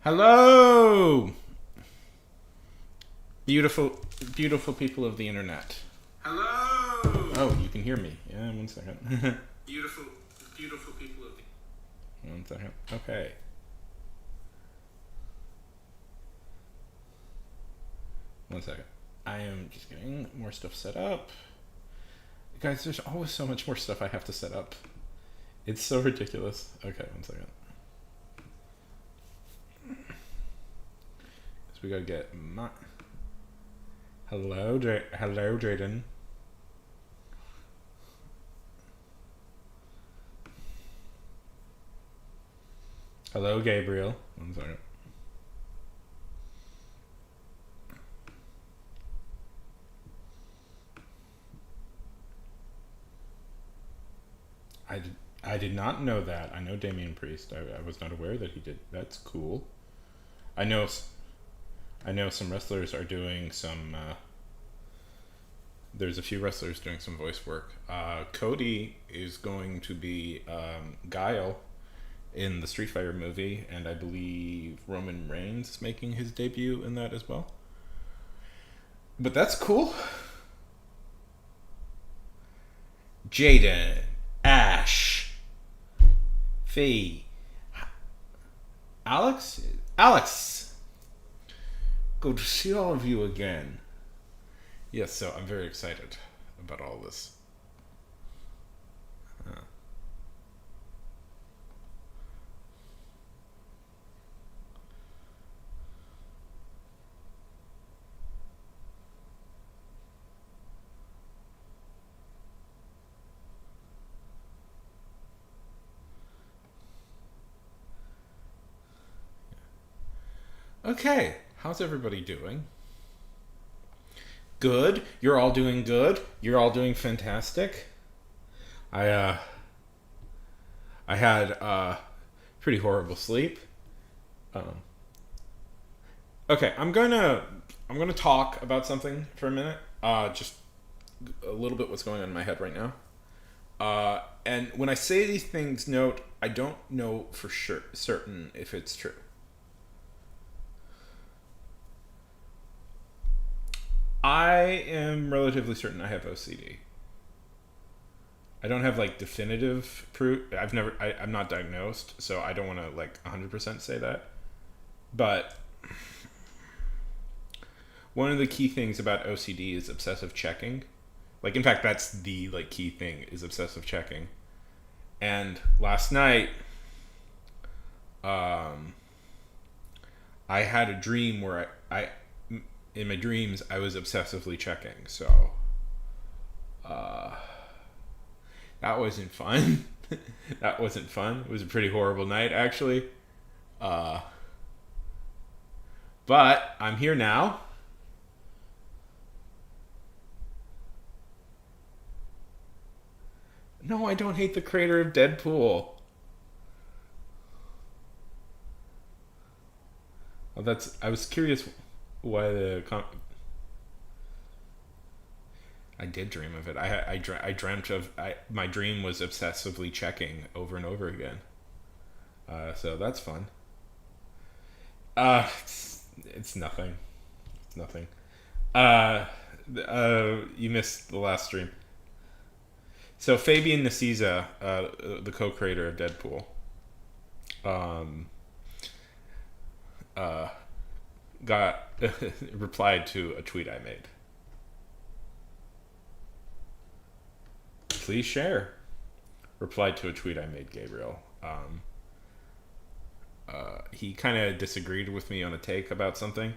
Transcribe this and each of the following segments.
Hello, beautiful, beautiful people of the internet. Hello! Oh, you can hear me. Yeah, one second. Beautiful, beautiful people of the... One second. Okay. One second. I am just getting more stuff set up. Guys, there's always so much more stuff I have to set up. It's so ridiculous. Okay, one second. So we gotta get my... Hello, hello, Drayden. Hello, Gabriel. One second. I did not know that. I know Damian Priest. I was not aware that he did. That's cool. I know some wrestlers are doing some. There's a few wrestlers doing some voice work. Cody is going to be Guile in the Street Fighter movie, and I believe Roman Reigns is making his debut in that as well. But that's cool. Jaden, Ash, Fee, Alex. Good to see all of you again. Yes, so I'm very excited about all this. Okay, how's everybody doing? Good. You're all doing good. You're all doing fantastic. I I had pretty horrible sleep. Um, okay, I'm gonna talk about something for a minute. Just a little bit what's going on in my head right now. And when I say these things, note I don't know for sure certain if it's true. I am relatively certain I have OCD. I don't have like definitive proof. I'm not diagnosed, so I don't want to like 100% say that. But one of the key things about OCD is obsessive checking. Like, in fact, that's the like key thing is obsessive checking. And last night, um, I had a dream where I in my dreams I was obsessively checking. So, uh, that wasn't fun. That wasn't fun. It was a pretty horrible night, actually. Uh, but I'm here now. No, I don't hate the creator of Deadpool. Well, that's. I was curious why I did dream of it. I dreamt of. My dream was obsessively checking over and over again. So that's fun. It's nothing. It's nothing. You missed the last stream. So Fabian Nicieza, the co-creator of Deadpool, um, uh, got replied to a tweet I made. Please share. Replied to a tweet I made, Gabriel. He kind of disagreed with me on a take about something.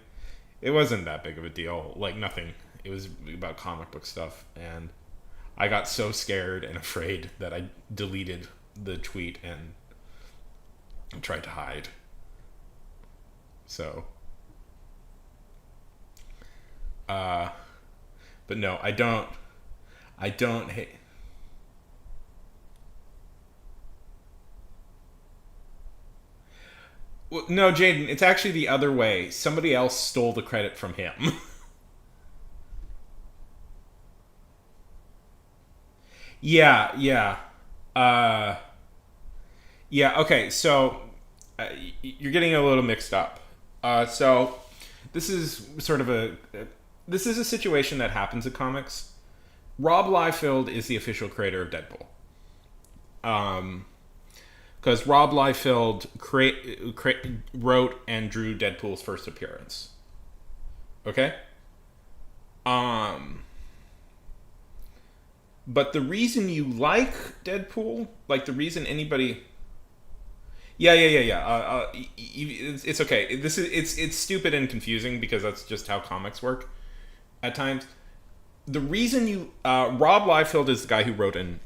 It wasn't that big of a deal. Like, nothing. It was about comic book stuff. And I got so scared and afraid that I deleted the tweet and tried to hide. So, uh, but no, I don't. I don't hate. Well, no, Jaden, it's actually the other way. Somebody else stole the credit from him. Yeah, yeah. Uh, yeah, okay, so you're getting a little mixed up. So this is sort of this is a situation that happens in comics. Rob Liefeld is the official creator of Deadpool. Because Rob Liefeld wrote and drew Deadpool's first appearance. Okay? But the reason you like Deadpool, like the reason anybody... Yeah. It's okay. It's stupid and confusing because that's just how comics work at times. The reason you Rob Liefeld is the guy who wrote and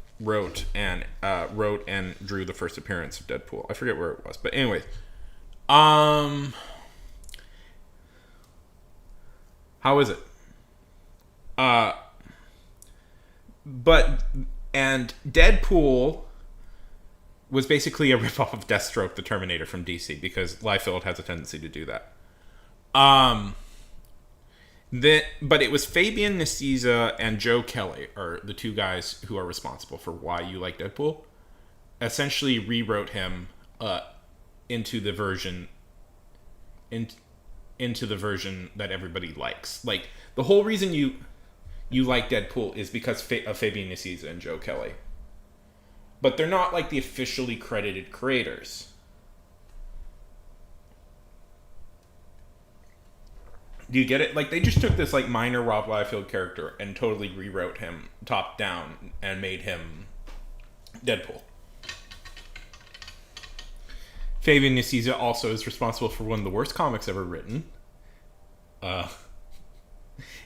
drew the first appearance of Deadpool. I forget where it was, but anyways, how is it? But and Deadpool was basically a ripoff of Deathstroke, the Terminator from DC, because Liefeld has a tendency to do that. But it was Fabian Nicieza and Joe Kelly are the two guys who are responsible for why you like Deadpool. Essentially rewrote him into the version that everybody likes. Like the whole reason you like Deadpool is because of Fabian Nicieza and Joe Kelly. But they're not like the officially credited creators. Do you get it? Like, they just took this, like, minor Rob Liefeld character and totally rewrote him top down and made him Deadpool. Fabian Nicieza also is responsible for one of the worst comics ever written.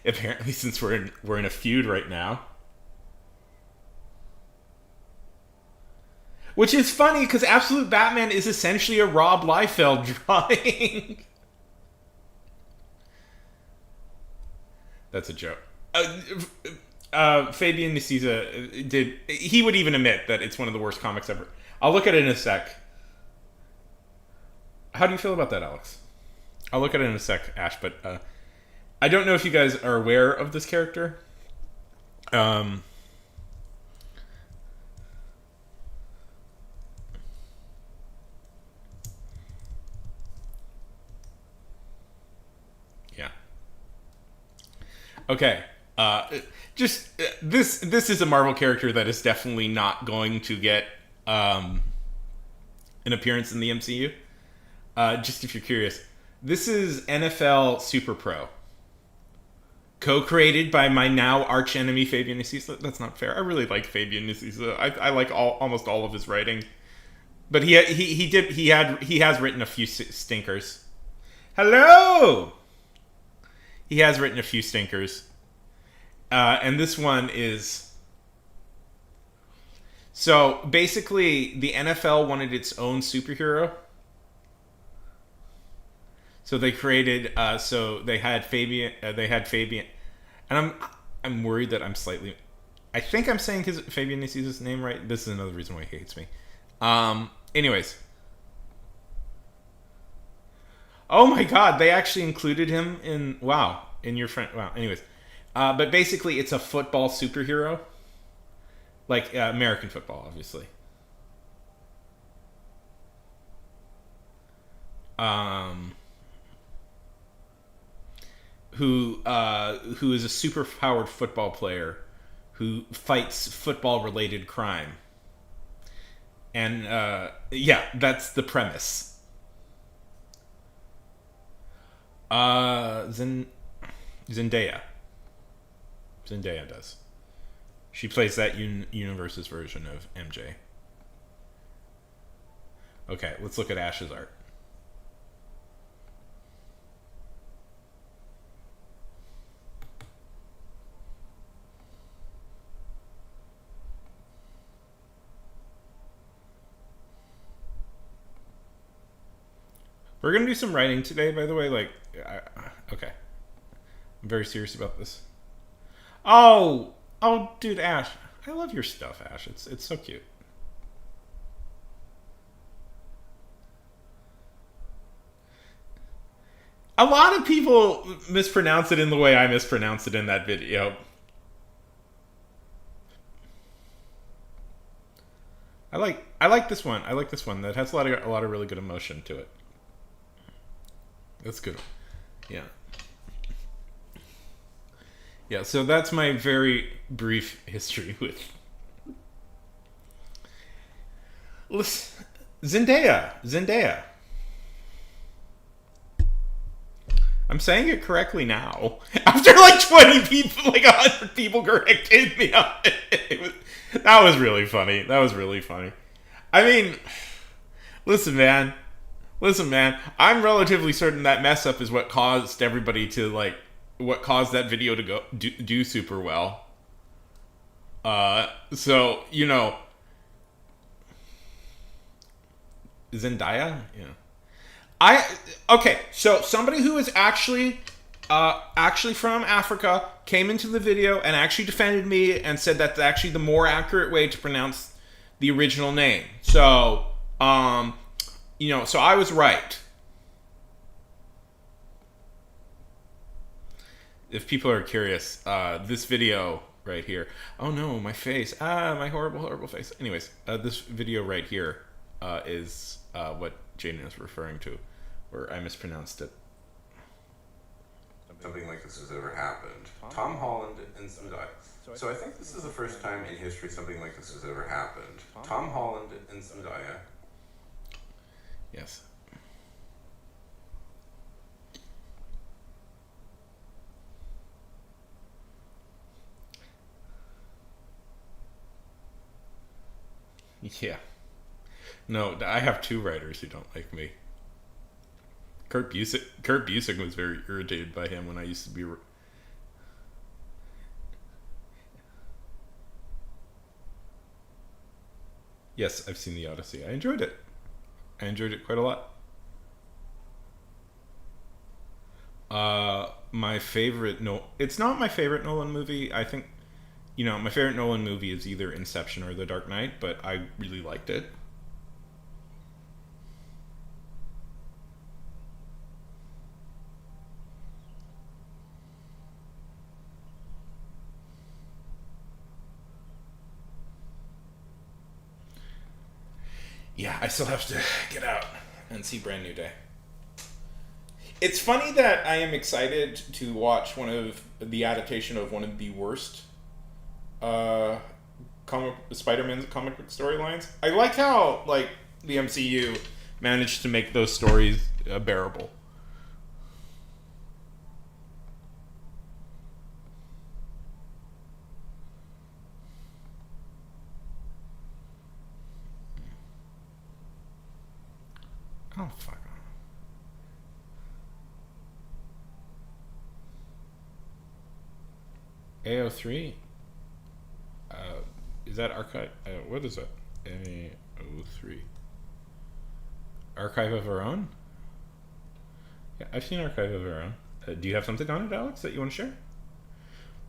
Apparently, since we're in a feud right now. Which is funny, because Absolute Batman is essentially a Rob Liefeld drawing. That's a joke. Fabian Nicieza he would even admit that it's one of the worst comics ever. I'll look at it in a sec. How do you feel about that, Alex? I'll look at it in a sec, Ash, but I don't know if you guys are aware of this character. Yeah. Okay. This is a Marvel character that is definitely not going to get an appearance in the MCU. Just if you're curious, this is NFL Super Pro, co-created by my now arch enemy Fabian Nicieza. That's not fair. I really like Fabian Nicieza. I like almost all of his writing, but he has written a few stinkers. Hello. He has written a few stinkers. And this one is... So, basically, the NFL wanted its own superhero. So they created... they had Fabian... And I'm worried that I'm slightly... I think I'm saying Fabian Nicieza's name right. This is another reason why he hates me. Anyways. Oh my god, they actually included him in... Wow. In your friend... Wow. Anyways. But basically, it's a football superhero. Like, American football, obviously. Who is a super-powered football player who fights football-related crime. And, yeah, that's the premise. Zendaya does. She plays that universe's version of MJ. Okay, let's look at Ash's art. We're gonna do some writing today, by the way. Like, okay. I'm very serious about this. Oh, dude, Ash. I love your stuff, Ash. It's so cute. A lot of people mispronounce it in the way I mispronounced it in that video. I like this one. I like this one. That has a lot of really good emotion to it. That's good. Yeah. Yeah, so that's my very brief history with listen, Zendaya. I'm saying it correctly now. After like 20 people, like 100 people corrected me on it. That was really funny. I mean, listen, man. I'm relatively certain that mess up is what caused everybody to like, what caused that video to do super well. So Zendaya, yeah. I okay. So somebody who is actually from Africa came into the video and actually defended me and said that's actually the more accurate way to pronounce the original name. So so I was right. If people are curious, this video right here. Oh no, my face. My horrible face. Anyways, this video right here is what Jaden is referring to, where I mispronounced it. Something like this has ever happened. Tom Holland and Zendaya. So I think this is the first time in history something like this has ever happened. Tom Holland and Zendaya. Yes. Yeah. No, I have two writers who don't like me. Kurt Busiek was very irritated by him when I used to be. Yes, I've seen The Odyssey. I enjoyed it. Quite a lot. My favorite it's not my favorite Nolan movie. I think, my favorite Nolan movie is either Inception or The Dark Knight, but I really liked it. Yeah, I still have to get out and see Brand New Day. It's funny that I am excited to watch one of the adaptation of one of the worst Spider-Man comic book storylines. I like how like the MCU managed to make those stories bearable. Oh fuck. AO3? Is that archive? What is it? AO3. Archive of Our Own? Yeah, I've seen Archive of Our Own. Do you have something on it, Alex, that you want to share?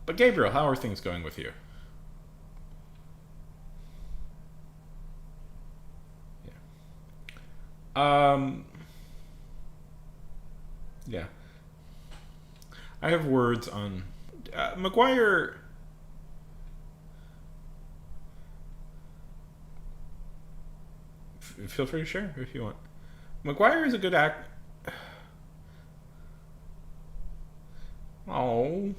But Gabriel, how are things going with you? Yeah. Yeah. I have words on Maguire. Feel free to share if you want. Maguire is a good act. Oh.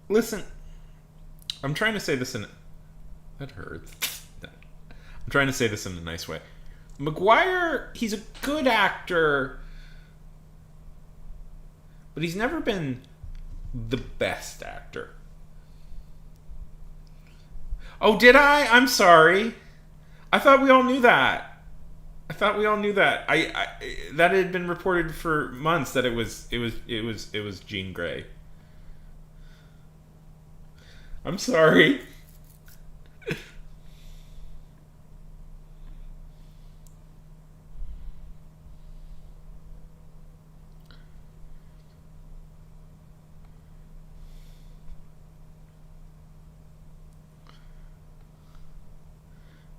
Listen, I'm trying to say this in. That hurts. I'm trying to say this in a nice way. Maguire, he's a good actor, but he's never been the best actor. Oh, did I? I'm sorry. I thought we all knew that. I that had been reported for months that it was Jean Grey. I'm sorry.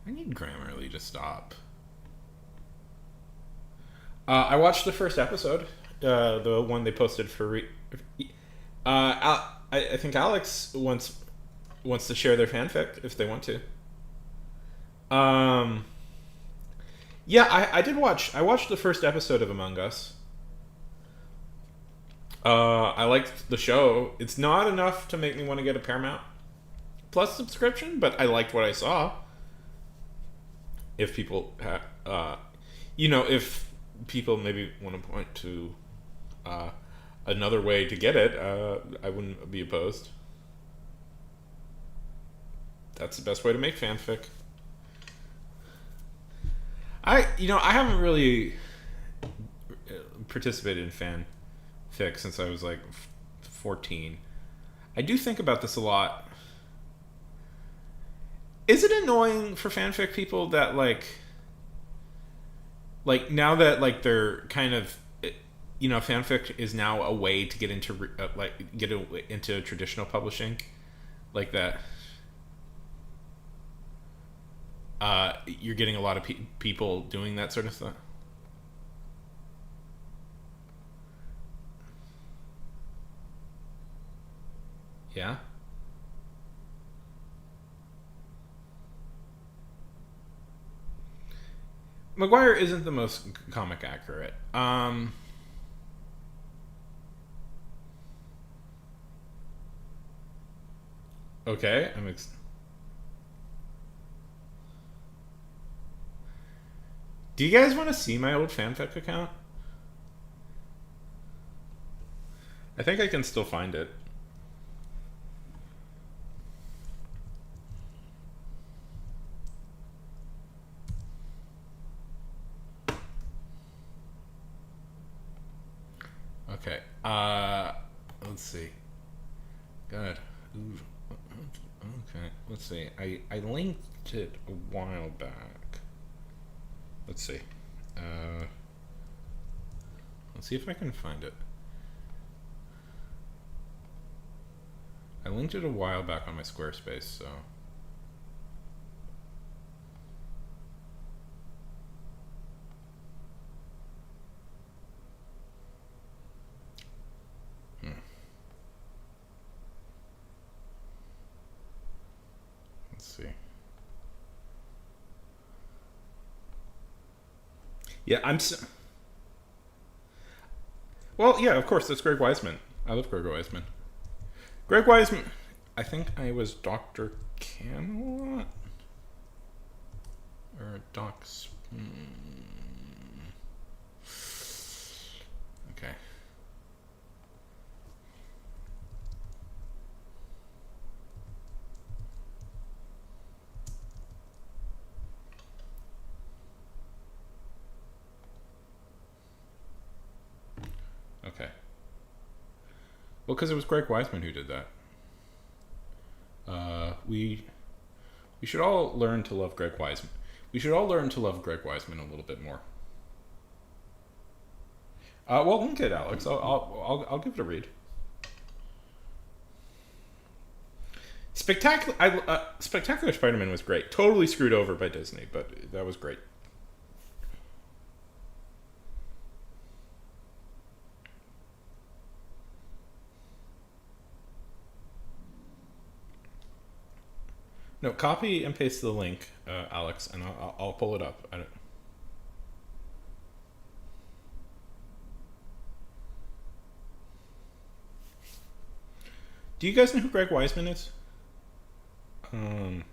I need Grammarly to stop. I watched the first episode, the one they posted for. I think Alex wants to share their fanfic if they want to. Um, yeah, I did watch. I watched the first episode of Among Us. I liked the show. It's not enough to make me want to get a Paramount Plus subscription, but I liked what I saw. If people, if people maybe want to point to another way to get it, I wouldn't be opposed. That's the best way to make fanfic. I haven't really participated in fanfic since I was like 14. I do think about this a lot. Is it annoying for fanfic people that like now that like they're kind of fanfic is now a way to get into into traditional publishing, like that. You're getting a lot of people doing that sort of stuff. Yeah. McGuire isn't the most comic accurate. Okay, Do you guys want to see my old fanfic account? I think I can still find it. Okay. Let's see. Good. Ooh. Okay. Let's see. I linked it a while back. Let's see. Let's see if I can find it. I linked it a while back on my Squarespace, so. Let's see. Yeah, well, yeah, of course, that's Greg Weisman. I love Greg Weisman. Greg Weisman. I think I was Dr. Camelot? Or Doc... Okay. Okay. Well, because it was Greg Weisman who did that. We should all learn to love Greg Weisman. We should all learn to love Greg Weisman a little bit more. Well, link it, Alex. I'll give it a read. Spectacular Spider-Man was great. Totally screwed over by Disney, but that was great. No, copy and paste the link, Alex, and I'll pull it up. Do you guys know who Greg Weisman is? I'm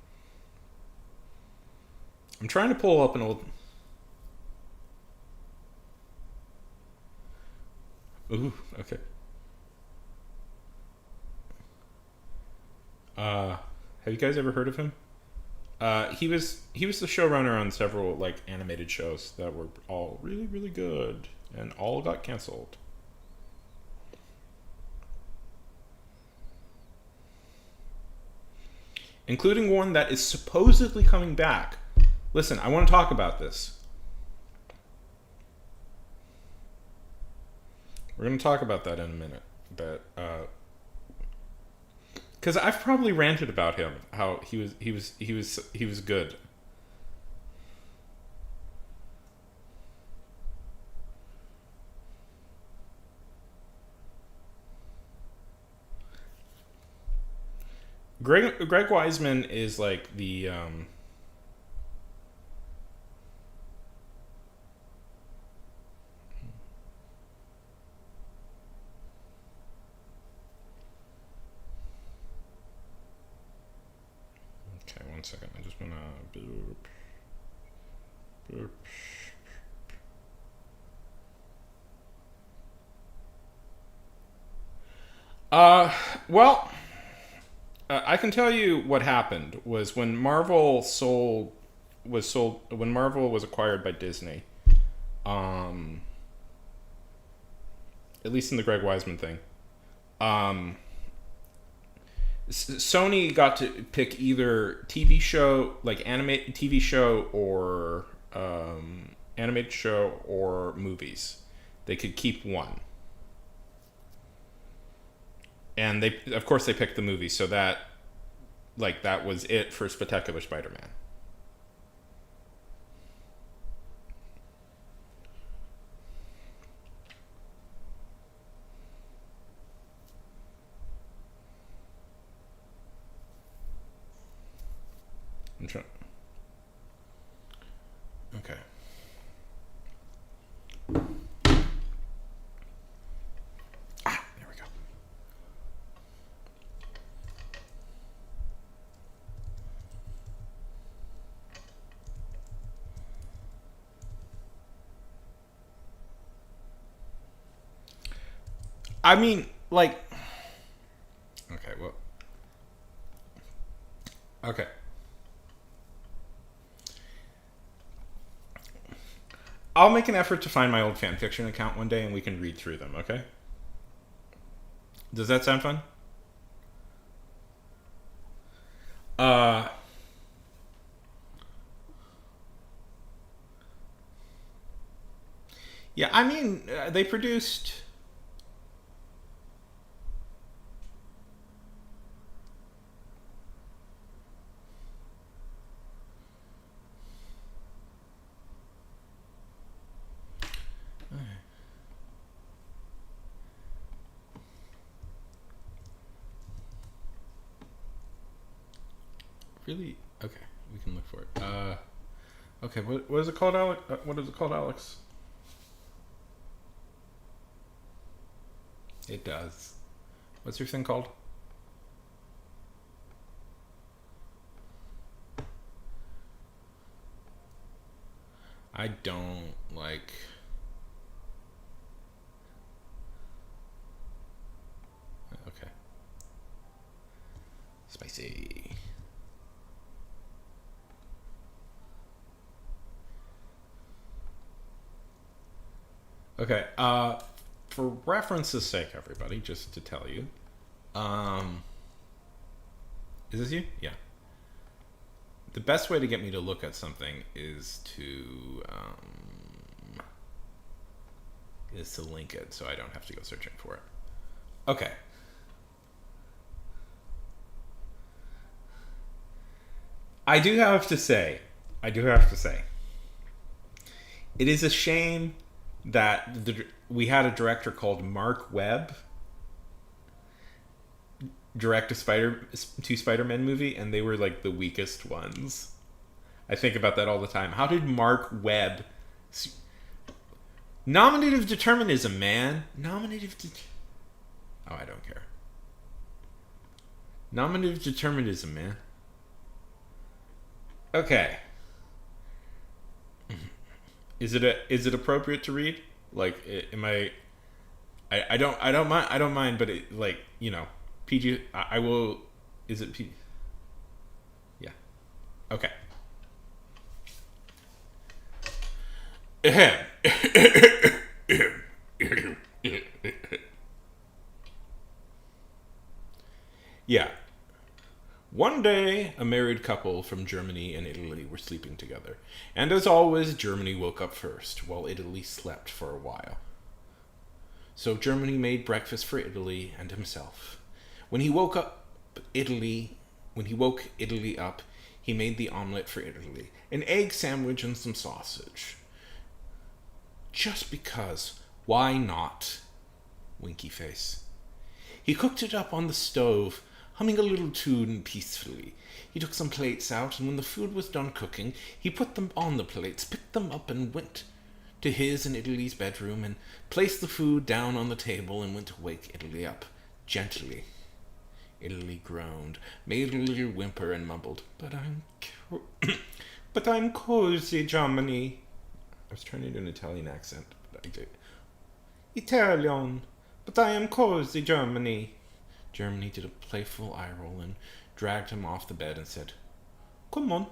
trying to pull up an old. Ooh, okay. Have you guys ever heard of him? He was the showrunner on several like animated shows that were all really really good and all got canceled. Including one that is supposedly coming back. Listen, I want to talk about this. We're going to talk about that in a minute, but because I've probably ranted about him, how he was good. Greg Wiseman is like the okay, one second. I just wanna boop. Well, I can tell you what happened was when Marvel was acquired by Disney. Um, at least in the Greg Wiseman thing. Sony got to pick either TV show, like animated TV show, or animated show, or movies. They could keep one, and of course they picked the movie. So that was it for Spectacular Spider-Man. I'm trying. Okay. There we go. I mean, like, okay, well, okay. I'll make an effort to find my old fanfiction account one day and we can read through them, okay? Does that sound fun? Uh, yeah, I mean, they produced. Really? Okay, we can look for it. Okay, what is it called, Alex? What is it called, Alex? It does. What's your thing called? I don't like. Okay. Spicy. Okay. For reference's sake, everybody, just to tell you, um, is this you? Yeah. The best way to get me to look at something is to link it, so I don't have to go searching for it. Okay. I do have to say, it is a shame that we had a director called Mark Webb direct two Spider-Man movie, and they were like the weakest ones. I think about that all the time. How did Mark Webb nominative determinism, man? Oh, I don't care. Nominative determinism, man. Okay. Is it appropriate to read? Like, am I don't mind, but it, like, you know, PG. I will. Is it P? Yeah. Okay. Yeah. One day, a married couple from Germany and Italy were sleeping together. And as always, Germany woke up first, while Italy slept for a while. So Germany made breakfast for Italy and himself. When he woke Italy up, he made the omelette for Italy, an egg sandwich and some sausage. Just because, why not? Winky face. He cooked it up on the stove, humming a little tune peacefully. He took some plates out, and when the food was done cooking, he put them on the plates, picked them up, and went to his and Italy's bedroom, and placed the food down on the table, and went to wake Italy up, gently. Italy groaned, made a little whimper, and mumbled, but I'm cozy, Germany. I was trying to do an Italian accent, but I did. Italian, but I am cozy, Germany. Germany did a playful eye roll and dragged him off the bed and said, Come on,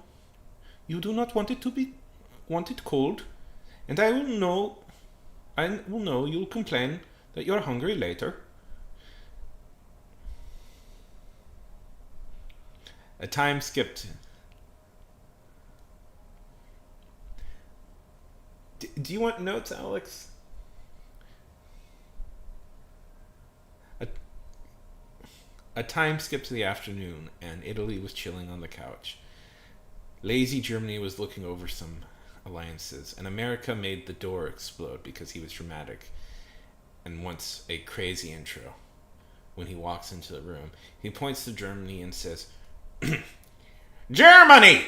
you do not want it cold, and I will know you'll complain that you're hungry later. A time skipped. Do you want notes, Alex? A time skipped to the afternoon, and Italy was chilling on the couch. Lazy Germany was looking over some alliances, and America made the door explode because he was dramatic and wants a crazy intro. When he walks into the room, he points to Germany and says, Germany!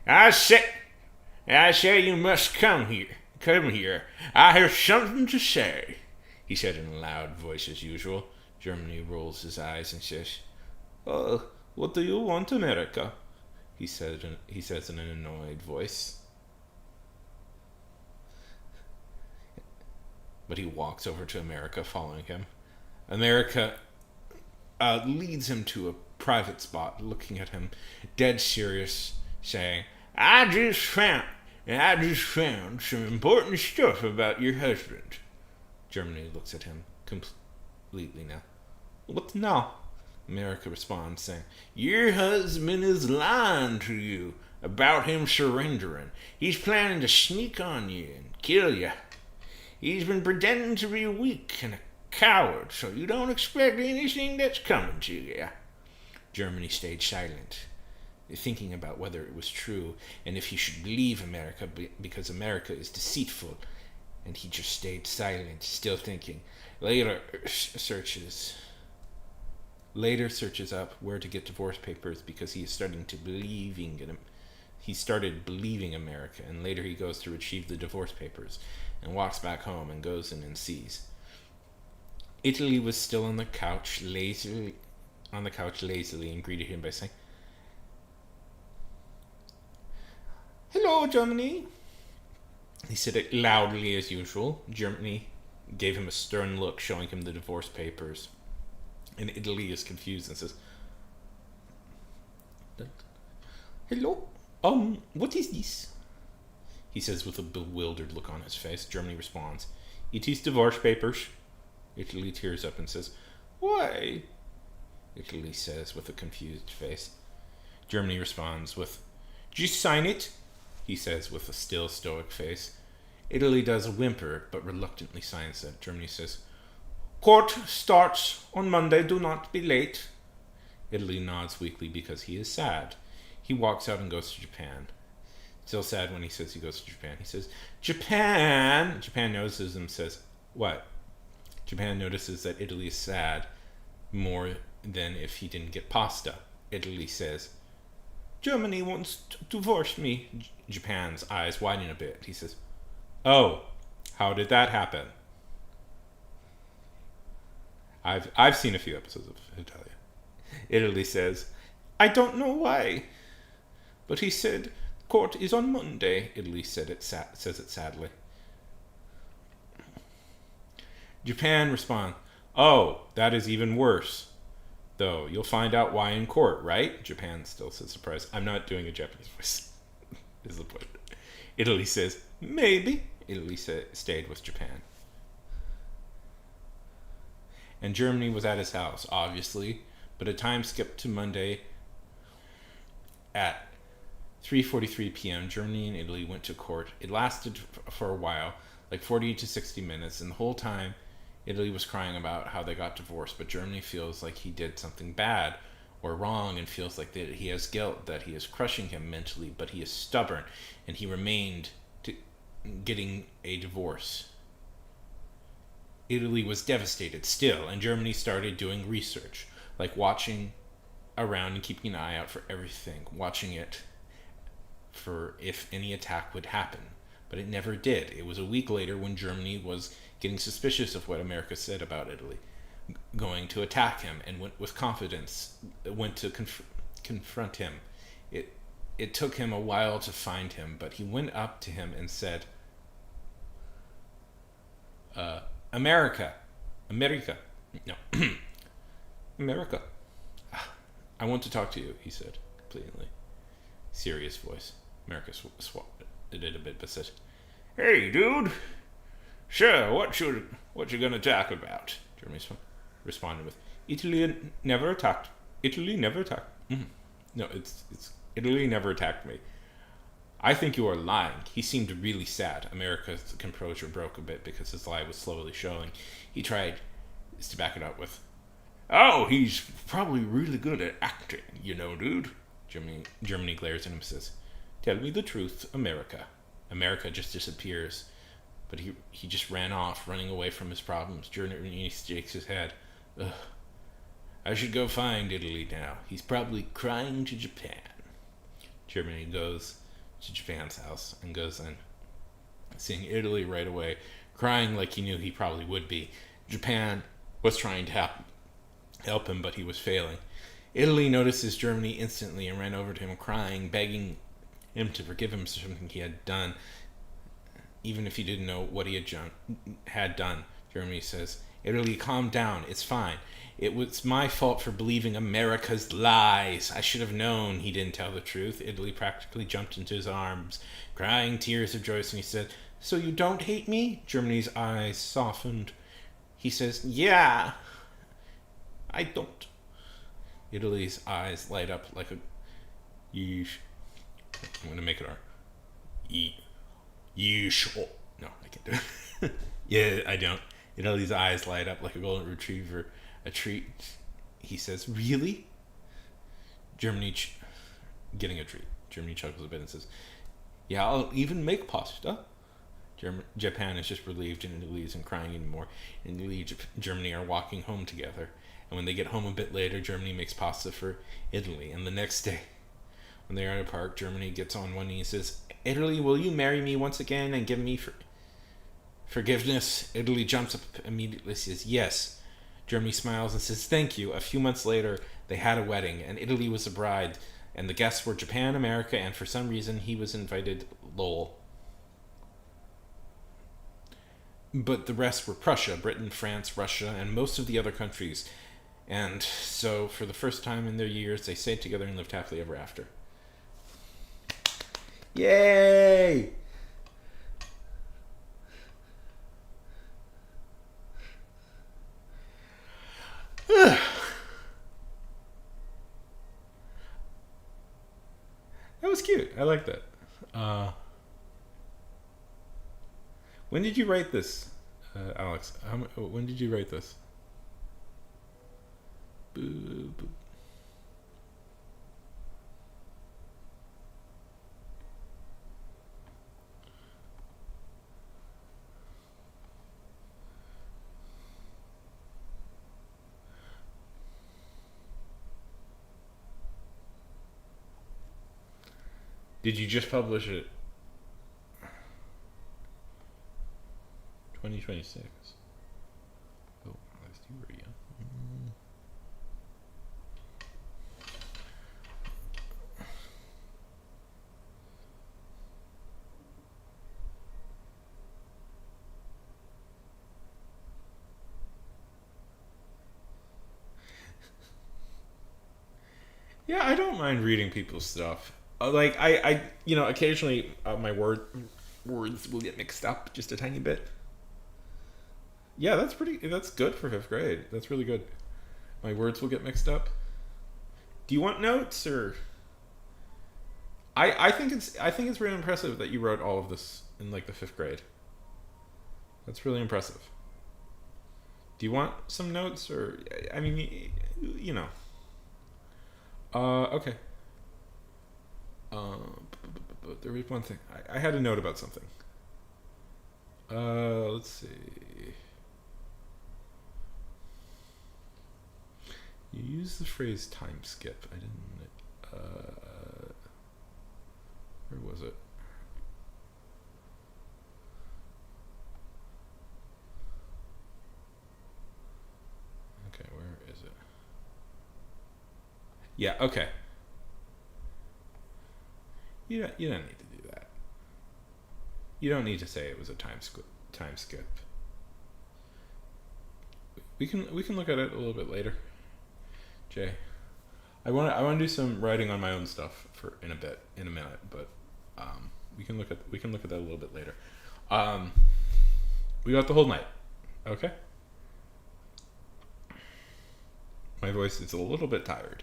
I say you must come here. I have something to say, he said in a loud voice as usual. Germany rolls his eyes and says, Oh, what do you want, America? He says in an annoyed voice. But he walks over to America, following him. America leads him to a private spot, looking at him, dead serious, saying, I just found some important stuff about your husband. Germany looks at him completely now. What now? America responds, saying, Your husband is lying to you about him surrendering. He's planning to sneak on you and kill you. He's been pretending to be weak and a coward, so you don't expect anything that's coming to you. Germany stayed silent, thinking about whether it was true and if he should believe America because America is deceitful, and he just stayed silent, still thinking. Later searches up where to get divorce papers because he started believing America, and later he goes to retrieve the divorce papers and walks back home and goes in and sees. Italy was still on the couch lazily and greeted him by saying, Hello, Germany. He said it loudly as usual. Germany gave him a stern look, showing him the divorce papers. And Italy is confused and says, Hello? What is this? He says with a bewildered look on his face. Germany responds, It is divorce papers. Italy tears up and says, Why? Italy says with a confused face. Germany responds with, Just sign it, he says with a still stoic face. Italy does a whimper, but reluctantly signs it. Germany says, Court starts on Monday, do not be late. Italy nods weakly because he is sad. He walks out and goes to Japan. Still sad when he says he goes to Japan. He says, Japan! Japan notices and says, What? Japan notices that Italy is sad more than if he didn't get pasta. Italy says, Germany wants to divorce me. Japan's eyes widen a bit. He says, Oh, how did that happen? I've seen a few episodes of Italia. Italy says, I don't know why. But he said, court is on Monday. Italy says it sadly. Japan responds, Oh, that is even worse. Though, you'll find out why in court, right? Japan still says surprised. I'm not doing a Japanese voice, is the point. Italy says, maybe. Italy stayed with Japan. And Germany was at his house, obviously, but a time skipped to Monday at 3:43 p.m. Germany and Italy went to court. It lasted for a while, like 40 to 60 minutes, and the whole time Italy was crying about how they got divorced, but Germany feels like he did something bad or wrong and feels like that he has guilt, that he is crushing him mentally, but he is stubborn, and he remained to getting a divorce. Italy was devastated still, and Germany started doing research. like watching around and keeping an eye out for everything, watching it for if any attack would happen. But it never did. It was a week later when Germany was getting suspicious of what America said about Italy, going to attack him, and went with confidence, went to confront him. It took him a while to find him, but he went up to him and said, America. No. America. I want to talk to you, he said, completely serious voice. America did it a bit, but said, "Hey, dude. Sure, what you gonna talk about?" Germany responded with, Italy never attacked. Mm-hmm. No, it's Italy never attacked me. I think you are lying. He seemed really sad. America's composure broke a bit because his lie was slowly showing. He tried to back it up with, "Oh, he's probably really good at acting, dude." Germany glares at him and says, "Tell me the truth, America." America just disappears, but he just ran off, running away from his problems. Germany shakes his head. Ugh. I should go find Italy now. He's probably crying to Japan. Germany goes to Japan's house and goes in, seeing Italy right away, crying like he knew he probably would be. Japan was trying to help him, but he was failing. Italy notices Germany instantly and ran over to him, crying, begging him to forgive him for something he had done, even if he didn't know what he had done. Germany says, "Italy, calm down. It's fine. It was my fault for believing America's lies. I should have known he didn't tell the truth." Italy practically jumped into his arms, crying tears of joy, and he said, "So you don't hate me?" Germany's eyes softened. He says, "Yeah, I don't." Italy's eyes light up like a yeesh. I'm gonna make it R. Yeesh. Oh, no, I can't do it. Yeah, I don't. Italy's eyes light up like a golden retriever. A treat. He says, "Really?" Germany getting a treat. Germany chuckles a bit and says, "Yeah, I'll even make pasta." Japan is just relieved, and Italy isn't crying anymore. And Italy and Germany are walking home together. And when they get home a bit later, Germany makes pasta for Italy. And the next day, when they are in a park, Germany gets on one knee and says, "Italy, will you marry me once again and give me forgiveness?" Italy jumps up immediately and says, "Yes." Germany smiles and says, "Thank you." A few months later, they had a wedding, and Italy was the bride, and the guests were Japan, America, and for some reason, he was invited Lowell. But the rest were Prussia, Britain, France, Russia, and most of the other countries. And so, for the first time in their years, they stayed together and lived happily ever after. Yay! That was cute. I like that. When did you write this, Alex? When did you write this? Boo, boo. Did you just publish it? 2026. Oh, last you were young. Yeah, I don't mind reading people's stuff. Like occasionally my words will get mixed up just a tiny bit. Yeah, that's good for 5th grade. That's really good. My words will get mixed up. Do you want notes or? I think it's really impressive that you wrote all of this in like the 5th grade. That's really impressive. Do you want some notes or? I mean, okay. But there was one thing. I had a note about something. Let's see. You use the phrase time skip. I didn't. Where was it? Okay, where is it? Yeah, okay. You don't need to do that. You don't need to say it was a time skip. We can look at it a little bit later. Jay, I want to do some writing on my own stuff in a minute, but we can look at that a little bit later. We got the whole night. Okay. My voice is a little bit tired.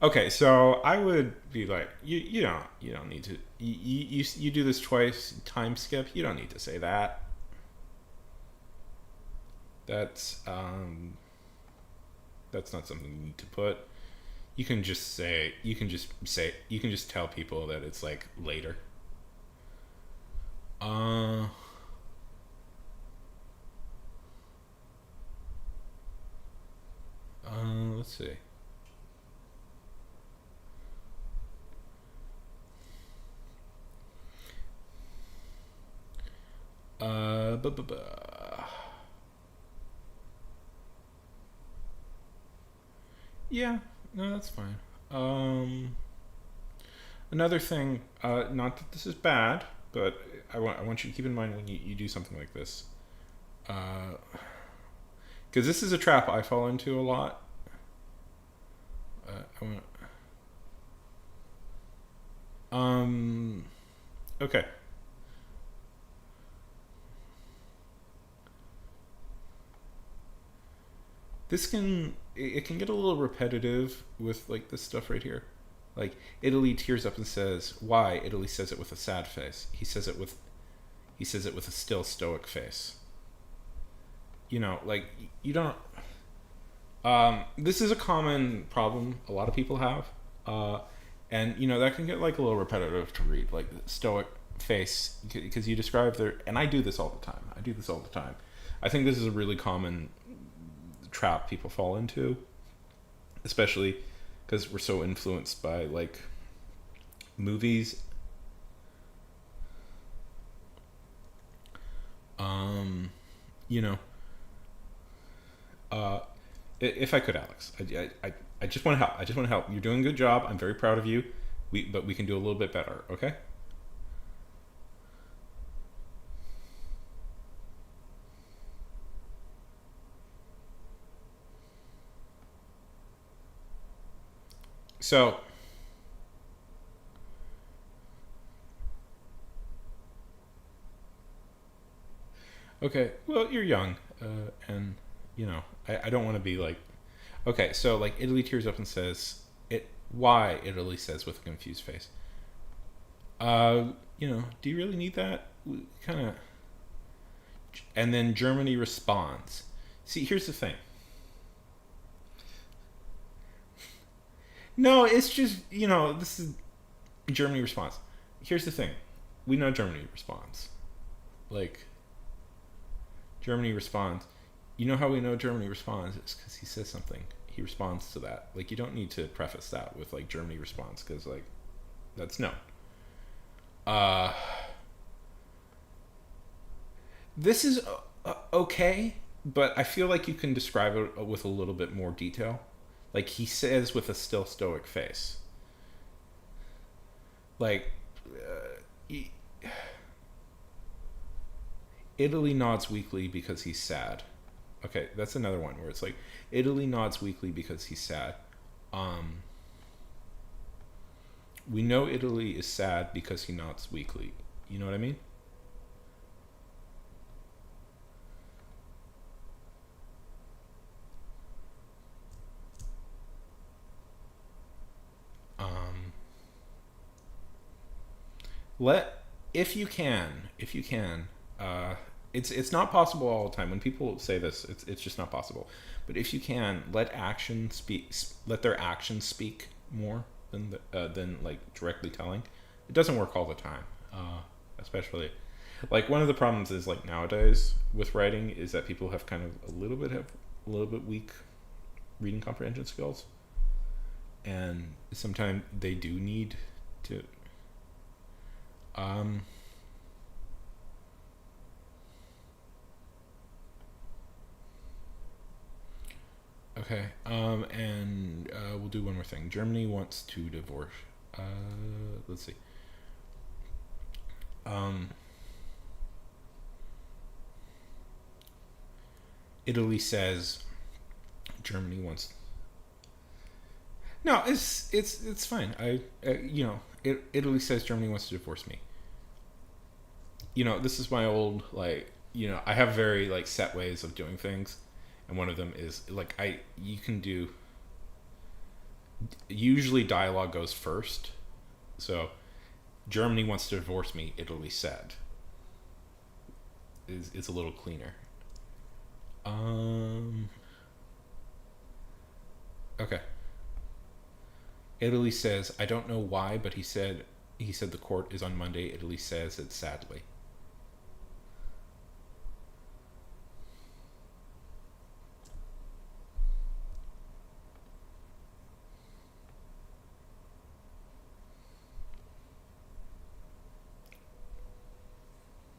Okay, so I would be like, you don't need to. You do this twice, time skip. You don't need to say that. That's not something you need to put. You can just tell people that it's like later. Let's see. Uh, bu- bu- bu- Yeah, no, that's fine. Another thing, not that this is bad, but I want you to keep in mind when you do something like this. Because this is a trap I fall into a lot. I want. Okay. It can get a little repetitive with like this stuff right here. Like Italy tears up and says, "Why?" Italy says it with a sad face. He says it with a still stoic face. Like you don't. This is a common problem a lot of people have, and that can get like a little repetitive to read, like stoic face, because you describe and I do this all the time. I think this is a really common trap people fall into, especially because we're so influenced by like movies. You know, if I could, Alex, I just want to help. I just want to help. You're doing a good job. I'm very proud of you. But we can do a little bit better. Okay. So, okay. Well, you're young, and I don't want to be like, okay. So, like, Italy tears up and says, "It." Why? Italy says with a confused face. Do you really need that? Kind of. And then Germany responds. See, here's the thing. No, it's just this is Germany responds. Here's the thing. We know Germany responds. Like, Germany responds. You know how we know Germany responds? It's because he says something. He responds to that. Like, you don't need to preface that with like Germany responds, because like that's no. Uh, this is okay, but I feel like you can describe it with a little bit more detail. Like he says with a still stoic face. Like, he, Italy nods weakly because he's sad. Okay, that's another one where it's like Italy nods weakly because he's sad. Um, we know Italy is sad because he nods weakly. You know what I mean? Um, let if you can, it's not possible all the time. When people say this, it's just not possible. But if you can, let their actions speak more than like directly telling. It doesn't work all the time, especially like one of the problems is like nowadays with writing is that people have kind of a little bit weak reading comprehension skills, and sometimes they do need to. Um, okay. And we'll do one more thing. Germany wants to divorce. Let's see. Italy says Germany wants. No, it's fine. Italy says Germany wants to divorce me. This is my old I have very set ways of doing things, and one of them is you can do. Usually, dialogue goes first, so Germany wants to divorce me. Italy said is a little cleaner. Okay. Italy says, I don't know why, but he said the court is on Monday. Italy says it sadly.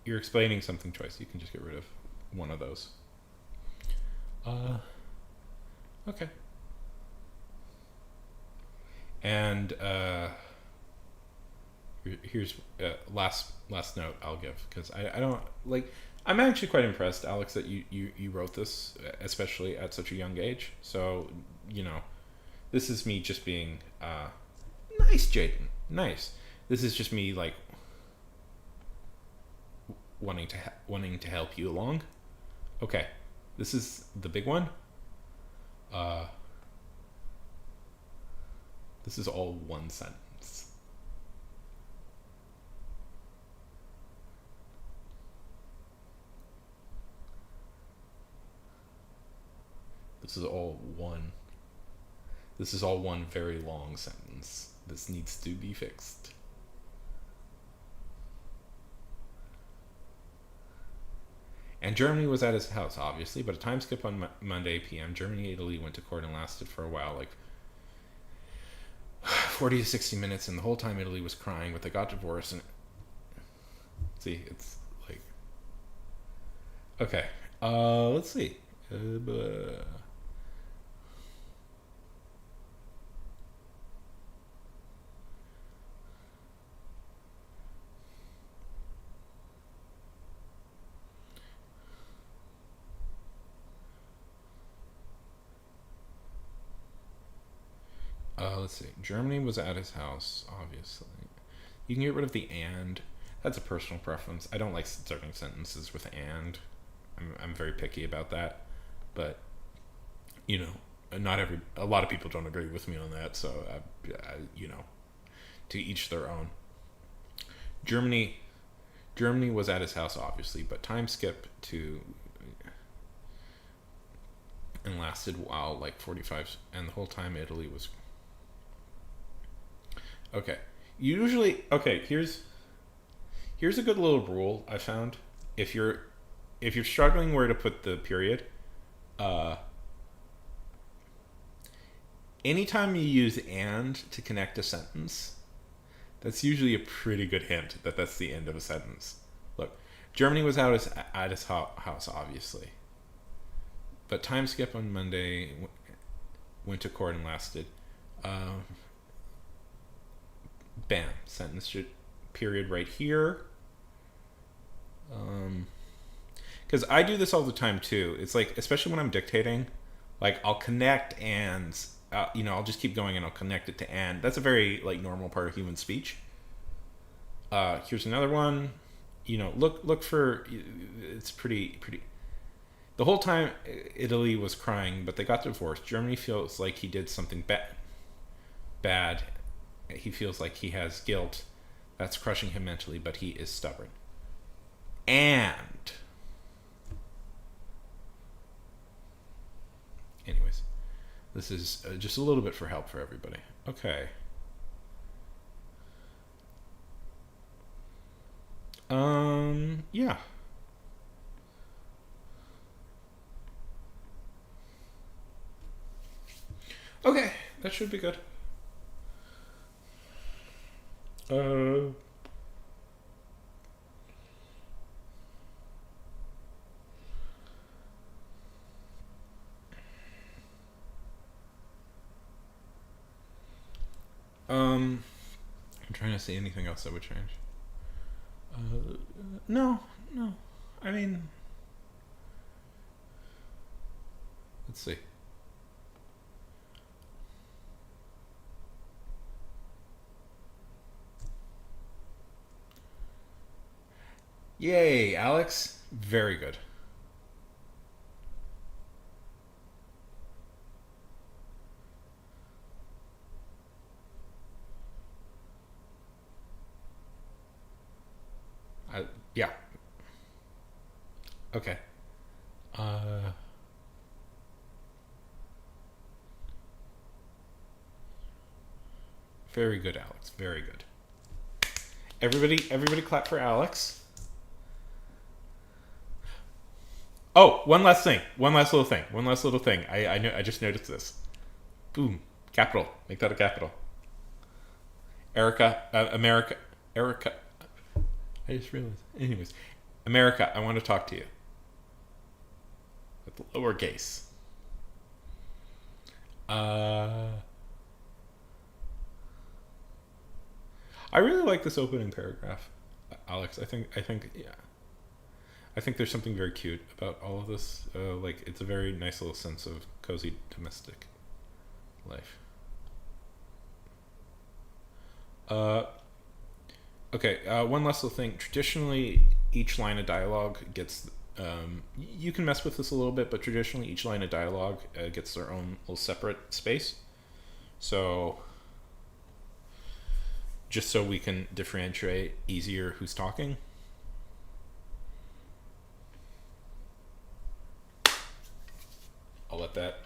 You're explaining something, Choice. You can just get rid of one of those. Okay. And here's last note I'll give, because I don't I'm actually quite impressed, Alex, that you wrote this, especially at such a young age. So this is me just being nice, Jaden, nice. This is just me wanting to help you along. Okay, this is the big one. This is all one sentence. This is all one very long sentence. This needs to be fixed. And Germany was at his house, obviously, but a time skip on Monday p.m. Germany and Italy went to court and lasted for a while, 40 to 60 minutes, and the whole time Italy was crying, but they got divorced. And see, it's okay. Let's see. Let's see. Germany was at his house, obviously. You can get rid of the and. That's a personal preference. I don't like starting sentences with and. I'm very picky about that. But, a lot of people don't agree with me on that. So, to each their own. Germany was at his house, obviously, but time skip to and lasted a while, 45, and the whole time Italy was. Okay. Usually, here's a good little rule I found. If you're struggling where to put the period, anytime you use and to connect a sentence, that's usually a pretty good hint that that's the end of a sentence. Look, Germany was at his house, obviously. But time skip on Monday went to court and lasted. Bam, sentence period right here. Because I do this all the time too. It's especially when I'm dictating, I'll connect ands. I'll just keep going and I'll connect it to and. That's a very normal part of human speech. Here's another one. Look for. It's pretty. The whole time Italy was crying, but they got divorced. Germany feels like he did something bad. He feels like he has guilt that's crushing him mentally, but he is stubborn. And anyways, this is just a little bit for help for everybody. Okay. Yeah. that should be good. Uh, I'm trying to see anything else that would change. No, no. I mean, let's see. Yay, Alex. Very good. Yeah. Okay. Uh, very good, Alex. Very good. Everybody clap for Alex. Oh, one last thing. One last little thing. One last little thing. I know. I just noticed this. Boom. Capital. Make that a capital. Erica. America. Erica. I just realized. Anyways, America. I want to talk to you. With the lowercase. I really like this opening paragraph, Alex. Yeah. I think there's something very cute about all of this. Like, it's a very nice little sense of cozy domestic life. Okay, one last little thing. Traditionally, each line of dialogue gets. You can mess with this a little bit, but traditionally, each line of dialogue gets their own little separate space. So, just so we can differentiate easier who's talking. I'll let that.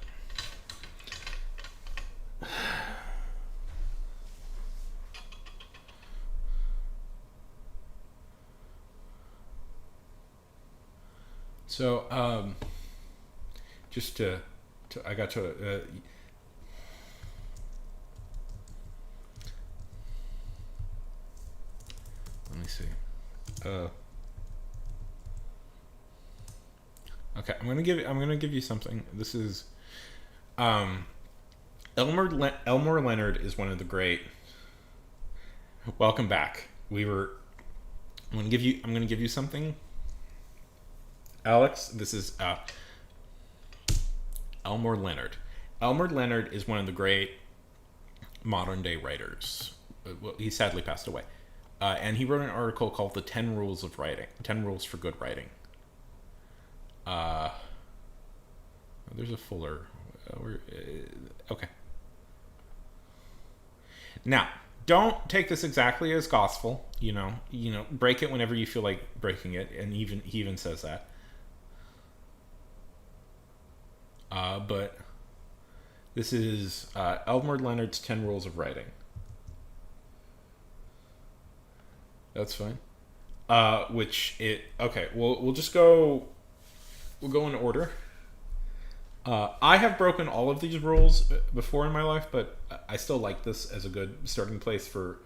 So, just I got to. Let me see. Okay, I'm gonna give you something. This is, Elmore Leonard is one of the great. Welcome back. I'm gonna give you something. Alex, this is Elmore Leonard. Elmore Leonard is one of the great modern day writers. Well, he sadly passed away. And he wrote an article called "The 10 Rules of Writing." 10 Rules for Good Writing. There's a fuller. Okay. Now, don't take this exactly as gospel. Break it whenever you feel like breaking it, and he even says that. But this is Elmore Leonard's 10 Rules of Writing. That's fine. Okay, we'll just go. We'll go in order. I have broken all of these rules before in my life, but I still like this as a good starting place for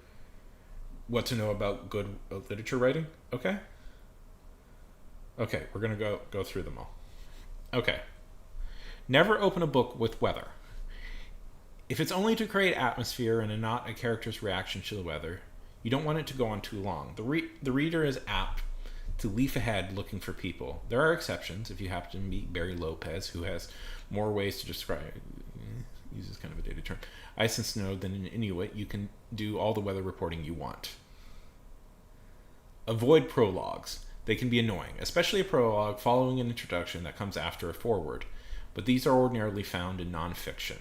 what to know about good literature writing. Okay? Okay, we're going to go through them all. Okay. Never open a book with weather. If it's only to create atmosphere and not a character's reaction to the weather, you don't want it to go on too long. The reader is apt to leaf ahead looking for people. There are exceptions. If you happen to meet Barry Lopez, who has more ways to describe, uses kind of a dated term, ice and snow than an Inuit, you can do all the weather reporting you want. Avoid prologues. They can be annoying, especially a prologue following an introduction that comes after a foreword, but these are ordinarily found in nonfiction.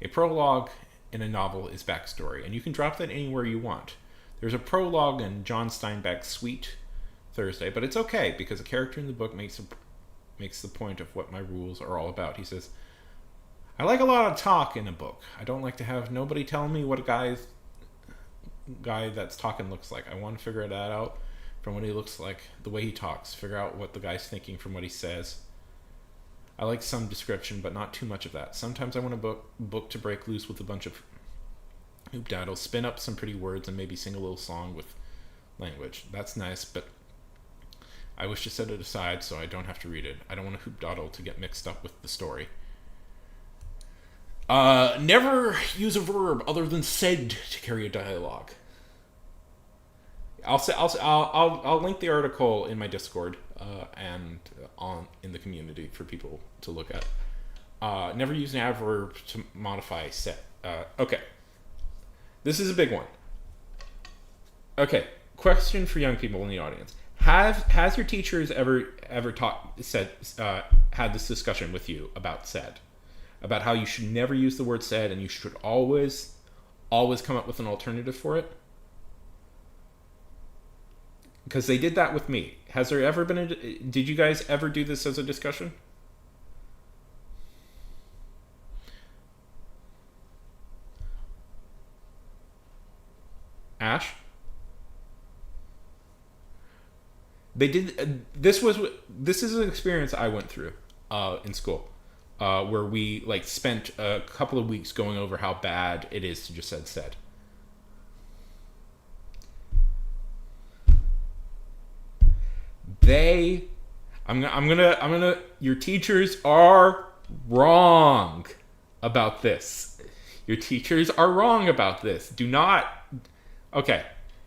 A prologue in a novel is backstory, and you can drop that anywhere you want. There's a prologue in John Steinbeck's Sweet Thursday, but it's okay because a character in the book makes the point of what my rules are all about. He says, I like a lot of talk in a book. I don't like to have nobody tell me what a guy that's talking looks like. I want to figure that out from what he looks like, the way he talks, figure out what the guy's thinking from what he says. I like some description, but not too much of that. Sometimes I want a book to break loose with a bunch of hoop-daddle, spin up some pretty words, and maybe sing a little song with language. That's nice, but I wish to set it aside so I don't have to read it. I don't want a hoop-daddle to get mixed up with the story. Never use a verb other than said to carry a dialogue. I'll link the article in my Discord and on in the community for people to look at. Never use an adverb to modify said. Okay, this is a big one. Okay, question for young people in the audience: Has your teachers ever had this discussion with you about said? About how you should never use the word said and you should always come up with an alternative for it? Because they did that with me. Has there ever been did you guys ever do this as a discussion? Ash? They did. This is an experience I went through in school. Where we like spent a couple of weeks going over how bad it is to just said. Your teachers are wrong about this. Your teachers are wrong about this. Do not. Okay,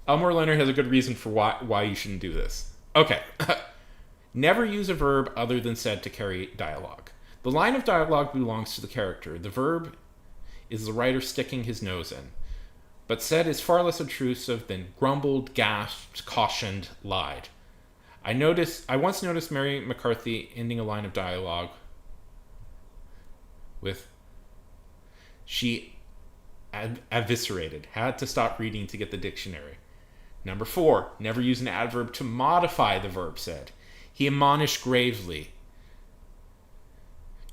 Elmore Leonard has a good reason for why you shouldn't do this. Okay, never use a verb other than said to carry dialogue. The line of dialogue belongs to the character. The verb is the writer sticking his nose in. But said is far less obtrusive than grumbled, gasped, cautioned, lied. I once noticed Mary McCarthy ending a line of dialogue with, she eviscerated, had to stop reading to get the dictionary. Number 4, never use an adverb to modify the verb said. He admonished gravely.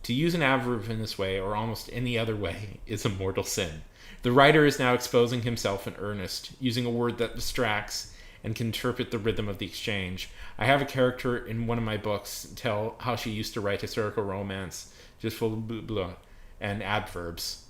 To use an adverb in this way, or almost any other way, is a mortal sin. The writer is now exposing himself in earnest, using a word that distracts and can interpret the rhythm of the exchange. I have a character in one of my books tell how she used to write historical romance, just full of blah, blah, and adverbs.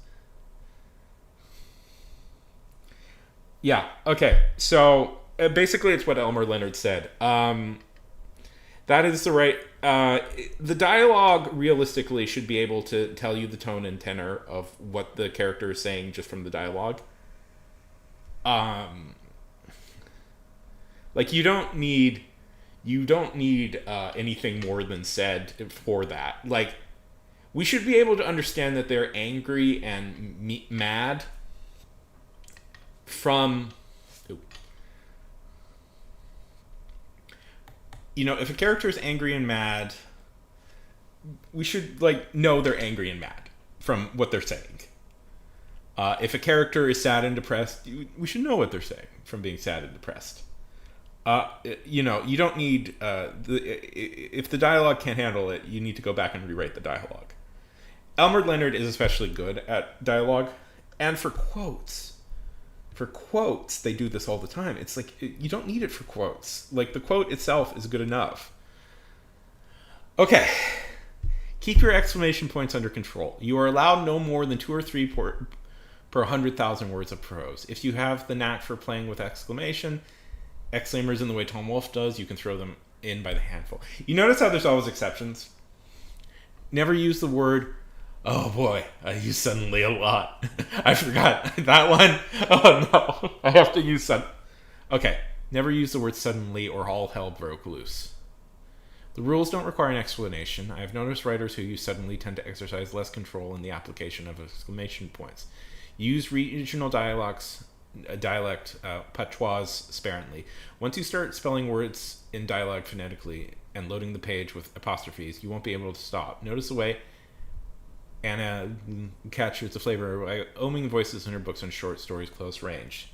Yeah, okay. So, basically it's what Elmer Leonard said. That is the right... the dialogue, realistically, should be able to tell you the tone and tenor of what the character is saying just from the dialogue. Like, you don't need anything more than said for that. Like, we should be able to understand that they're angry and mad from... You know, if a character is angry and mad, we should, like, know they're angry and mad from what they're saying. If a character is sad and depressed, we should know what they're saying from being sad and depressed. You know, you don't need... if the dialogue can't handle it, you need to go back and rewrite the dialogue. Elmer Leonard is especially good at dialogue. And for quotes... they do this all the time. It's like, you don't need it for quotes. Like, the quote itself is good enough. Okay. Keep your exclamation points under control. You are allowed no more than 2 or 3 per 100,000 words of prose. If you have the knack for playing with exclamers in the way Tom Wolfe does, you can throw them in by the handful. You notice how there's always exceptions? Never use the word... Oh boy, I use suddenly a lot. I forgot that one. Oh no, I have to use Okay, never use the word suddenly or all hell broke loose. The rules don't require an explanation. I have noticed writers who use suddenly tend to exercise less control in the application of exclamation points. Use regional dialect, patois sparingly. Once you start spelling words in dialogue phonetically and loading the page with apostrophes, you won't be able to stop. Notice the way Anna captures the flavor by oming voices in her books and short stories close range.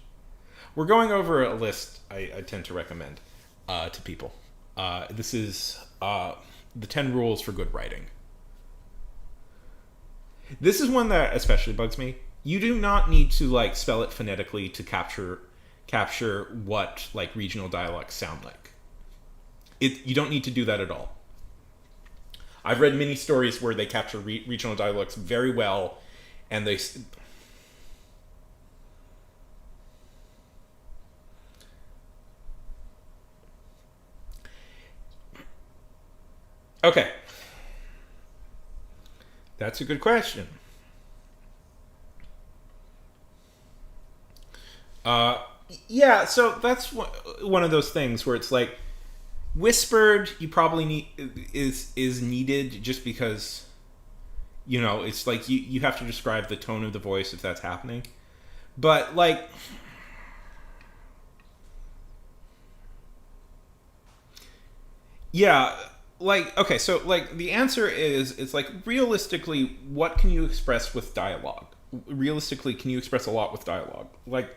We're going over a list I tend to recommend to people. This is the 10 rules for good writing. This is one that especially bugs me. You do not need to like spell it phonetically to capture what like regional dialects sound like. You don't need to do that at all. I've read many stories where they capture regional dialects very well, and they. Okay. That's a good question. Uh, yeah, so that's one of those things where it's like whispered. You probably need is needed just because it's like you have to describe the tone of the voice if that's happening. But like, yeah, like okay, so like the answer is it's like realistically, what can you express with dialogue? Realistically, can you express a lot with dialogue? Like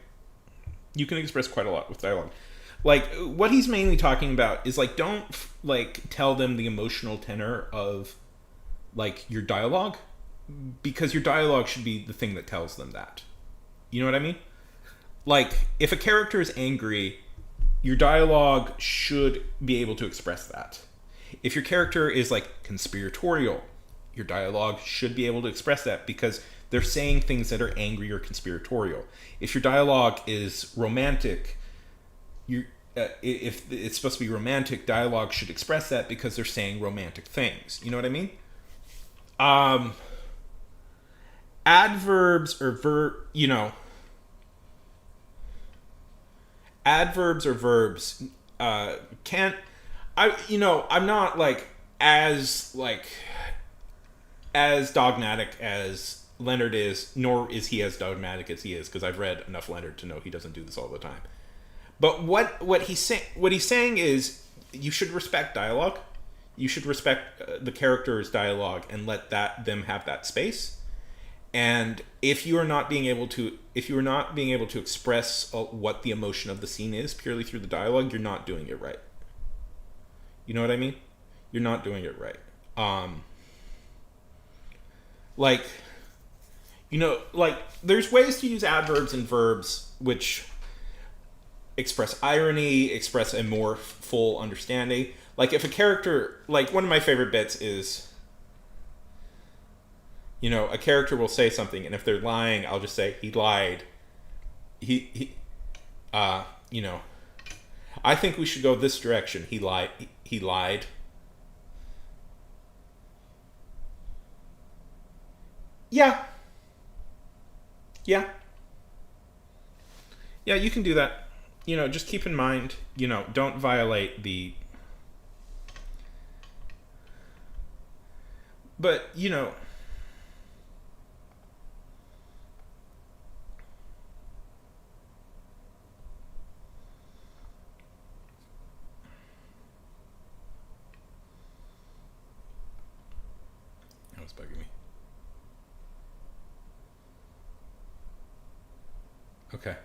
you can express quite a lot with dialogue. Like what he's mainly talking about is like don't like tell them the emotional tenor of like your dialogue, because your dialogue should be the thing that tells them that. You know what I mean? Like if a character is angry, your dialogue should be able to express that. If your character is like conspiratorial, your dialogue should be able to express that because they're saying things that are angry or conspiratorial. If your dialogue is romantic, if it's supposed to be romantic, dialogue should express that because they're saying romantic things. You know what I mean? Adverbs or adverbs or verbs can't. I'm not as dogmatic as Leonard is, nor is he as dogmatic as he is, because I've read enough Leonard to know he doesn't do this all the time. But what he's saying is you should respect dialogue. You should respect the character's dialogue and let them have that space. And if you are not being able to express what the emotion of the scene is purely through the dialogue, you're not doing it right. You know what I mean? You're not doing it right. There's ways to use adverbs and verbs which express irony, express a more full understanding. Like if a character, like one of my favorite bits is, a character will say something, and if they're lying, I'll just say, he lied. I think we should go this direction. He lied. He lied. Yeah. Yeah. Yeah, you can do that. Just keep in mind, don't violate the... But, that was bugging me. Okay.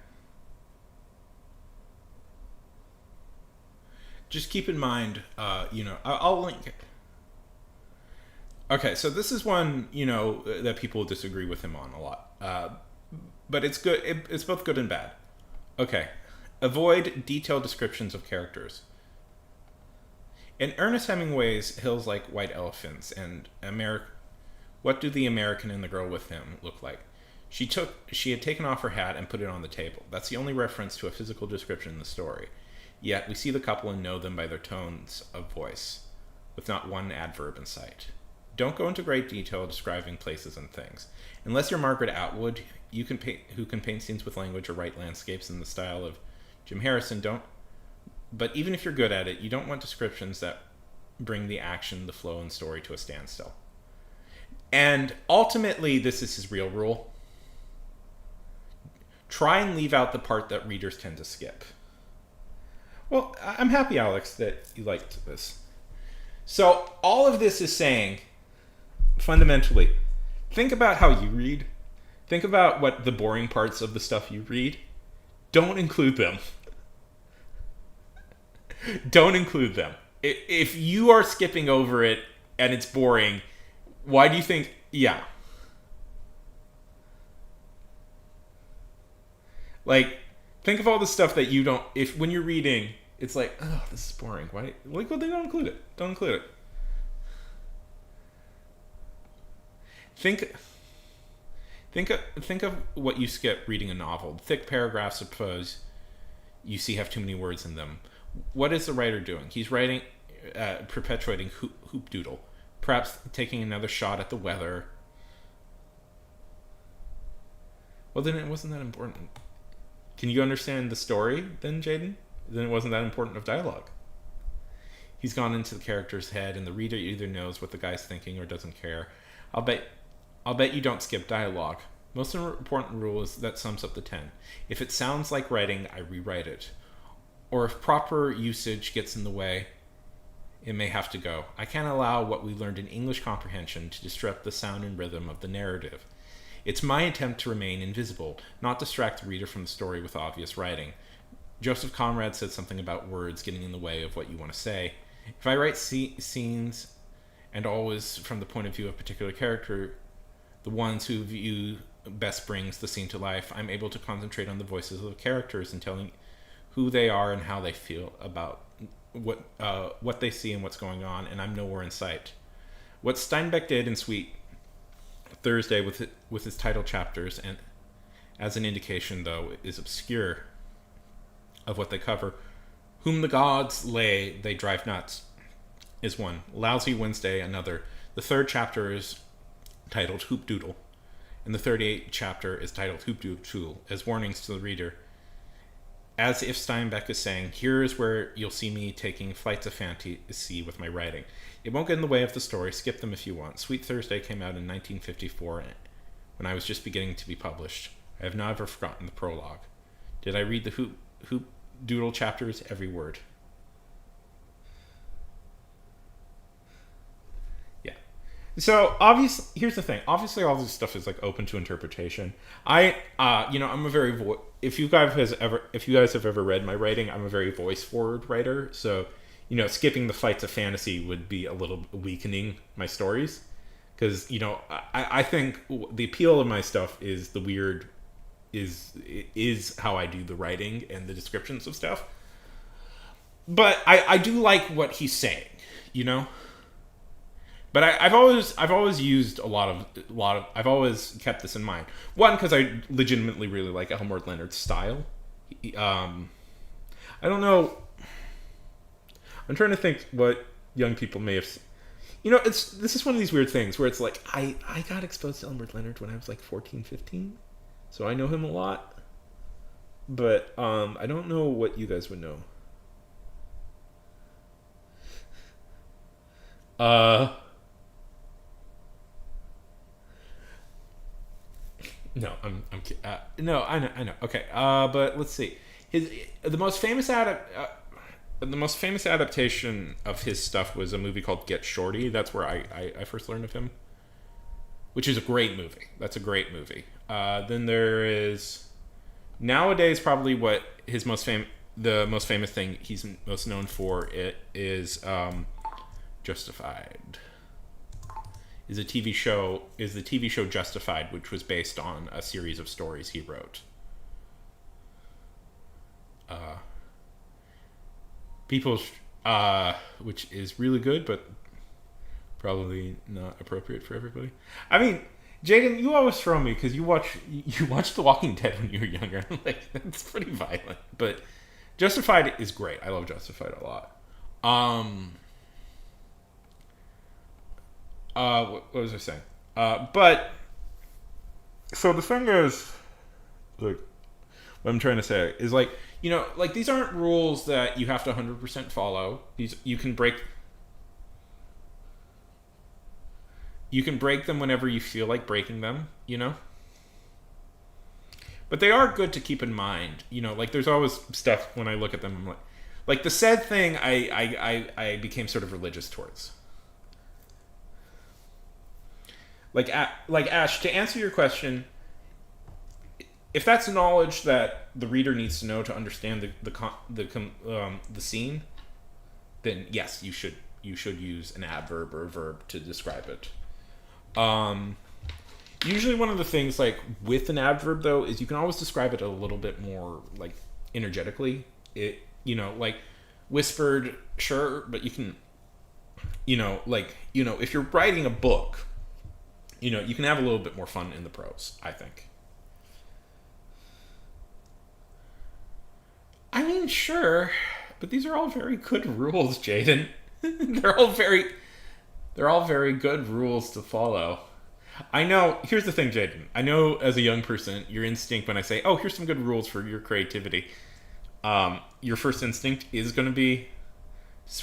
Just keep in mind, I'll link it. Okay, so this is one, that people disagree with him on a lot. But it's good. It's both good and bad. Okay. Avoid detailed descriptions of characters. In Ernest Hemingway's Hills Like White Elephants and What Do the American and the Girl with Him Look Like? She had taken off her hat and put it on the table. That's the only reference to a physical description in the story. Yet we see the couple and know them by their tones of voice, with not one adverb in sight. Don't go into great detail describing places and things. Unless you're Margaret Atwood, who can paint scenes with language or write landscapes in the style of Jim Harrison, don't. But even if you're good at it, you don't want descriptions that bring the action, the flow, and story to a standstill. And ultimately, this is his real rule. Try and leave out the part that readers tend to skip. Well, I'm happy, Alex, that you liked this. So all of this is saying, fundamentally, think about how you read. Think about what the boring parts of the stuff you read. Don't include them. Don't include them. If you are skipping over it and it's boring, why do you think... Yeah. Like, think of all the stuff that you don't... When you're reading, it's like, oh, this is boring. Why? Like, well, then don't include it. Don't include it. Think think of what you skip reading a novel. Thick paragraphs, suppose you see have too many words in them. What is the writer doing? He's writing, perpetuating hoop doodle, perhaps taking another shot at the weather. Well, then it wasn't that important. Can you understand the story then, Jaden? Then it wasn't that important of dialogue. He's gone into the character's head, and the reader either knows what the guy's thinking or doesn't care. I'll bet you don't skip dialogue. Most important rule is that sums up the 10. If it sounds like writing, I rewrite it. Or if proper usage gets in the way, it may have to go. I can't allow what we learned in English comprehension to disrupt the sound and rhythm of the narrative. It's my attempt to remain invisible, not distract the reader from the story with obvious writing. Joseph Conrad said something about words getting in the way of what you want to say. If I write scenes, and always from the point of view of a particular character, the ones who view best brings the scene to life, I'm able to concentrate on the voices of the characters and telling who they are and how they feel about what they see and what's going on, and I'm nowhere in sight. What Steinbeck did in Sweet Thursday with his title chapters, and as an indication, though, is obscure of what they cover. Whom the gods lay, they drive nuts, is one. Lousy Wednesday, another. The third chapter is titled Hoop Doodle, and the 38th chapter is titled Hoop Doodle, as warnings to the reader. As if Steinbeck is saying, here is where you'll see me taking flights of fantasy with my writing. It won't get in the way of the story, skip them if you want. Sweet Thursday came out in 1954, when I was just beginning to be published. I have never forgotten the prologue. Did I read the Hoop Doodle chapters? Every word. Yeah. So obviously, here's the thing. Obviously, all this stuff is like open to interpretation. I'm a very if you guys have ever read my writing, I'm a very voice forward writer. So, skipping the fights of fantasy would be a little weakening my stories, because I think the appeal of my stuff is the weird. Is how I do the writing and the descriptions of stuff. But I do like what he's saying, But I've always used a lot of I've always kept this in mind. One, because I legitimately really like Elmore Leonard's style. I don't know. I'm trying to think what young people may have. This is one of these weird things where it's like I got exposed to Elmore Leonard when I was like 14, 15. So I know him a lot, but I don't know what you guys would know. No, no, I know. Okay, but let's see. The most famous adaptation of his stuff was a movie called Get Shorty. That's where I first learned of him, which is a great movie. That's a great movie. Then there is nowadays probably what his the most famous thing he's most known for is Justified. Is the TV show Justified, which was based on a series of stories he wrote. Which is really good, but probably not appropriate for everybody. I mean, Jaden, you always throw me because you watched The Walking Dead when you were younger. Like, that's pretty violent, but Justified is great. I love Justified a lot. What was I saying? But so the thing is, like, what I'm trying to say is like these aren't rules that you have to 100% follow. You can break them whenever you feel like breaking them, But they are good to keep in mind, Like there's always stuff when I look at them, I'm like the said thing I became sort of religious towards. Like Ash, to answer your question, if that's knowledge that the reader needs to know to understand the scene, then yes, you should use an adverb or a verb to describe it. Usually one of the things like with an adverb though is you can always describe it a little bit more like energetically. It like whispered, sure, but you can if you're writing a book, You can have a little bit more fun in the prose, I think. I mean, sure, but these are all very good rules, Jaden. they're all very they're all very good rules to follow. I know. Here's the thing, Jaden. I know as a young person, your instinct when I say, "Oh, here's some good rules for your creativity," your first instinct is going to be,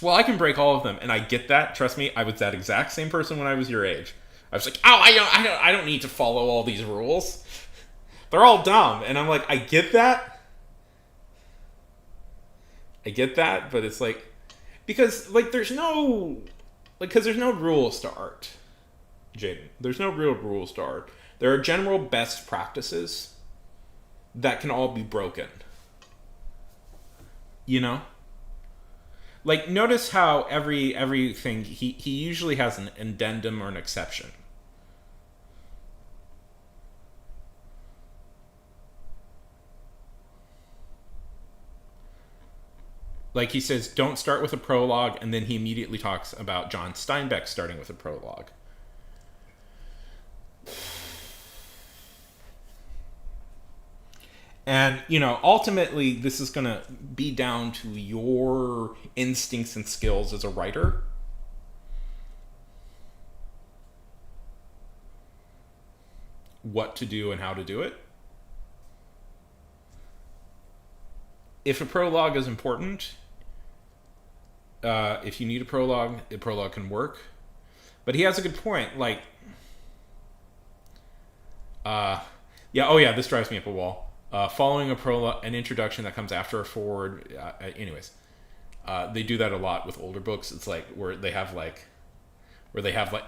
"Well, I can break all of them," and I get that. Trust me, I was that exact same person when I was your age. I was like, "Oh, I don't need to follow all these rules. They're all dumb," and I'm like, I get that. I get that, but it's like because there's no rules to art, Jaden. There's no real rules to art. There are general best practices that can all be broken. You know? Like notice how everything he usually has an addendum or an exception. Like he says, don't start with a prologue, and then he immediately talks about John Steinbeck starting with a prologue. And, ultimately, this is going to be down to your instincts and skills as a writer. What to do and how to do it. If a prologue is important, if you need a prologue can work. But he has a good point. Like, yeah, oh yeah, this drives me up a wall. Following a prologue, an introduction that comes after a forward. Anyways, they do that a lot with older books. It's like where they have like,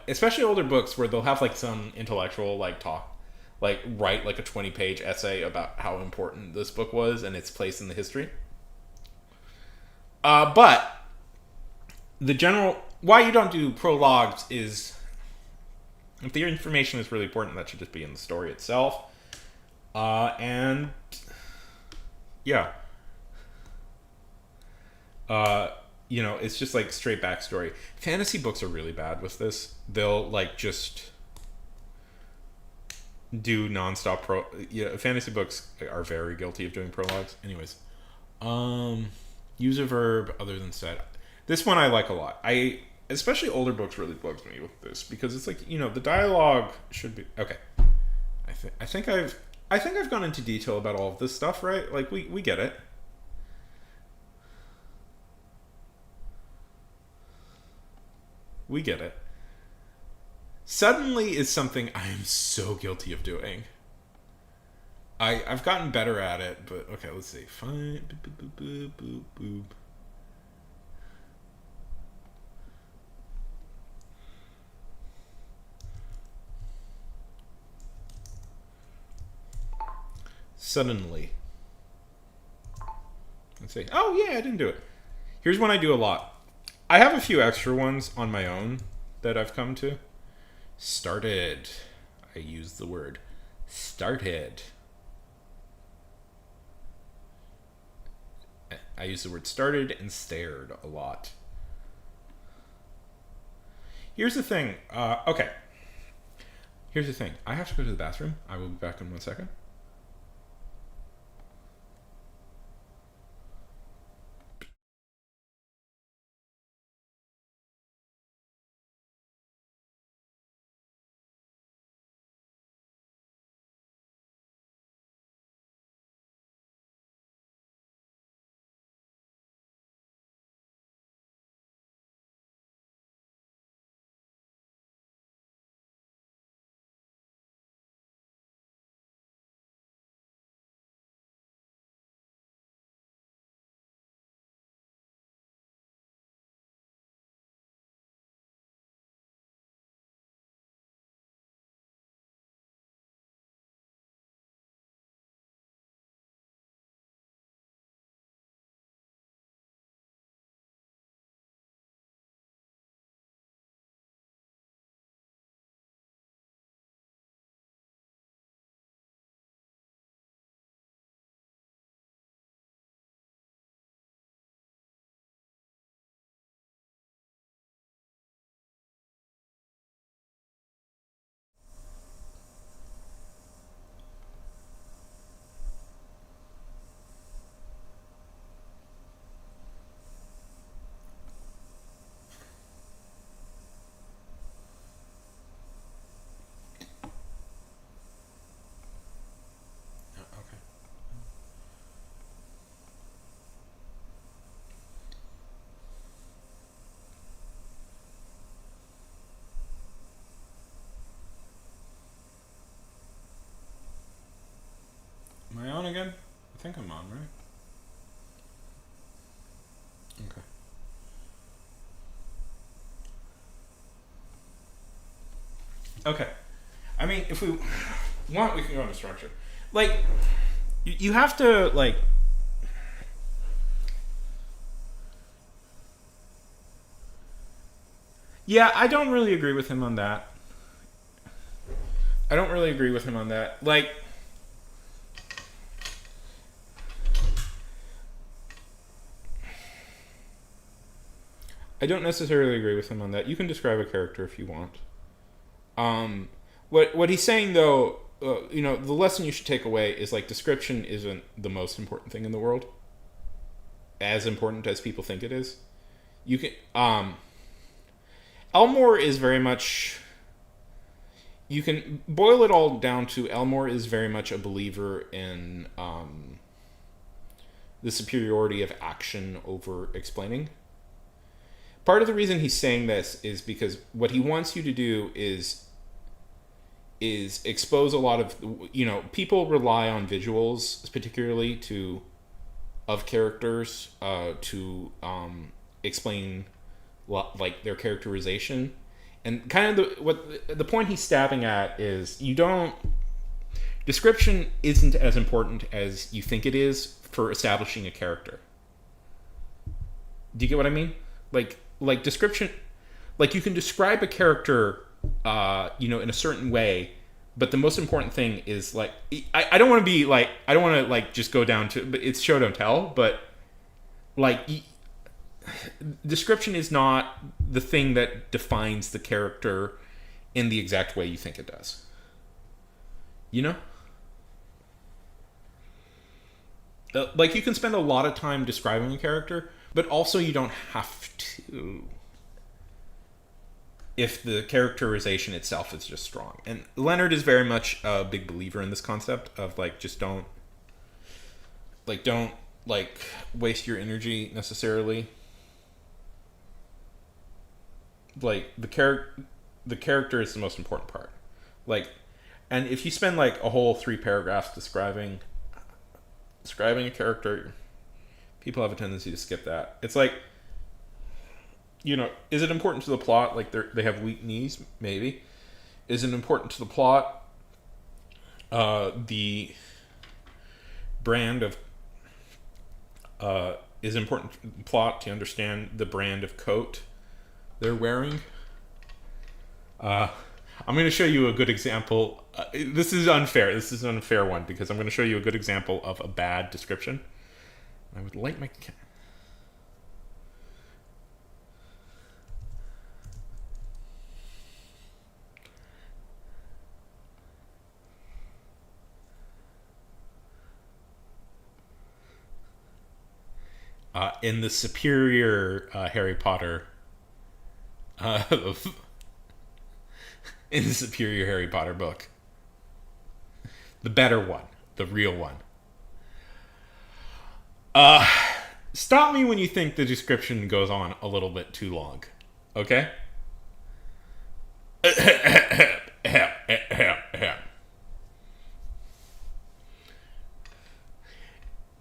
especially older books where they'll have like some intellectual like talk, like write like a 20-page essay about how important this book was and its place in the history. But the general why you don't do prologues is if the information is really important, that should just be in the story itself. And yeah, it's just like straight backstory. Fantasy books are really bad with this. They'll like just do nonstop fantasy books are very guilty of doing prologues. Anyways, use a verb other than said. This one I like a lot. Especially older books really bugs me with this because it's like the dialogue should be okay. I think I've gone into detail about all of this stuff, right? Like we get it. We get it. Suddenly is something I am so guilty of doing. I've gotten better at it, but okay, let's see. Fine. Boop, boop, boop, boop, boop. Suddenly. Let's see. Oh yeah, I didn't do it. Here's one I do a lot. I have a few extra ones on my own that I've come to. Started. I use the word started. I use the word started and stared a lot. Here's the thing. Okay. Here's the thing. I have to go to the bathroom. I will be back in 1 second. think I'm on, right? Okay. Okay. I mean, if we want, we can go into structure. Like, you have to, like... Yeah, I don't really agree with him on that. Like... I don't necessarily agree with him on that. You can describe a character if you want. What he's saying though, the lesson you should take away is like description isn't the most important thing in the world. As important as people think it is. You can Elmore is very much. You can boil it all down to Elmore is very much a believer in the superiority of action over explaining. Part of the reason he's saying this is because what he wants you to do is expose a lot of, people rely on visuals, particularly of characters to explain like their characterization. And kind of the point he's stabbing at is description isn't as important as you think it is for establishing a character. Do you get what I mean? Like description, like you can describe a character, in a certain way, but the most important thing is like, I don't want to be like, I don't want to like just go down to, but it's show don't tell, but like description is not the thing that defines the character in the exact way you think it does. Like you can spend a lot of time describing a character, but also you don't have to if the characterization itself is just strong. And Leonard is very much a big believer in this concept of like just don't waste your energy necessarily. Like the character is the most important part. Like, and if you spend like a whole 3 paragraphs describing a character, people have a tendency to skip that. It's like, is it important to the plot? Like they have weak knees, maybe. Is it important to the plot? The brand of is important to the plot to understand the brand of coat they're wearing. I'm going to show you a good example. This is unfair. This is an unfair one because I'm going to show you a good example of a bad description. I would light my in the superior Harry Potter in the superior Harry Potter book, the better one, the real one. Stop me when you think the description goes on a little bit too long. Okay?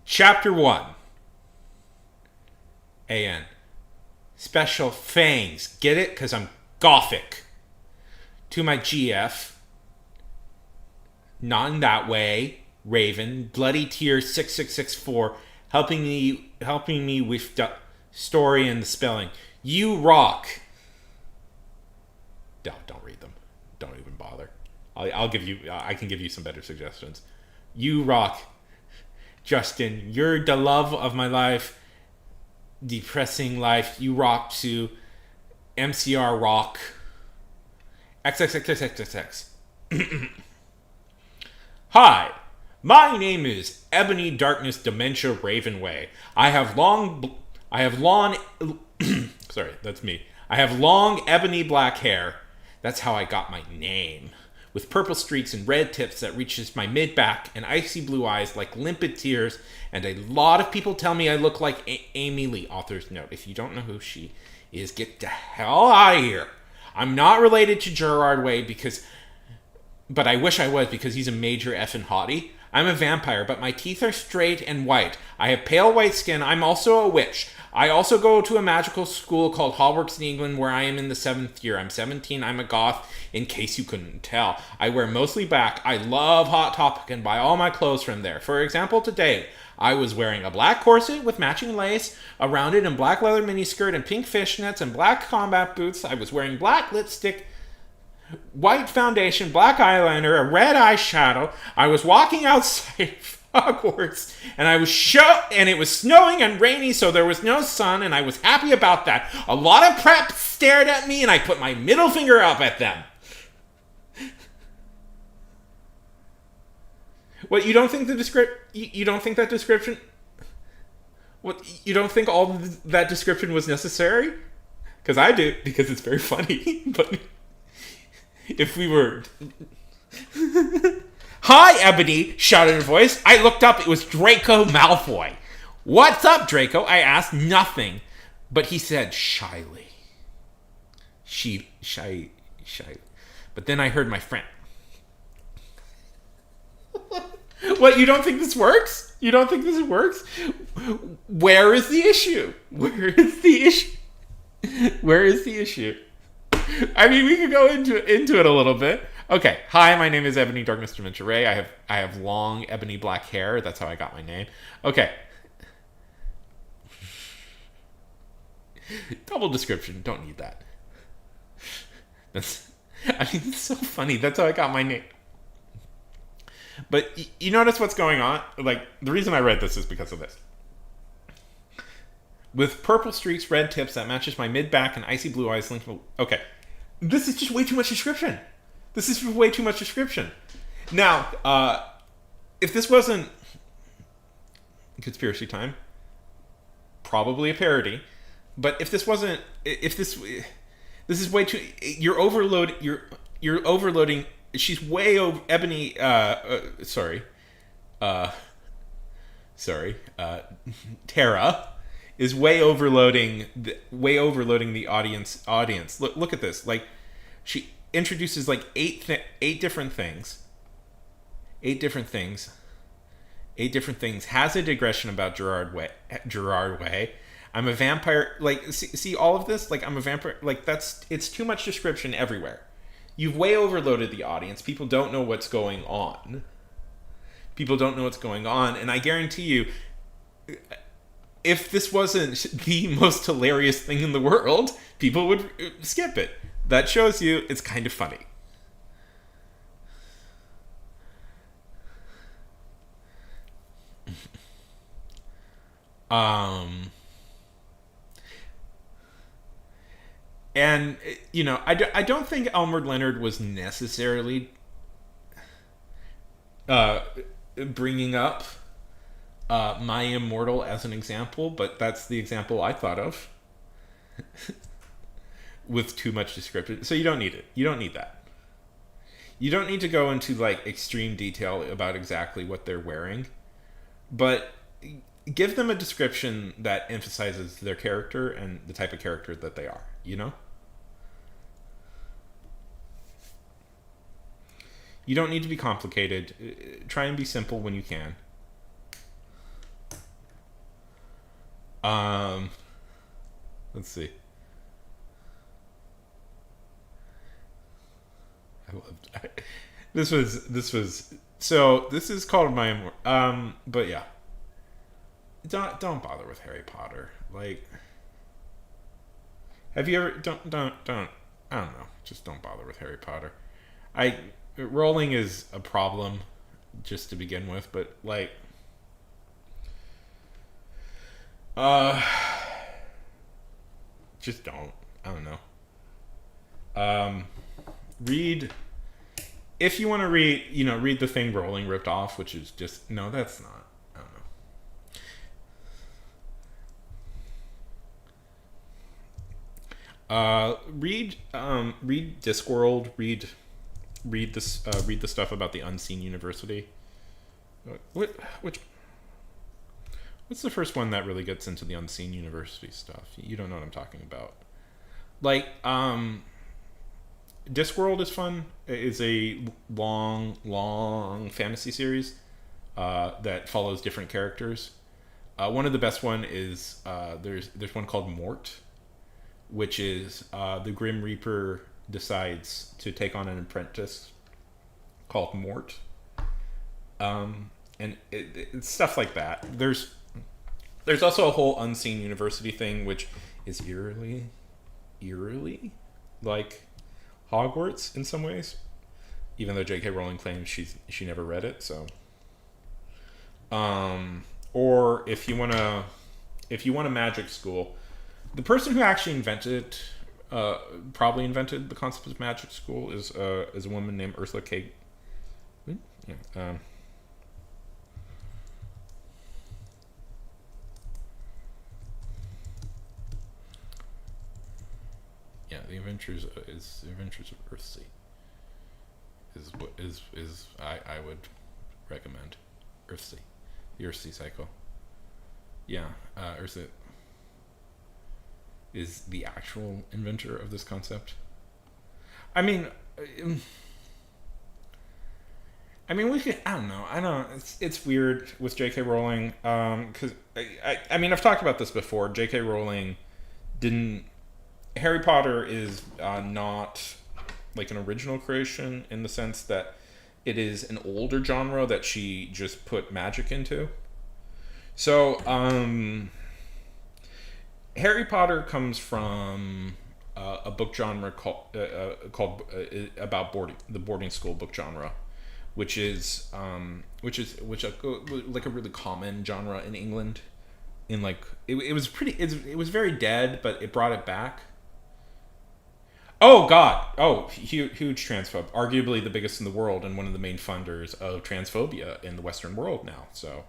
Chapter 1. AN. Special fangs. Get it? Because I'm gothic. To my GF. Not in that way. Raven. Bloody Tears 6664. Helping me with the story and the spelling. You rock. Don't read them. Don't even bother. I'll give you. I can give you some better suggestions. You rock, Justin. You're the love of my life. Depressing life. You rock to MCR rock. XXXXXX. Hi. My name is Ebony Darkness Dementia Ravenway. I have long sorry, that's me. I have long ebony black hair. That's how I got my name. With purple streaks and red tips that reaches my mid-back and icy blue eyes like limpid tears, and a lot of people tell me I look like Amy Lee. Author's note. If you don't know who she is, get the hell out of here. I'm not related to Gerard Way but I wish I was because he's a major effing hottie. I'm a vampire, but my teeth are straight and white. I have pale white skin. I'm also a witch. I also go to a magical school called Hogwarts in England where I am in the 7th year. I'm 17. I'm a goth, in case you couldn't tell. I wear mostly black. I love Hot Topic and buy all my clothes from there. For example, today, I was wearing a black corset with matching lace around it and black leather miniskirt and pink fishnets and black combat boots. I was wearing black lipstick, white foundation, black eyeliner, a red eyeshadow. I was walking outside Hogwarts, and and it was snowing and rainy, so there was no sun, and I was happy about that. A lot of prep stared at me, and I put my middle finger up at them. What, you don't think you don't think that description? What, you don't think all that description was necessary? Because I do, because it's very funny. But if we were... Hi, Ebony, shouted a voice. I looked up. It was Draco Malfoy. What's up, Draco? I asked. Nothing. But he said shyly. Shy. But then I heard my friend. What, you don't think this works? You don't think this works? Where is the issue? Where is the issue? Where is the issue? I mean, we could go into it a little bit. Okay. Hi, my name is Ebony Darkness Dementia Ray. I have long ebony black hair. That's how I got my name. Okay. Double description. Don't need that. It's so funny. That's how I got my name. But you notice what's going on? Like, the reason I read this is because of this. With purple streaks, red tips, that matches my mid-back and icy blue eyes linked... Okay. This is just way too much description. This is way too much description. Now, if this wasn't Conspiracy Time, probably a parody. But if this wasn't... This is way too... You're overloading... She's way over... Ebony... Tara is way overloading the audience. Look at this. Like, she introduces like eight different things. Has a digression about Gerard Way. I'm a vampire. Like, see all of this? Like, I'm a vampire. Like, it's too much description everywhere. You've way overloaded the audience. People don't know what's going on. And I guarantee you, if this wasn't the most hilarious thing in the world, people would skip it. That shows you it's kind of funny. And, you know, I don't think Elmore Leonard was necessarily bringing up My Immortal as an example, but that's the example I thought of with too much description. So you don't need it. You don't need that. You don't need to go into like extreme detail about exactly what they're wearing, but give them a description that emphasizes their character and the type of character that they are, you know? You don't need to be complicated. Try and be simple when you can. Let's see. This was so this is called My Immortal. But yeah. Don't bother with Harry Potter. Like, have you ever don't I don't know. Just don't bother with Harry Potter. Rolling is a problem just to begin with, but like just don't. I don't know. Read if you want to read, read the thing Rolling ripped off, which is just no, that's not. I don't know. Read Discworld, read the stuff about the Unseen University. What's the first one that really gets into the Unseen University stuff? You don't know what I'm talking about. Like, Discworld is fun. It's a long fantasy series. that follows different characters. One of the best one is there's one called Mort, which is the Grim Reaper decides to take on an apprentice called Mort, and it's stuff like that. There's also a whole unseen university thing, which is eerily like Hogwarts in some ways, even though J.K. Rowling claims she never read it. So, or if you want a magic school, the person who actually probably invented the concept of magic school is a woman named Ursula K. Yeah. Yeah, the Adventures of Earthsea is I would recommend Earthsea, the Earthsea cycle. Yeah, Ursula is the actual inventor of this concept. I mean, we could. I don't know. I don't. It's weird with J.K. Rowling. Because I mean, I've talked about this before. J.K. Rowling didn't. Harry Potter is not like an original creation in the sense that it is an older genre that she just put magic into. So, Harry Potter comes from a book genre called about the boarding school book genre, which is like a really common genre in England. In like it was very dead, but it brought it back. Oh God! Oh, huge transphobe. Arguably the biggest in the world and one of the main funders of transphobia in the Western world now. So,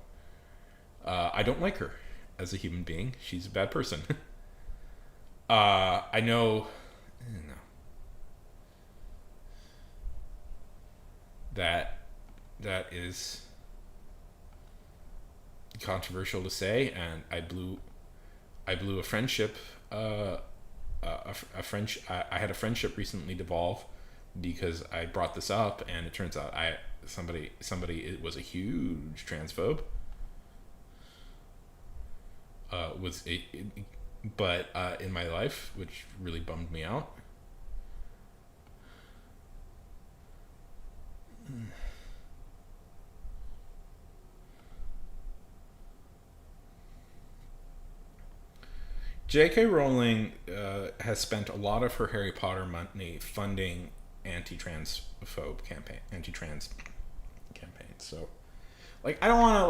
I don't like her as a human being. She's a bad person. I know that is controversial to say, and I blew a friendship. I had a friendship recently devolve because I brought this up, and it turns out somebody it was a huge transphobe. But in my life, which really bummed me out. J.K. Rowling has spent a lot of her Harry Potter money funding anti-trans campaigns. So, like, I don't want to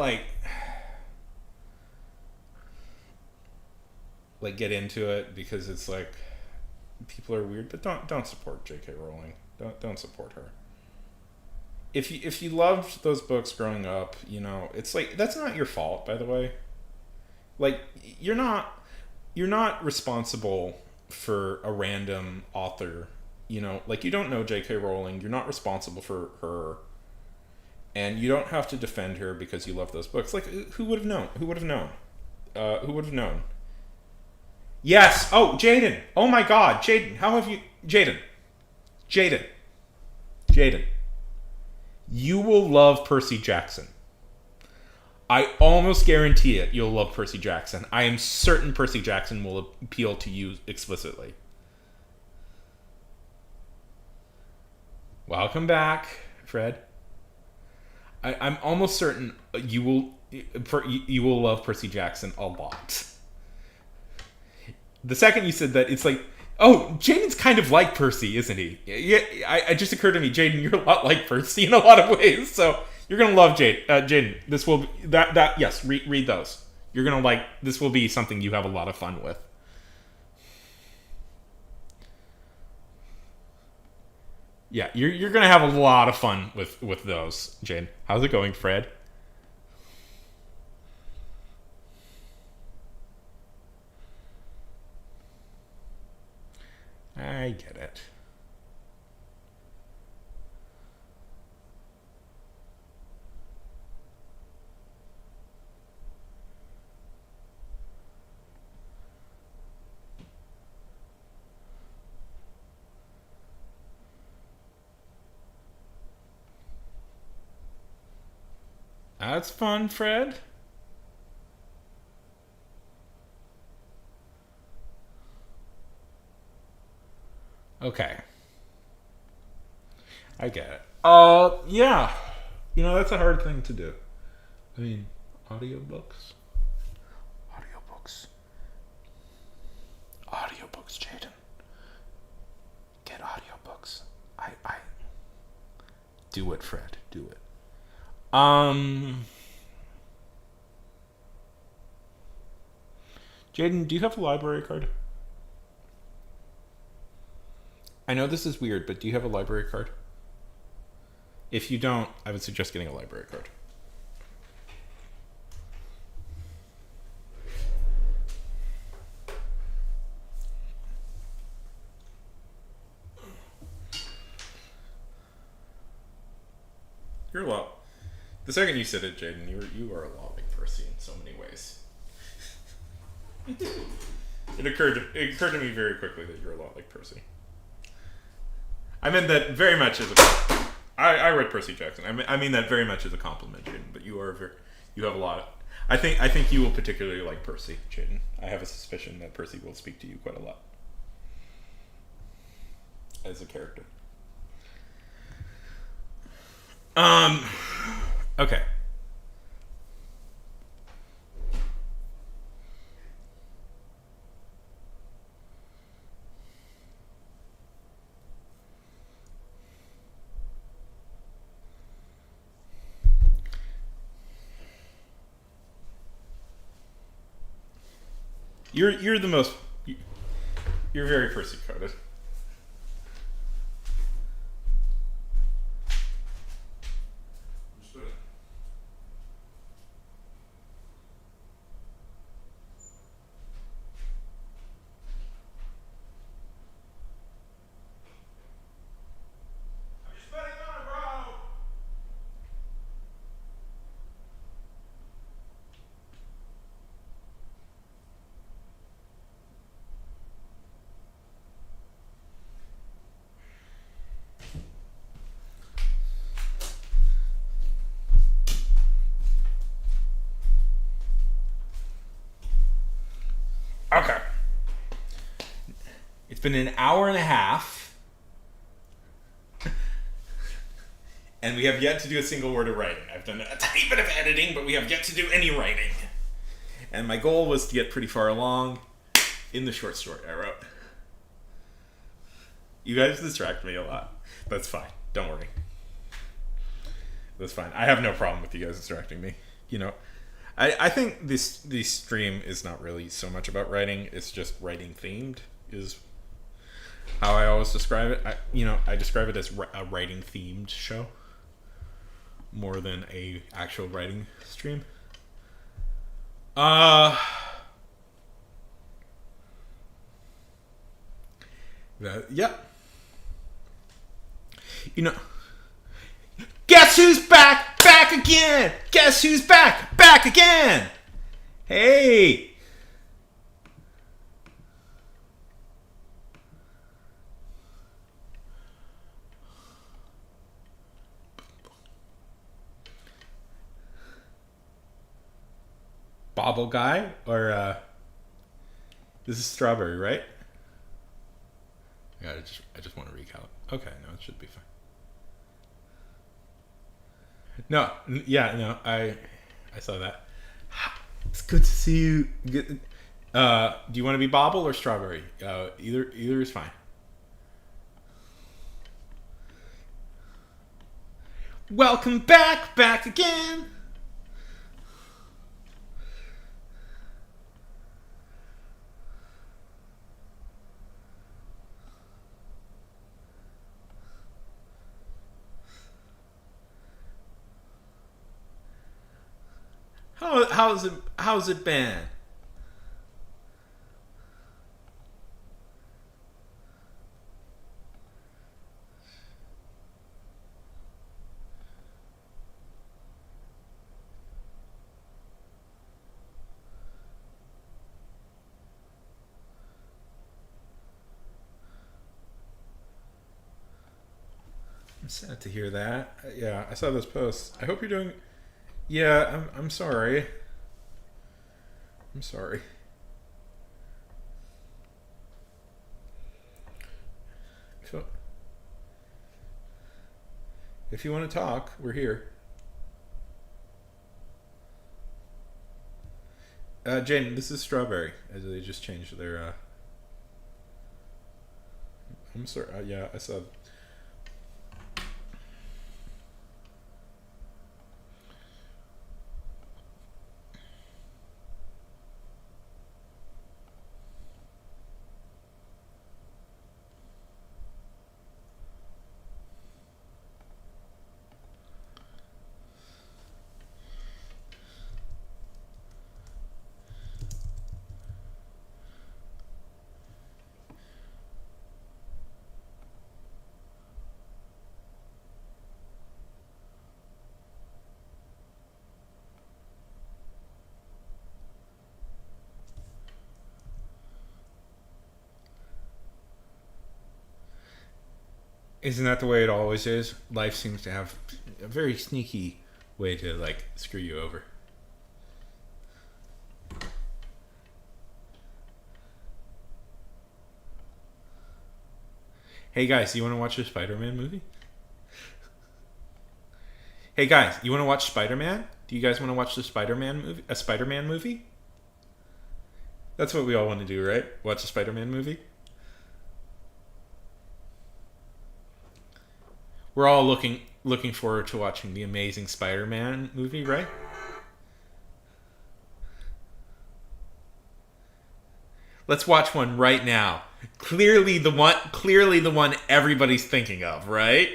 like get into it because it's like people are weird, but don't support J.K. Rowling. Don't support her. If you loved those books growing up, it's like that's not your fault, by the way. Like you're not responsible for a random author, like you don't know J.K. Rowling, you're not responsible for her, and you don't have to defend her because you love those books. Like who would have known? Who would have known? Yes. Oh, Jaden. Oh my God, Jaden. How have you, Jaden? You will love Percy Jackson. I almost guarantee it. You'll love Percy Jackson. I am certain Percy Jackson will appeal to you explicitly. Welcome back, Fred. I'm almost certain you will love Percy Jackson a lot. The second you said that, it's like, oh, Jaden's kind of like Percy, isn't he? Yeah. It just occurred to me, Jaden, you're a lot like Percy in a lot of ways. So you're gonna love Jaden. This will that yes. Read those. You're gonna like. This will be something you have a lot of fun with. Yeah, you're gonna have a lot of fun with those, Jaden. How's it going, Fred? I get it. That's fun, Fred. Okay. I get it. Yeah. That's a hard thing to do. I mean, audiobooks. Audiobooks. Audiobooks, Jaden. Get audiobooks. I do it, Fred. Do it. Jaden, do you have a library card? I know this is weird, but do you have a library card? If you don't, I would suggest getting a library card. You're a lot. The second you said it, Jaden, you are a lot like Percy in so many ways. It occurred to me very quickly that you're a lot like Percy. I meant that very much as a. I read Percy Jackson. I mean that very much as a compliment, Jaden. But you have a lot. I think you will particularly like Percy, Jaden. I have a suspicion that Percy will speak to you quite a lot as a character. Okay. You're the most. You're very Percy coded. Okay. It's been an hour and a half, and we have yet to do a single word of writing. I've done a tiny bit of editing, but we have yet to do any writing. And my goal was to get pretty far along in the short story I wrote. You guys distract me a lot. That's fine. Don't worry. That's fine. I have no problem with you guys distracting me. I think this stream is not really so much about writing. It's just writing themed is how I always describe it. I describe it as a writing themed show more than a actual writing stream. Yep. Guess who's back? Back again! Guess who's back? Back again! Hey! Bobble guy? Or, this is strawberry, right? I just want to recount. Okay, no, it should be fine. No, I saw that. It's good to see you. Do you want to be Bobble or Strawberry? Either is fine. Welcome back again. How's it been? I'm sad to hear that. Yeah, I saw those posts. I hope you're doing Yeah, I'm sorry. I'm sorry. So, if you want to talk, we're here. Jane, this is Strawberry. As they just changed their. I'm sorry. Yeah, I saw. Isn't that the way it always is? Life seems to have a very sneaky way to like screw you over. Hey guys, you want to watch a Spider-Man movie? Hey guys, you want to watch Spider-Man? Do you guys want to watch the Spider-Man movie? A Spider-Man movie? That's what we all want to do, right? Watch a Spider-Man movie? We're all looking forward to watching the amazing Spider-Man movie, right? Let's watch one right now. Clearly the one everybody's thinking of, right?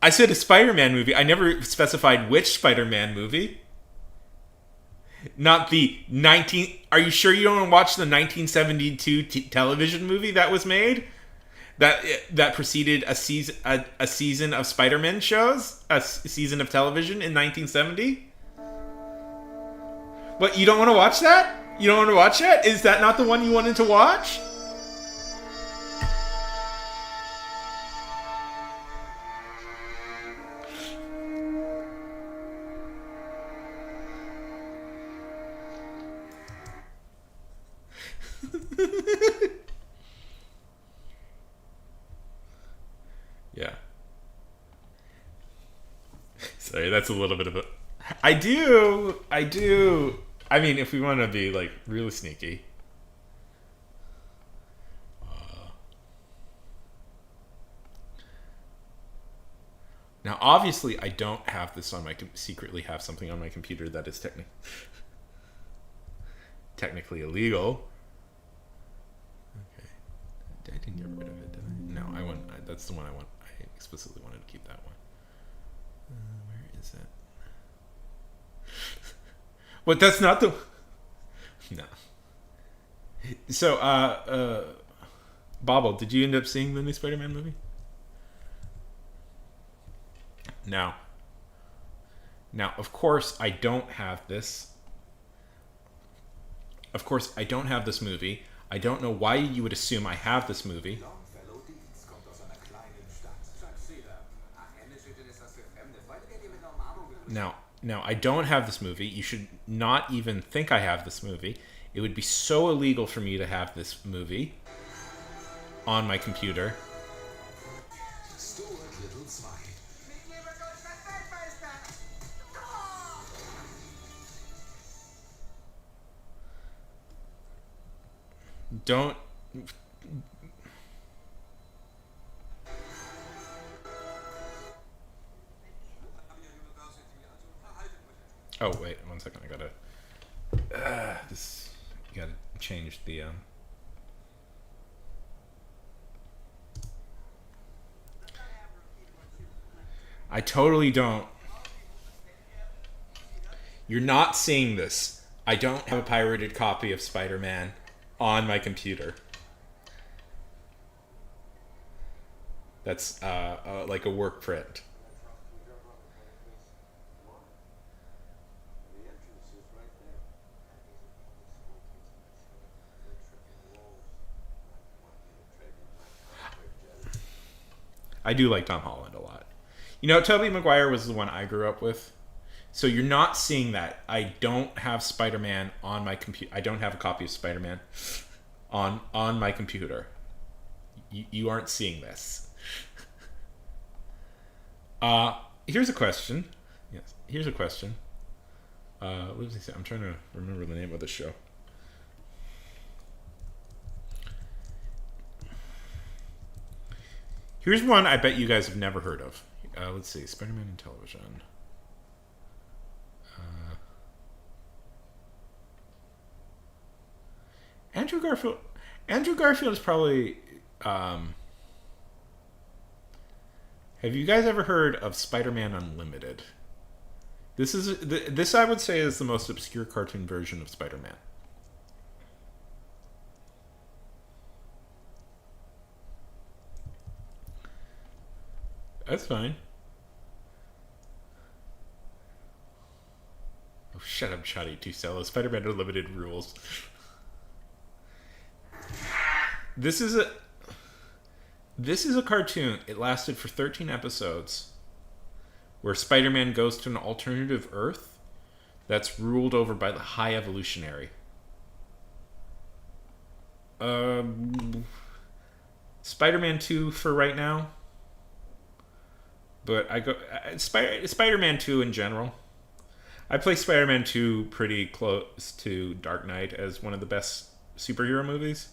I said a Spider-Man movie. I never specified which Spider-Man movie. Not the 19. Are you sure you don't want to watch the 1972 television movie that was made? That preceded a season of Spider-Man shows, season of television in 1970. What, you don't want to watch that? You don't want to watch that? Is that not the one you wanted to watch? Yeah. Sorry, that's a little bit of a. I do. I mean, if we want to be like really sneaky. Now, obviously, I don't have this on my secretly have something on my computer that is technically illegal. Okay, I didn't get rid of it, did I? No, I want. That's the one I want. I explicitly wanted to keep that one. Where is it? What? That's not the. No. So, Bobble, did you end up seeing the new Spider-Man movie? Now, of course, I don't have this. Of course, I don't have this movie. I don't know why you would assume I have this movie. Now, I don't have this movie. You should not even think I have this movie. It would be so illegal for me to have this movie on my computer. Don't. Oh wait, 1 second. I gotta. This. You gotta change the. I totally don't. You're not seeing this. I don't have a pirated copy of Spider-Man on my computer. That's like a work print. I do like Tom Holland a lot. You know, Tobey Maguire was the one I grew up with. So you're not seeing that. I don't have Spider-Man on my computer. I don't have a copy of Spider-Man on my computer. You aren't seeing this. Here's a question. Yes, here's a question. What does he say? I'm trying to remember the name of the show. Here's one I bet you guys have never heard of. Let's see. Spider-Man in television. Andrew Garfield. Andrew Garfield is probably. Have you guys ever heard of Spider-Man Unlimited? This I would say is the most obscure cartoon version of Spider-Man. That's fine. Oh, shut up, Chatty Tucello. Spider-Man Unlimited rules. This is a cartoon. It lasted for 13 episodes, where Spider-Man goes to an alternative Earth that's ruled over by the High Evolutionary. Spider-Man 2 for right now. But I go Spider-Man 2 in general. I play Spider-Man 2 pretty close to Dark Knight as one of the best superhero movies.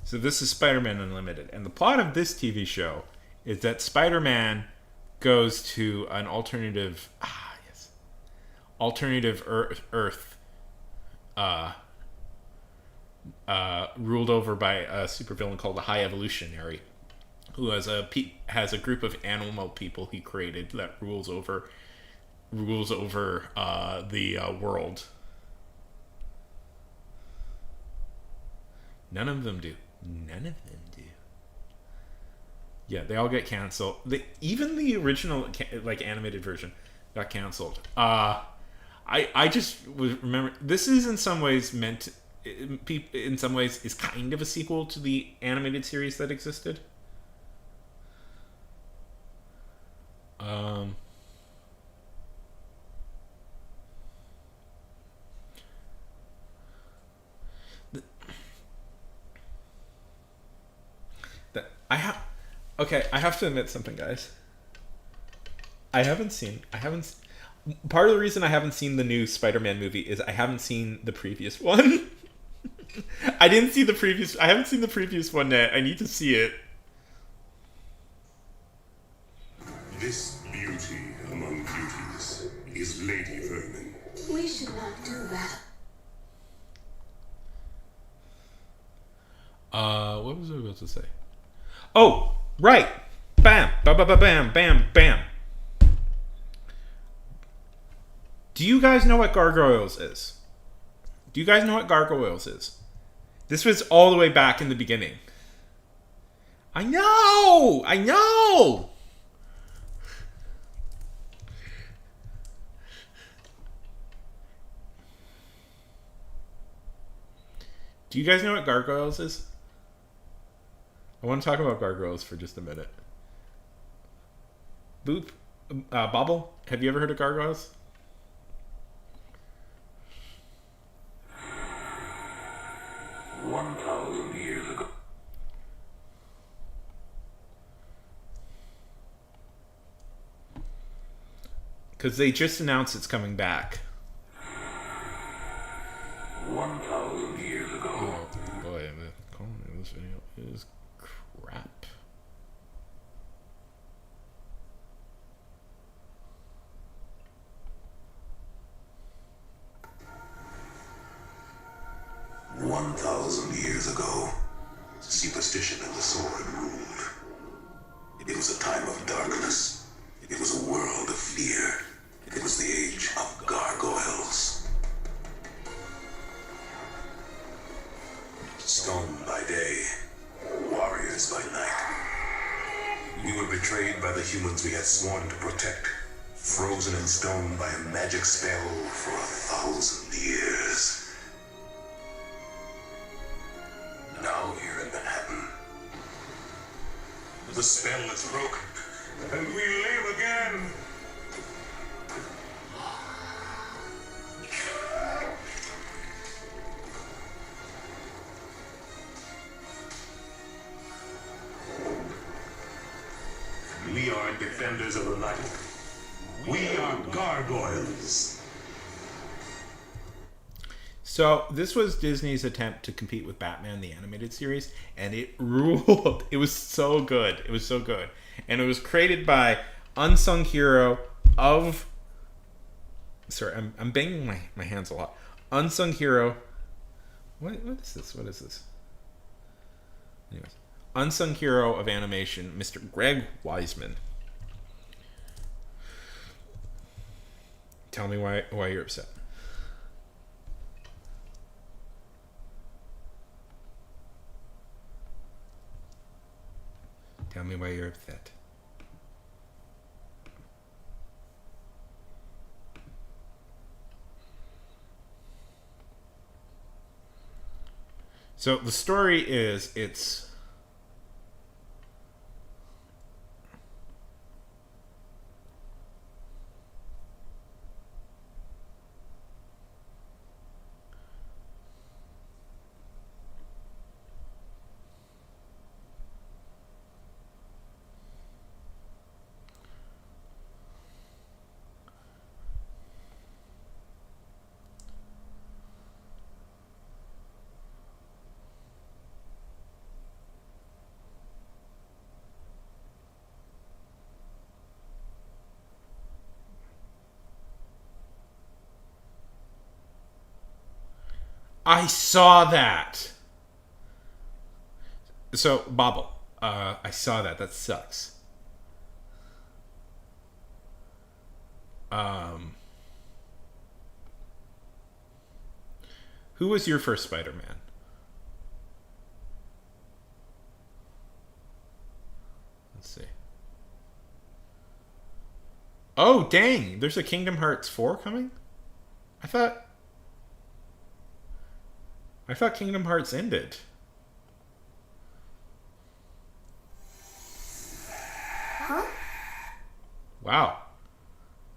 So this is Spider-Man Unlimited. And the plot of this TV show is that Spider-Man goes to an alternative Earth ruled over by a supervillain called the High Evolutionary, who has a group of animal people he created that rules over the world. None of them do. Yeah, they all get canceled. Even the original animated version got canceled. I just remember this is in some ways in some ways is kind of a sequel to the animated series that existed. I have to admit something, guys. Part of the reason I haven't seen the new Spider-Man movie is I haven't seen the previous one. I haven't seen the previous one yet. I need to see it. This beauty among beauties is Lady Vernon. We should not do that. What was I about to say? Oh, right. Bam, ba ba ba bam, bam, bam. Do you guys know what gargoyles is? This was all the way back in the beginning. I know! I know! Do you guys know what gargoyles is? I want to talk about gargoyles for just a minute. Boop. Bobble, have you ever heard of gargoyles? 1,000 years ago. Because they just announced it's coming back. 1,000 years ago. Oh boy, the quality of this video is crap. One 1,000 years ago, superstition and the sword ruled. It was a time of darkness. It was a world of fear. It was the age of gargoyles. Stone by day, warriors by night. We were betrayed by the humans we had sworn to protect, frozen in stone by a magic spell for 1,000 years. Now here in Manhattan, the spell is broken, and we live again. We are defenders of the light. We are gargoyles. So this was Disney's attempt to compete with Batman the animated series, and it ruled. It was so good. It was so good. And it was created by unsung hero of... Sorry, I'm banging my hands a lot. Unsung hero... What is this? What is this? Anyways. Unsung hero of animation, Mr. Greg Weisman. Tell me why you're upset. Tell me why you're upset. So the story is it's I saw that. So, Bobble, I saw that. That sucks. Who was your first Spider-Man? Let's see. Oh, dang. There's a Kingdom Hearts 4 coming? I thought Kingdom Hearts ended. Huh? Wow.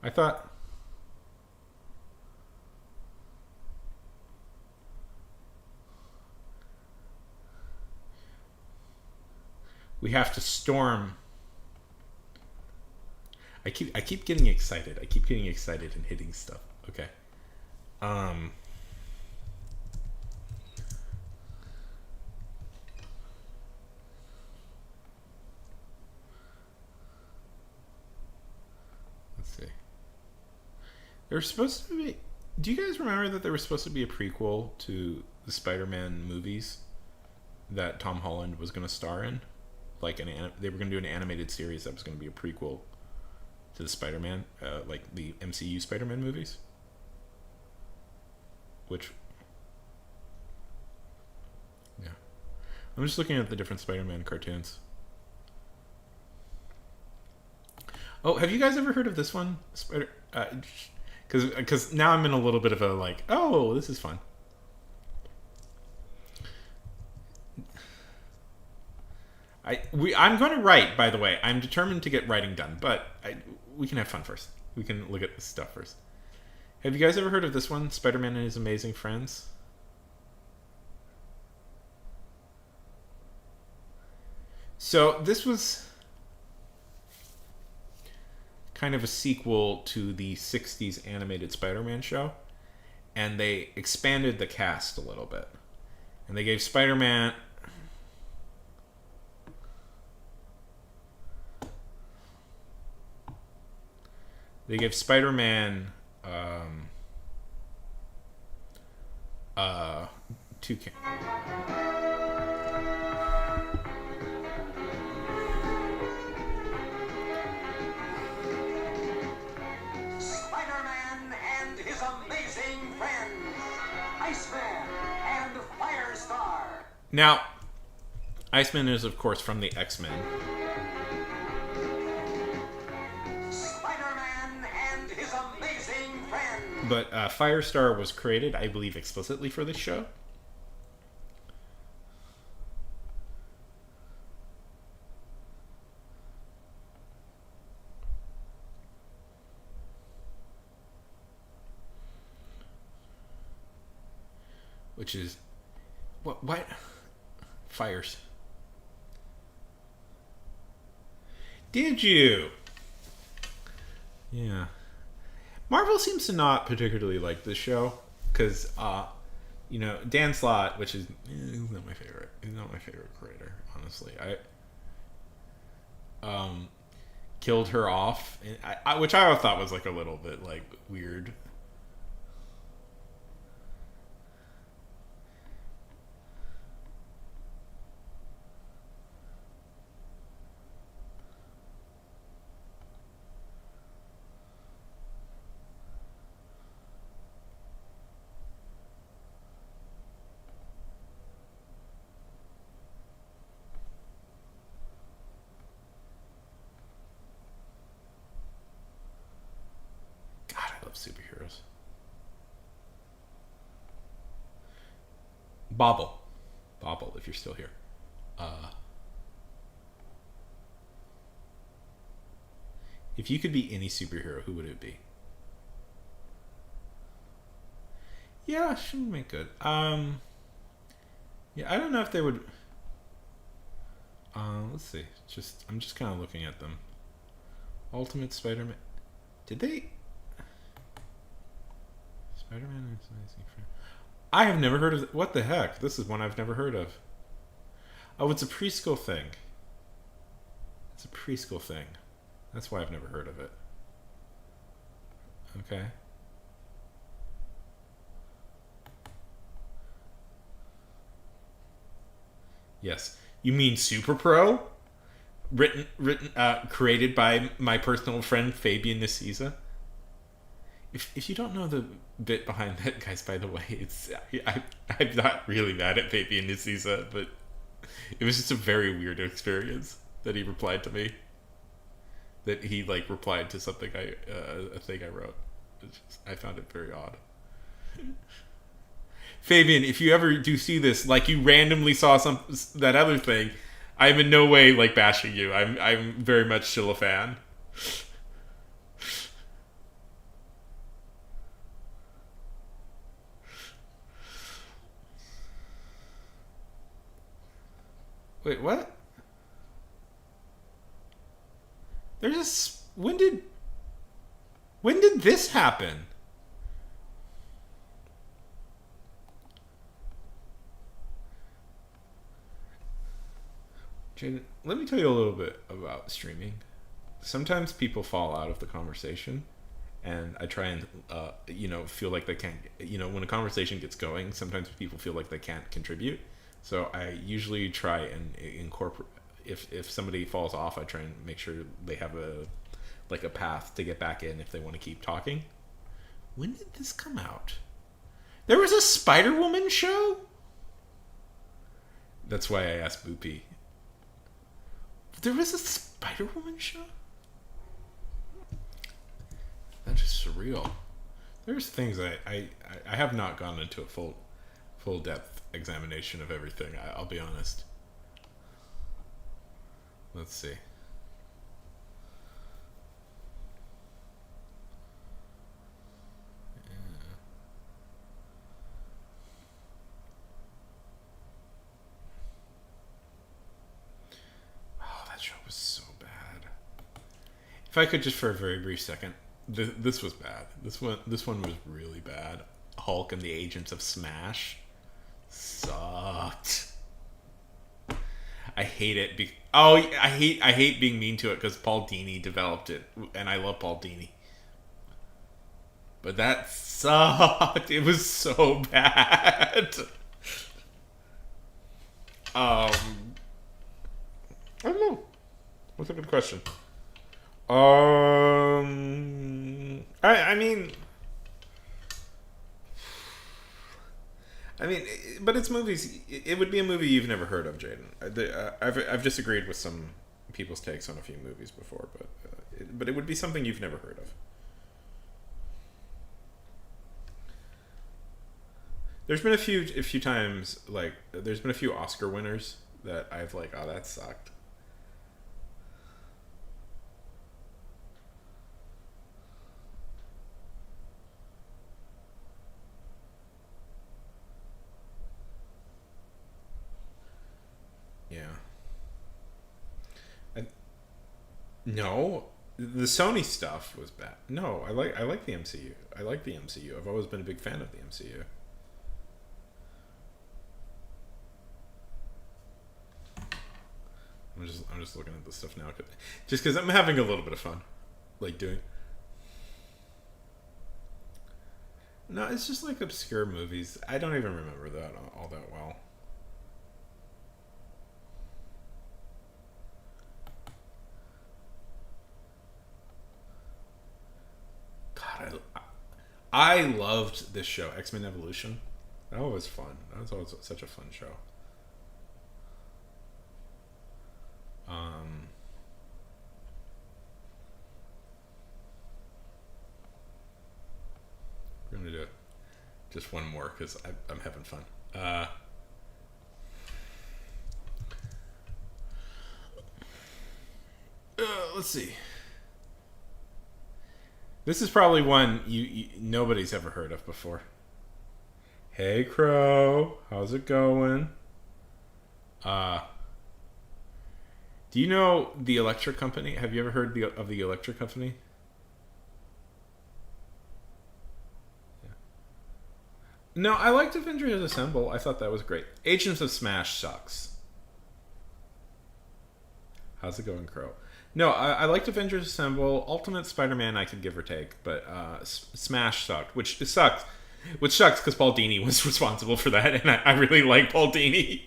I thought... We have to storm... I keep getting excited. I keep getting excited and hitting stuff. Okay. Let's see. There was supposed to be... Do you guys remember that there was supposed to be a prequel to the Spider-Man movies that Tom Holland was going to star in? Like they were going to do an animated series that was going to be a prequel to the Spider-Man, like the MCU Spider-Man movies. Which, yeah, I'm just looking at the different Spider-Man cartoons. Oh, have you guys ever heard of this one? Spider. Because now I'm in a little bit of a like, oh, this is fun. I'm going to write, by the way. I'm determined to get writing done, but we can have fun first. We can look at this stuff first. Have you guys ever heard of this one? Spider-Man and His Amazing Friends? So this was kind of a sequel to the 60s animated Spider-Man show, and they expanded the cast a little bit. And they gave Spider-Man... They gave Spider-Man two... Spider-Man and His Amazing Friends, Iceman and Firestar. Now, Iceman is, of course, from the X-Men. Spider-Man and His Amazing Friends. But Firestar was created, I believe, explicitly for this show. Which is... What? Fires. Did you? Yeah. Marvel seems to not particularly like this show because, Dan Slott, which is he's not my favorite. He's not my favorite creator, honestly. I killed her off, and which I thought was like a little bit like weird. Superheroes. Bobble, if you're still here. If you could be any superhero, who would it be? Yeah, she would make good. Yeah, I don't know if they would. Let's see. I'm just kind of looking at them. Ultimate Spider-Man. Did they? Spider-Man and His Amazing Friends. I have never heard of... What the heck? This is one I've never heard of. Oh, it's a preschool thing. It's a preschool thing. That's why I've never heard of it. Okay. Yes. You mean Super Pro? Created by my personal friend Fabian Nicieza? If you don't know the bit behind that, guys, by the way, I'm not really mad at Fabian Nicieza, but it was just a very weird experience that he replied to me. That he replied to something a thing I wrote. I found it very odd. Fabian, if you ever do see this, you randomly saw that other thing, I'm in no way bashing you. I'm very much still a fan. Wait, what? There's a... When did this happen? Jaden, let me tell you a little bit about streaming. Sometimes people fall out of the conversation, and I try and, feel like they can't... when a conversation gets going, sometimes people feel like they can't contribute. So I usually try and incorporate, if somebody falls off, I try and make sure they have a path to get back in if they want to keep talking. When did this come out? There was a Spider-Woman show? That's why I asked Boopy. There was a Spider-Woman show? surreal. There's things I have not gone into a full depth examination of everything. I'll be honest. Let's see. Oh, that show was so bad. If I could just for a very brief second, this was bad. This one was really bad. Hulk and the Agents of Smash sucked. I hate it. I hate being mean to it because Paul Dini developed it, and I love Paul Dini. But that sucked. It was so bad. I don't know. What's a good question? I mean, but it's movies. It would be a movie you've never heard of, Jaden. I've disagreed with some people's takes on a few movies before, but it would be something you've never heard of. There's been a few times, like, there's been a few Oscar winners that I've like, oh, that sucked. Yeah. No, the Sony stuff was bad. No, I like the MCU. I like the MCU. I've always been a big fan of the MCU. I'm just looking at this stuff now, just because I'm having a little bit of fun, like doing. No, it's just like obscure movies. I don't even remember that all that well. God, I loved this show, X-Men Evolution. That was fun. That was always such a fun show. We're gonna do just one more because I'm having fun. Let's see. This is probably one you nobody's ever heard of before. Hey Crow, how's it going? Do you know the Electric Company? Have you ever heard of the Electric Company? Yeah. No, I liked Avengers Assemble. I thought that was great. Agents of Smash sucks. How's it going, Crow? No, I liked Avengers Assemble. Ultimate Spider-Man I could give or take, but Smash sucked, which sucks because Paul Dini was responsible for that, and I really like Paul Dini.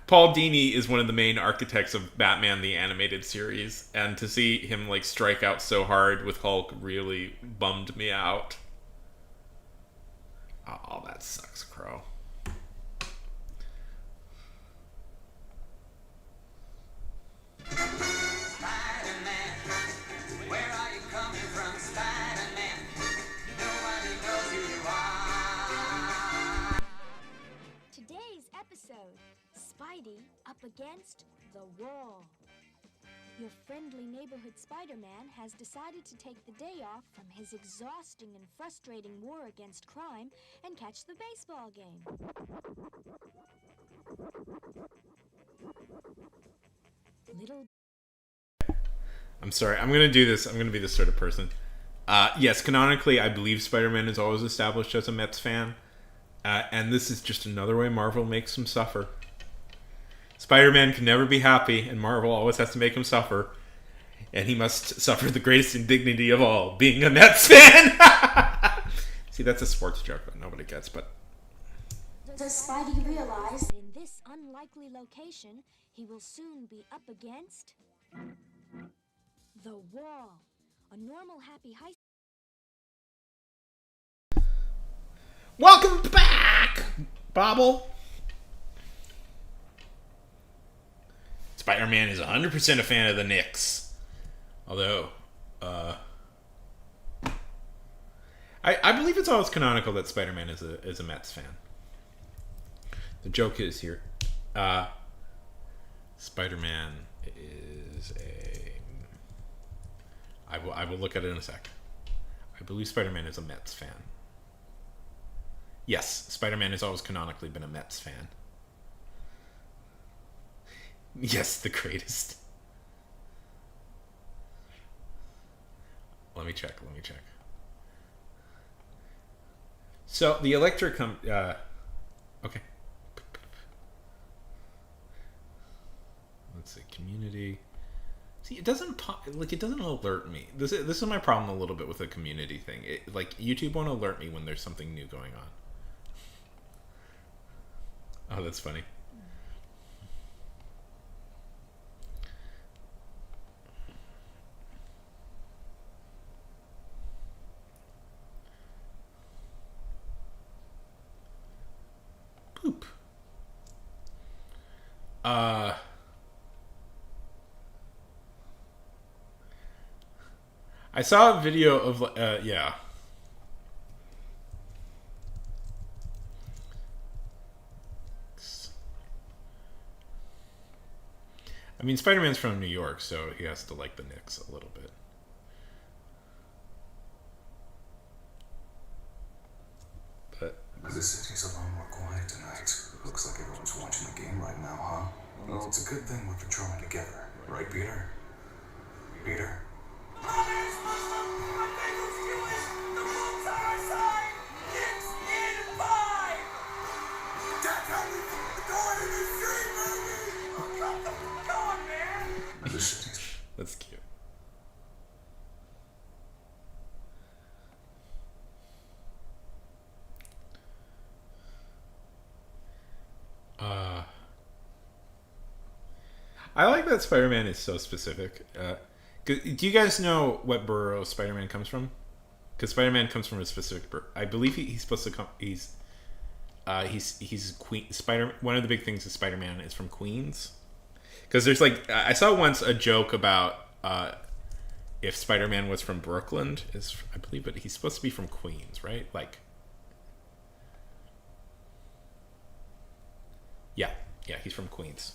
Paul Dini is one of the main architects of Batman the Animated Series, and to see him like strike out so hard with Hulk really bummed me out. Oh, that sucks, Crow. Spider-Man, where are you coming from, Spider-Man? Nobody knows who you are. Today's episode, Spidey up against the wall. Your friendly neighborhood Spider-Man has decided to take the day off from his exhausting and frustrating war against crime and catch the baseball game. I'm sorry. I'm going to do this. I'm going to be this sort of person. Yes, canonically, I believe Spider-Man is always established as a Mets fan. And this is just another way Marvel makes him suffer. Spider-Man can never be happy, and Marvel always has to make him suffer. And he must suffer the greatest indignity of all, being a Mets fan! See, that's a sports joke that nobody gets, but... Does Spidey realize In this unlikely location, he will soon be up against the wall. A normal, happy high Welcome back, Bobble! Spider-Man is 100% a fan of the Knicks. Although, Uh, I believe it's always canonical that Spider-Man is a Mets fan. The joke is here. Spider-Man is a. I will look at it in a sec. I believe Spider-Man is a Mets fan. Yes, Spider-Man has always canonically been a Mets fan. Yes, the greatest. Let me check. So the electric okay. Let's see, community. See, it doesn't it doesn't alert me. This is my problem a little bit with the community thing. YouTube won't alert me when there's something new going on. Oh, that's funny. Poop. I saw a video of yeah. I mean, Spider-Man's from New York, so he has to like the Knicks a little bit. But The city's a lot more quiet tonight. Looks like everyone's watching the game right now, huh? Well, it's a good thing we're patrolling together. Right, Peter? Peter? that's cute. I like that Spider-Man is so specific. Do you guys know what borough Spider-Man comes from? Because Spider-Man comes from a specific borough. I believe he's supposed to come. He's Queen Spider. One of the big things is Spider-Man is from Queens. Because there's I saw once a joke about if Spider-Man was from Brooklyn, I believe, but he's supposed to be from Queens, right? Yeah, he's from Queens.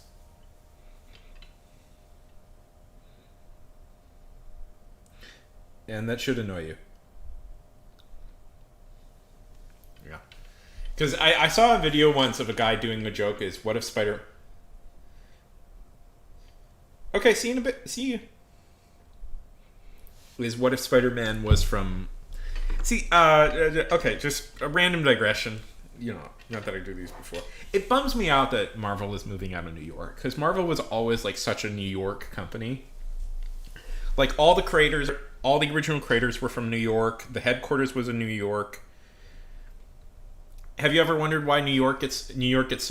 And that should annoy you. Yeah. Because I saw a video once of a guy doing a joke is, what if Spider... Okay, see you in a bit. See you. Is what if Spider-Man was from... See, okay, just a random digression. Not that I do these before. It bums me out that Marvel is moving out of New York. Because Marvel was always, such a New York company. All the original creators were from New York. The headquarters was in New York. Have you ever wondered why New York gets so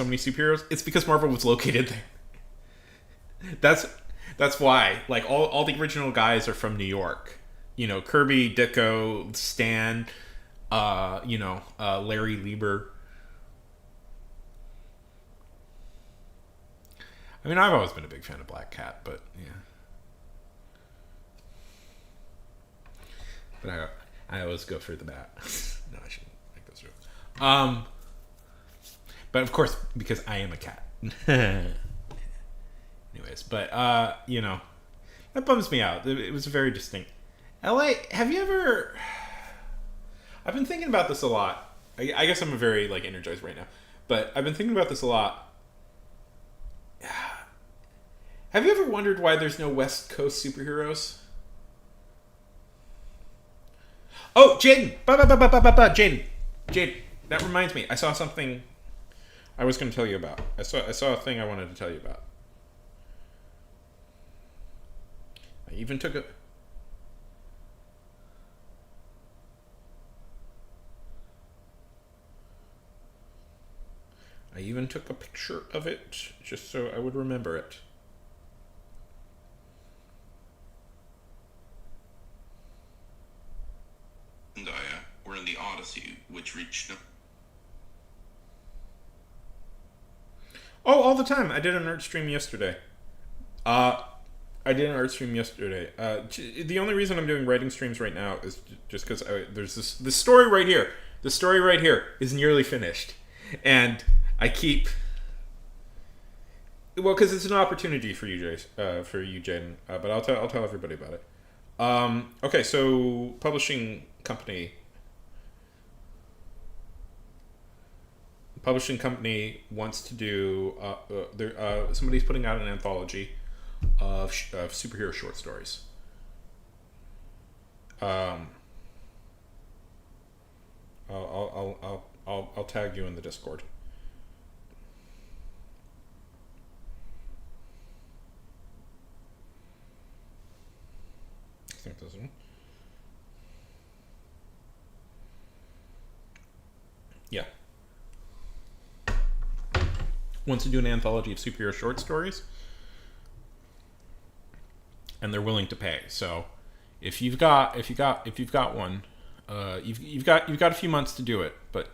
many superheroes? It's because Marvel was located there. That's why. All the original guys are from New York. Kirby, Ditko, Stan, Larry Lieber. I mean, I've always been a big fan of Black Cat, but yeah. But I always go for the bat. No, I shouldn't make those jokes. But of course, because I am a cat. Anyways, but that bums me out. It was a very distinct. LA, have you ever? I've been thinking about this a lot. I guess I'm very energized right now, but I've been thinking about this a lot. Have you ever wondered why there's no West Coast superheroes? Oh, Jaden! Jaden, that reminds me. I saw something I was going to tell you about. I saw a thing I wanted to tell you about. I even took a... picture of it, just so I would remember it. Were in the Odyssey, which reached... Oh, all the time. I did a nerd stream yesterday. I did an art stream yesterday. The only reason I'm doing writing streams right now is just because there's this story right here. The story right here is nearly finished, and I keep because it's an opportunity for you, Jaden. But I'll tell everybody about it. Okay, so publishing company wants to do. Somebody's putting out an anthology of superhero short stories. I'll tag you in the Discord. I think this one. Yeah. Wants to do an anthology of superhero short stories, and they're willing to pay. So, if you've got one, you've got a few months to do it. But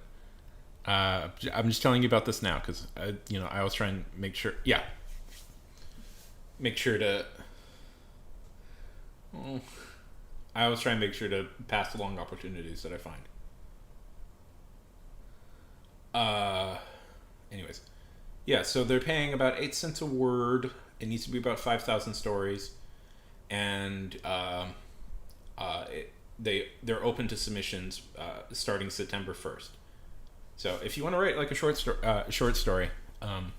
I'm just telling you about this now because I always try and make sure. Yeah. Make sure to. I always try and make sure to pass along opportunities that I find. Anyways, yeah. So they're paying about 8 cents a word. It needs to be about 5,000 stories, and they're open to submissions starting September 1st. So if you want to write like a short story, well,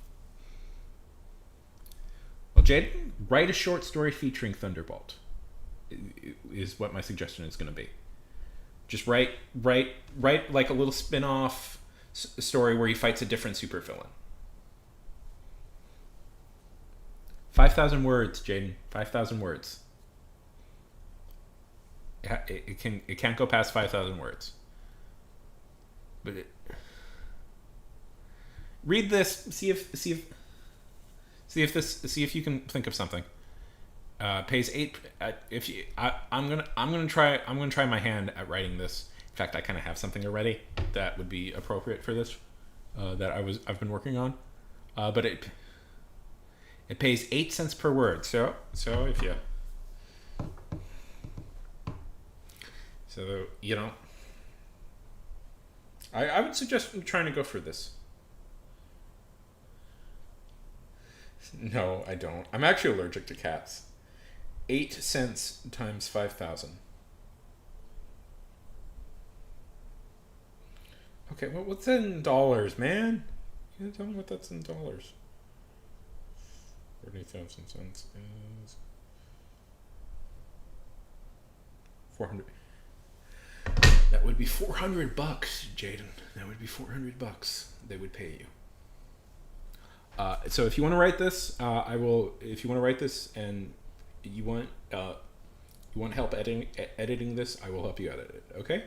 Jade, write a short story featuring Thunderbolt. Is what my suggestion is going to be. Just write like a little spin-off story where he fights a different supervillain. 5,000 words, Jaden. 5,000 words. It can't go past 5,000 words. But read this. See if you can think of something. Pays 8. I'm gonna try my hand at writing this. In fact, I kind of have something already that would be appropriate for this that I've been working on. But it pays 8 cents per word. So if you I would suggest trying to go for this. No, I don't. I'm actually allergic to cats. 8 cents times 5,000. Okay, what's that in dollars, man? You gotta tell me what that's in dollars. 30,000 cents is 400. That would be $400, Jaden. That would be $400 they would pay you. So if you want to write this, I will. If you want to write this and you want help editing this, I will help you edit it. Okay.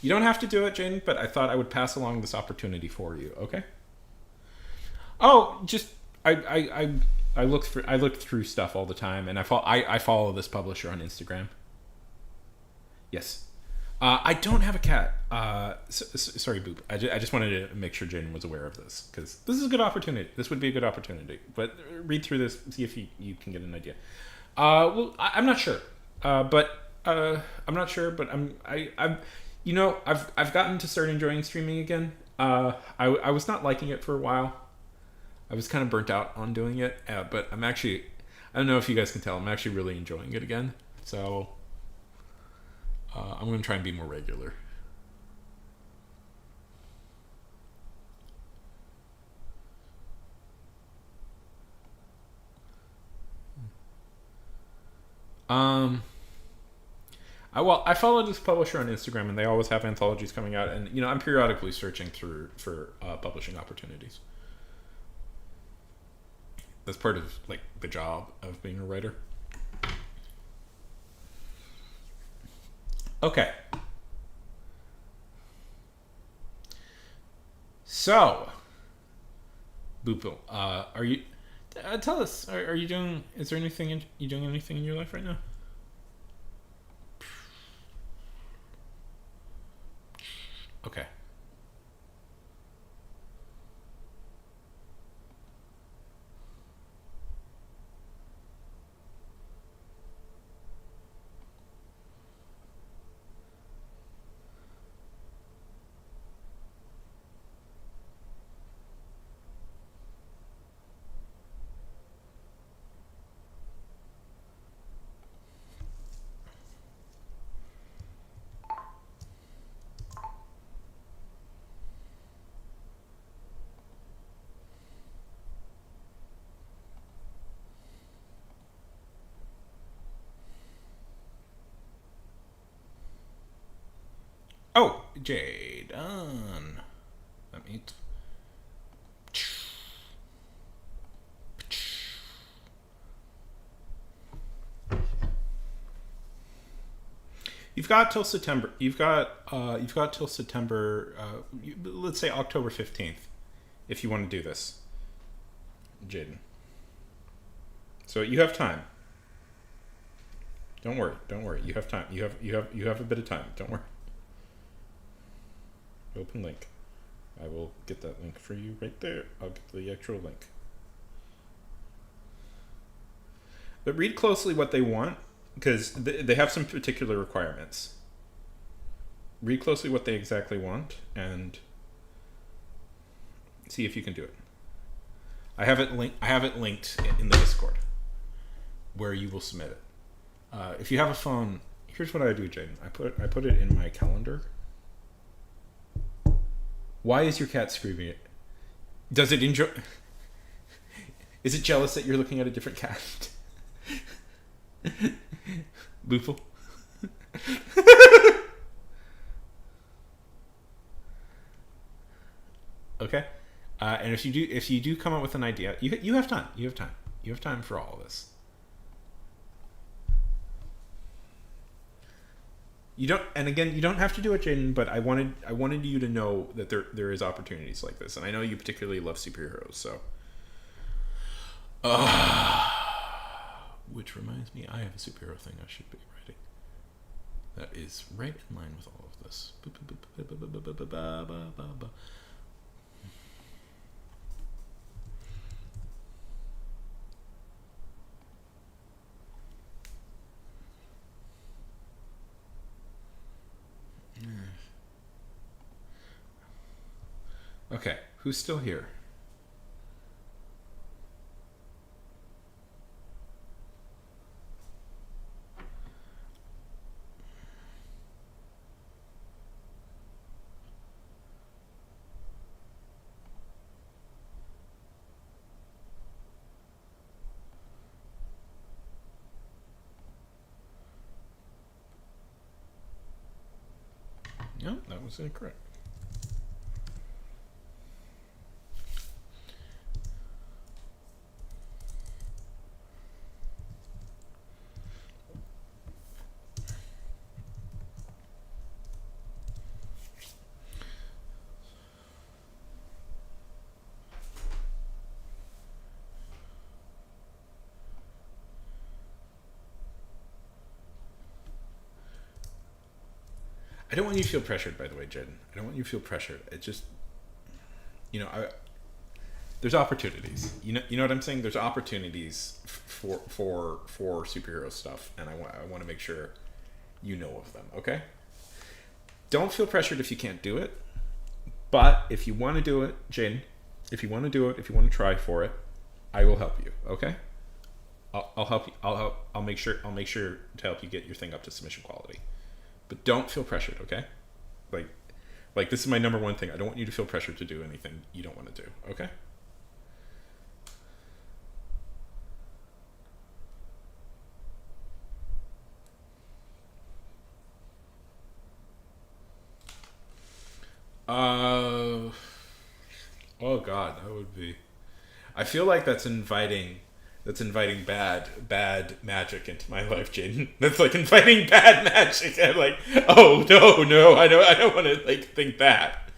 You don't have to do it, Jaden, but I thought I would pass along this opportunity for you. Okay. Oh, just I look through stuff all the time, and I follow this publisher on Instagram. Yes. I don't have a cat. Sorry, Boop. I just wanted to make sure Jaden was aware of this, because this is a good opportunity. This would be a good opportunity. But read through this, see if you can get an idea. Well, I'm not sure. But I'm not sure. But I've gotten to start enjoying streaming again. I was not liking it for a while. I was kind of burnt out on doing it. But I don't know if you guys can tell. I'm actually really enjoying it again. So. I'm going to try and be more regular. I follow this publisher on Instagram, and they always have anthologies coming out, and I'm periodically searching for publishing opportunities. That's part of the job of being a writer. Okay. So, Boopil, are you? Tell us. Are you doing? Is there anything? You doing anything in your life right now? Okay. Jade. Let me. You've got till September. You've got till September. Let's say October 15th, if you want to do this, Jaden. So you have time. Don't worry. Don't worry. You have time. You have a bit of time. Don't worry. Open link. I will get that link for you right there. I'll get the actual link. But read closely what they want, because they have some particular requirements. Read closely what they exactly want and see if you can do it. I have it linked in the Discord where you will submit it. If you have a phone, here's what I do, Jaden. I put it in my calendar. Why is your cat screaming? Does it enjoy? Is it jealous that you're looking at a different cat? Boofle. Okay. And if you do come up with an idea, you have time. You have time for all of this. You don't, and again, you don't have to do it, Jaden. But I wanted you to know that there is opportunities like this, and I know you particularly love superheroes. So, which reminds me, I have a superhero thing I should be writing. That is right in line with all of this. Okay, who's still here? No, that was incorrect. I don't want you to feel pressured, by the way, Jaden. I don't want you to feel pressured. It just, there's opportunities. You know what I'm saying? There's opportunities for superhero stuff, and I want to make sure you know of them. Okay? Don't feel pressured if you can't do it. But if you want to do it, Jaden, if you want to do it, if you want to try for it, I will help you. Okay? I'll help you. I'll make sure to help you get your thing up to submission quality. But don't feel pressured, okay? Like this is my number one thing. I don't want you to feel pressured to do anything you don't want to do, okay? Oh God, that would be. I feel like that's inviting bad magic into my life, Jaden. That's like inviting bad magic. I'm like, oh no, I don't want to think that.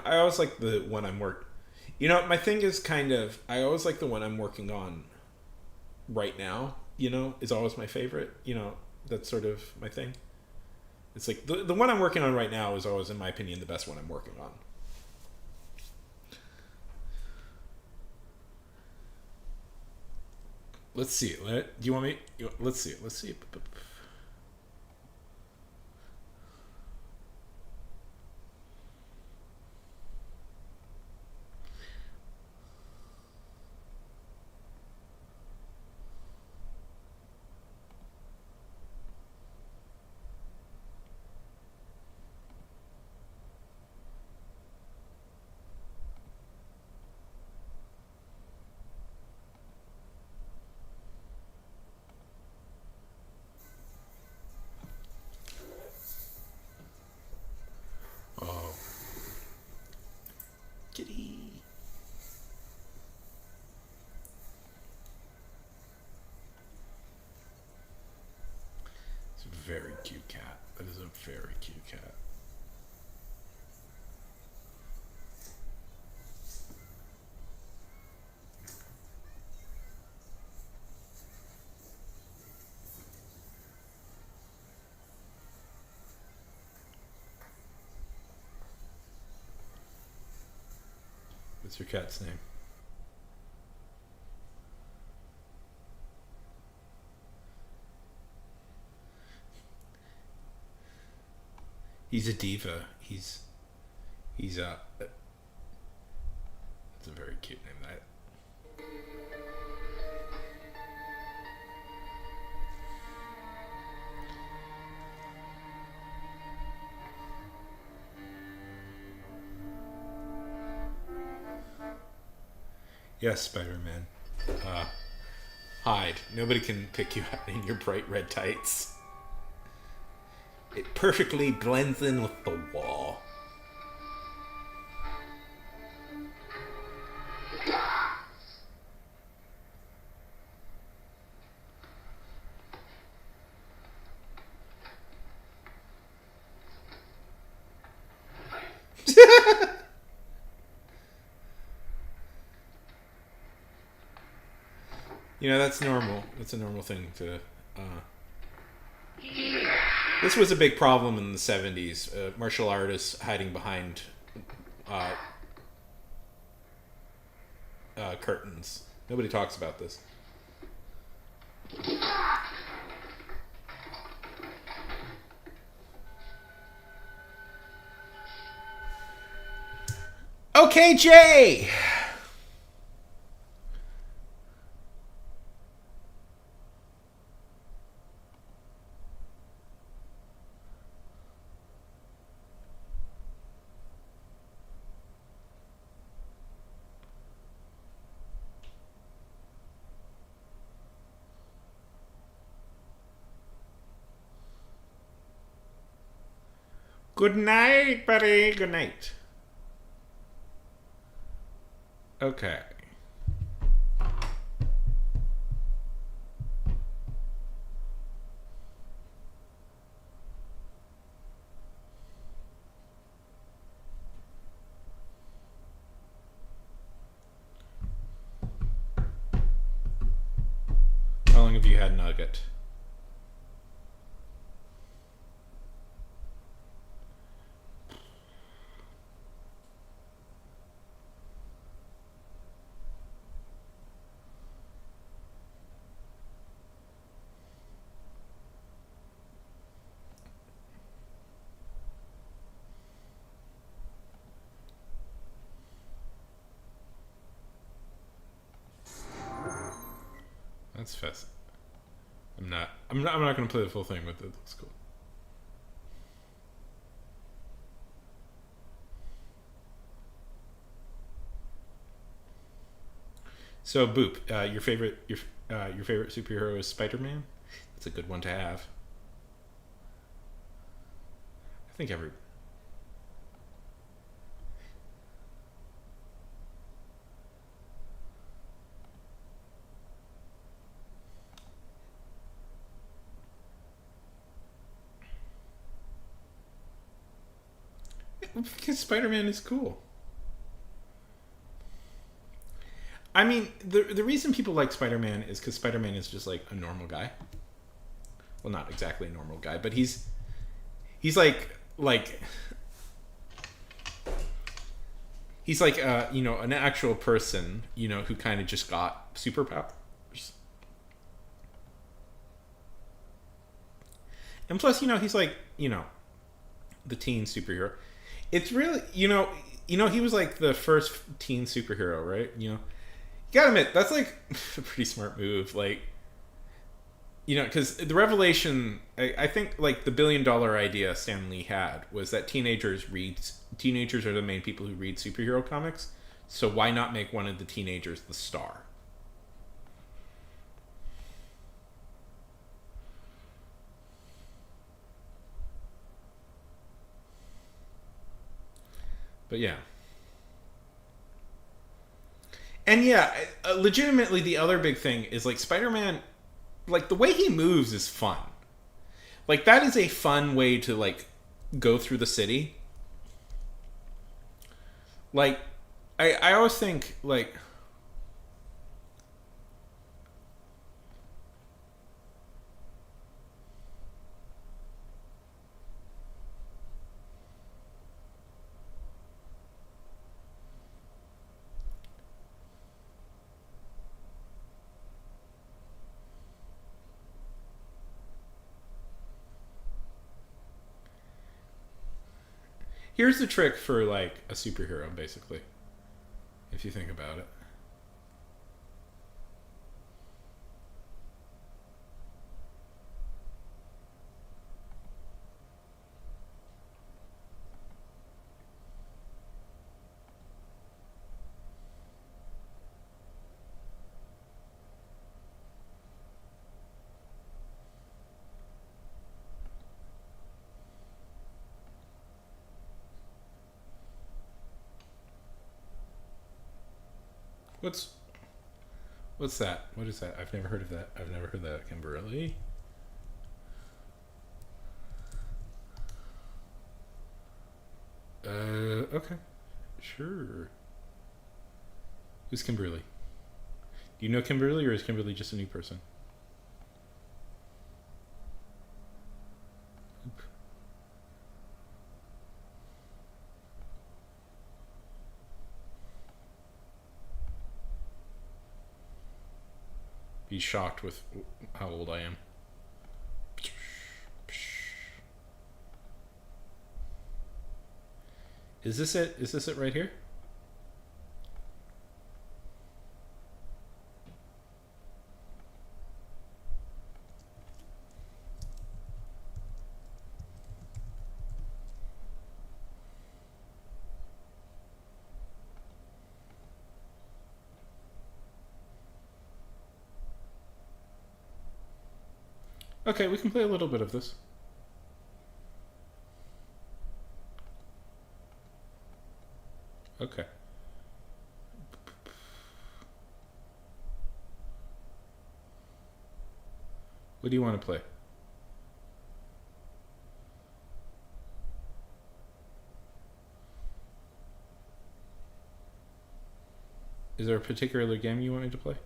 I always like the one my thing is I always like the one I'm working on right now, is always my favorite. That's sort of my thing. It's like the one I'm working on right now is always, in my opinion, the best one I'm working on. Let's see. Do you want me? Let's see. It's a very cute cat. That is a very cute cat. What's your cat's name? He's a diva. He's it's a very cute name. That yes, Spider-Man. Hide. Nobody can pick you out in your bright red tights. It perfectly blends in with the wall. You know, that's normal. That's a normal thing to... This was a big problem in the 70s. Martial artists hiding behind curtains. Nobody talks about this. Okay, Jay! Good night, buddy. Good night. Okay. How long have you had Nugget? That's fast. I'm not gonna play the full thing, but that's cool. So Boop, your favorite superhero is Spider-Man? That's a good one to have. I think every... Because Spider-Man is cool. I mean, the reason people like Spider-Man is because Spider-Man is just like a normal guy. Well, not exactly a normal guy, but he's like he's like you know, an actual person, you know, who kind of just got superpowers. And plus, you know, he's like, you know, the teen superhero. It's really, you know, he was like the first teen superhero, right? You know, you gotta admit, that's like a pretty smart move. Like, you know, because the revelation, I think, like the $1 billion idea Stan Lee had was that teenagers are the main people who read superhero comics. So why not make one of the teenagers the star? But yeah. And yeah, legitimately the other big thing is like Spider-Man, like the way he moves is fun. Like, that is a fun way to, like, go through the city. Like, I always think, like... Here's the trick for, like, a superhero, basically. If you think about it. What's that? What is that? I've never heard of that. I've never heard that, Kimberly. Okay. Sure. Who's Kimberly? Do you know Kimberly, or is Kimberly just a new person? Be shocked with how old I am. Is this it? Is this it right here? Okay, we can play a little bit of this. Okay. What do you want to play? Is there a particular game you want me to play?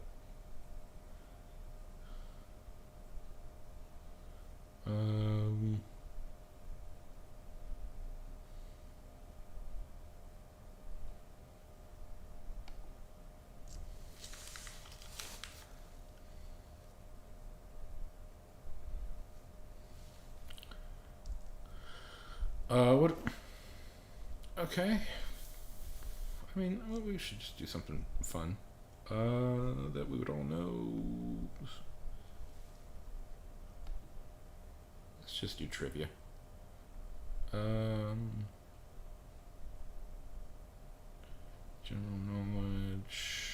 What? Okay. I mean, well, we should just do something fun. That we would all know. Let's just do trivia. General knowledge.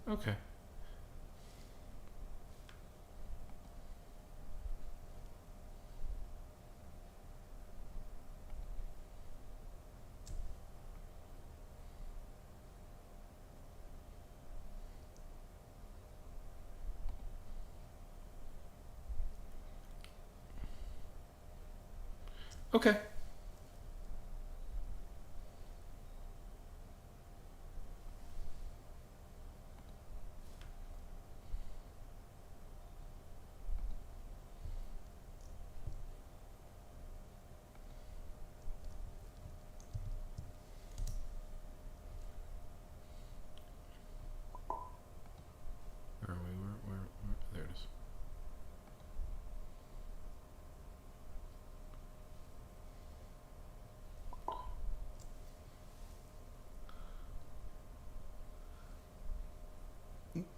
Okay. Okay. Where are we? Where? There it is.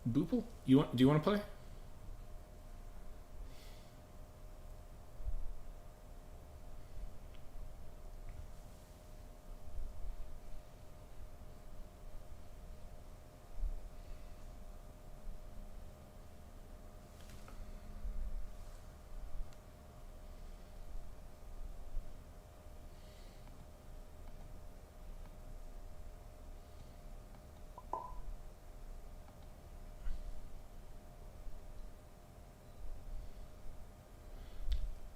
Boople? Do you want to play?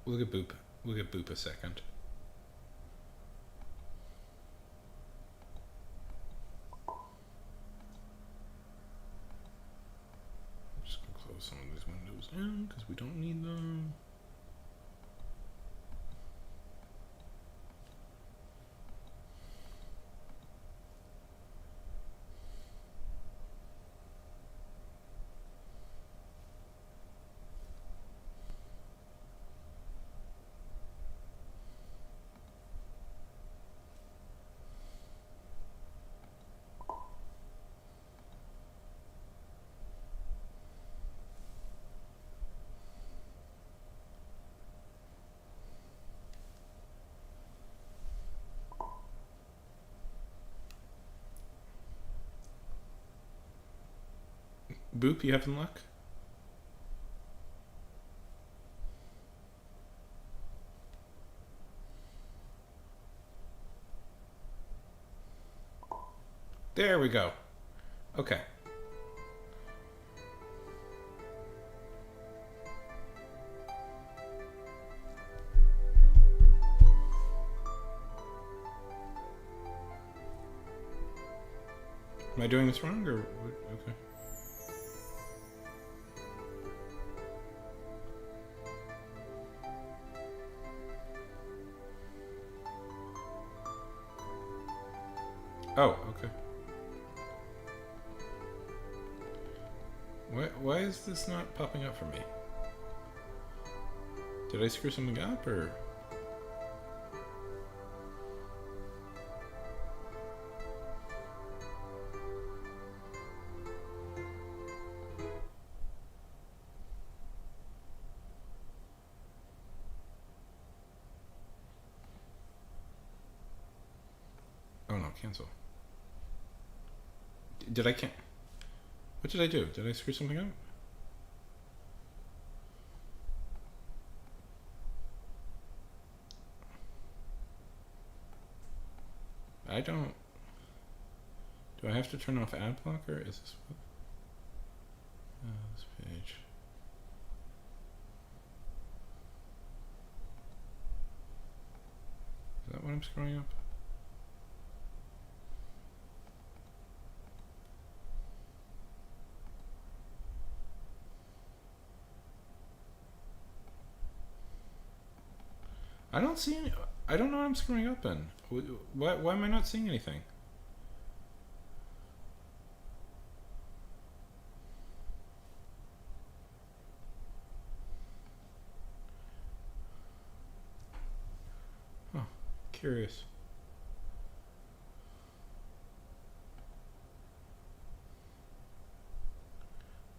We'll get Boop. We'll get Boop a second. I'm just gonna close some of these windows down because we don't need them. Boop, you having luck? There we go. Okay. Am I doing this wrong or okay? Oh, okay. Why is this not popping up for me? Did I screw something up or? Oh no, cancel. Did I can't? What did I do? Did I screw something up? I don't. Do I have to turn off ad blocker? Is this what? This page. Is that what I'm screwing up? I don't see any. I don't know what I'm screwing up in. Why am I not seeing anything? Oh, curious.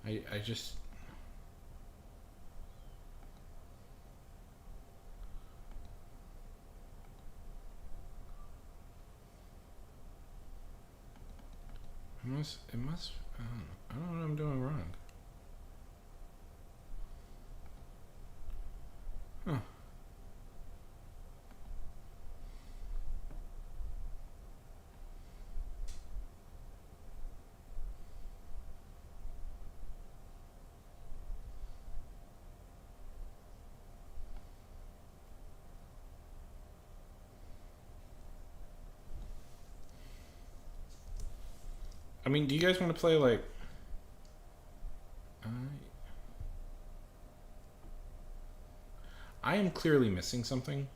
I just. It must, I don't know what I'm doing wrong. Huh. I mean, do you guys want to play like? I am clearly missing something.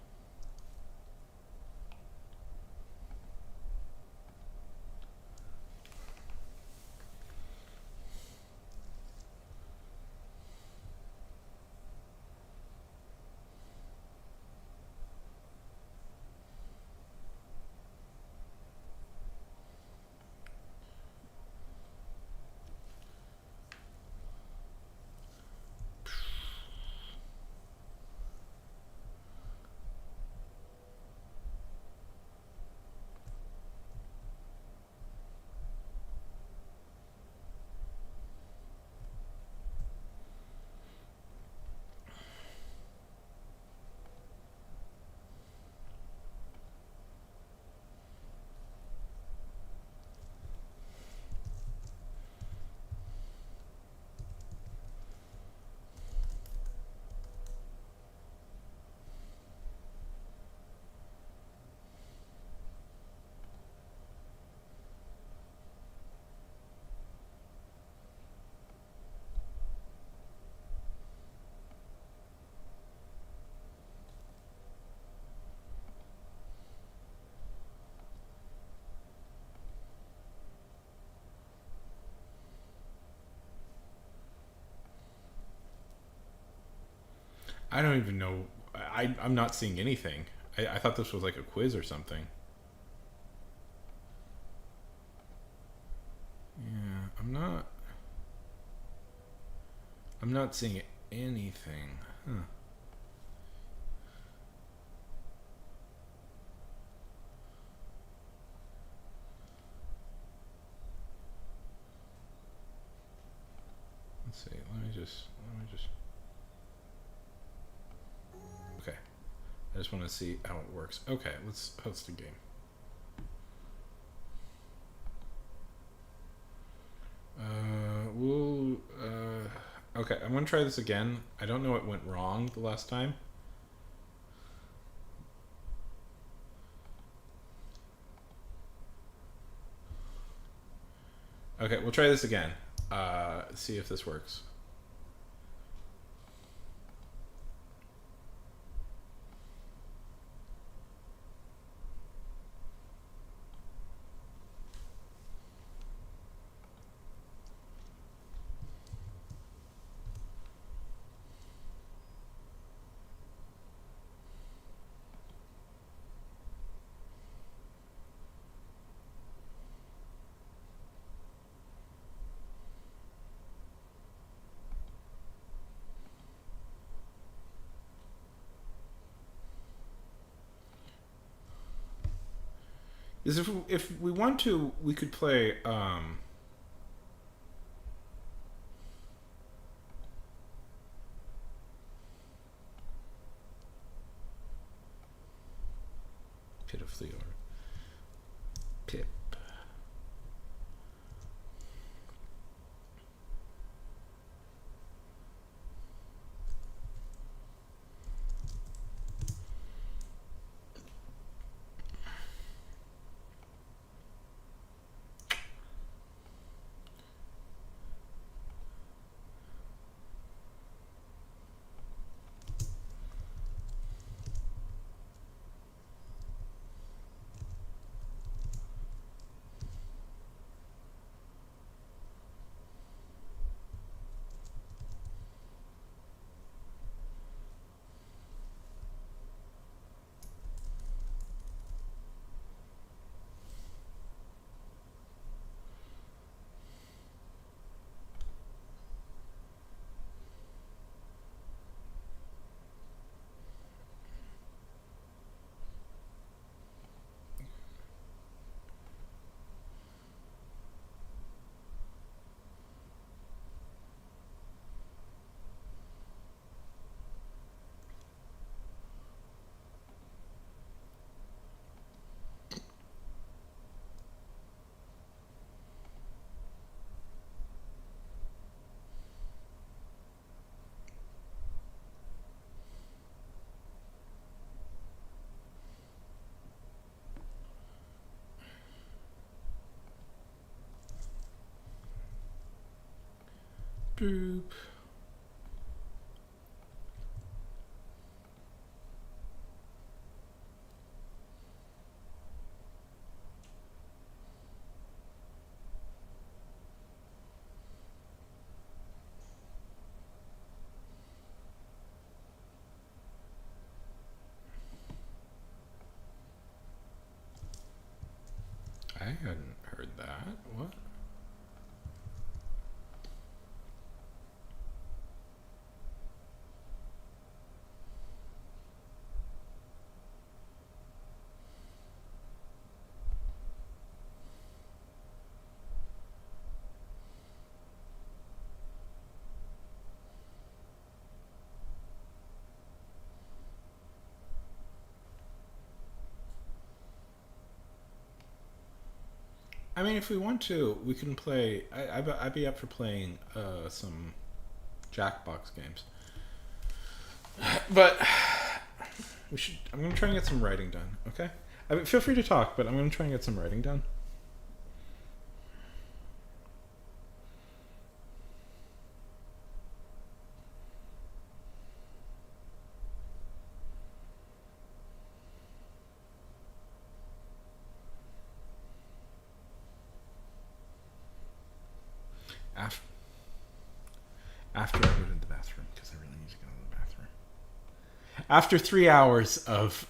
I don't even know. I'm not seeing anything. I thought this was like a quiz or something. Yeah, I'm not seeing anything. Huh. Let's see. Let me just. Okay. I just want to see how it works. Okay, let's host a game. Okay, I'm gonna try this again. I don't know what went wrong the last time. Okay, we'll try this again. See if this works. Is if we want to, we could play. Pitifully or Pip. Boop. I hadn't heard that. What? I mean, if we want to, we can play. I'd be up for playing some Jackbox games. But we should. I'm gonna try and get some writing done. Okay. I mean, feel free to talk, but I'm gonna try and get some writing done. After I go to the bathroom, because I really need to go to the bathroom. After 3 hours of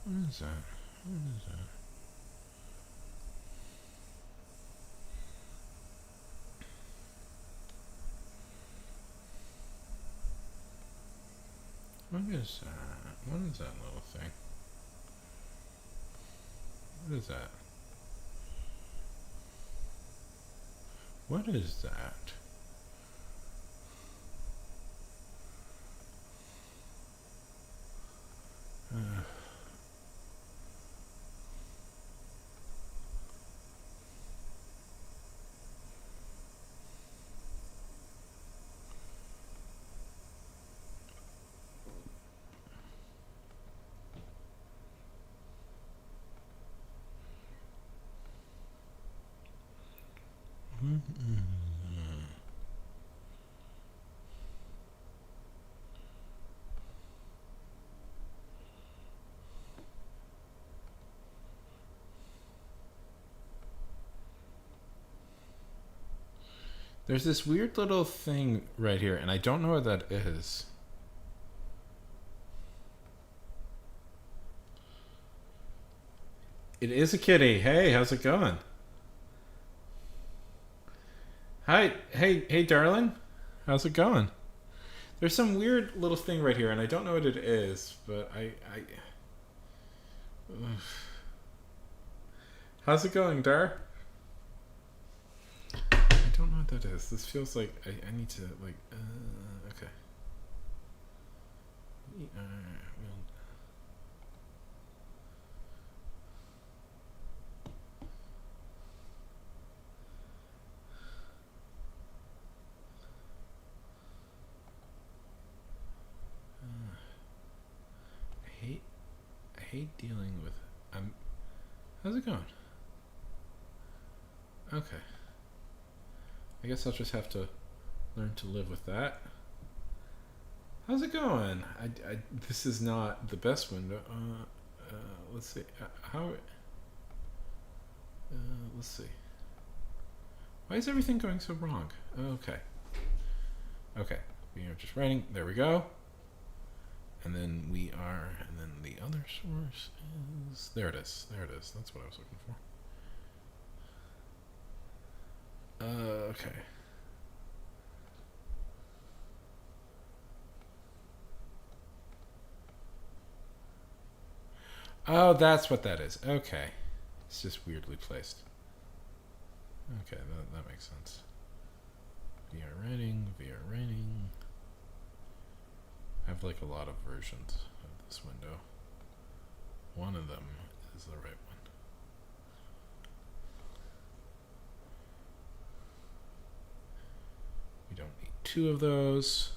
what is that? What is that? What is that? What is that little thing? What is that? What is that? There's this weird little thing right here, and I don't know what that is. It is a kitty. Hey, how's it going? Hi, hey, darling. How's it going? There's some weird little thing right here, and I don't know what it is, but Ugh. How's it going, Dar? I don't know what that is. This feels like I need to, like, okay. I hate dealing with. How's it going? Okay. I guess I'll just have to learn to live with that. How's it going? This is not the best window. Let's see. Let's see. Why is everything going so wrong? Okay. Okay. We are just writing. There we go. And then and then the other source is, there it is. That's what I was looking for. Okay. Oh, that's what that is. Okay. It's just weirdly placed. Okay, that makes sense. VR writing. I have like a lot of versions of this window. One of them is the right one. We don't need two. 2 of those.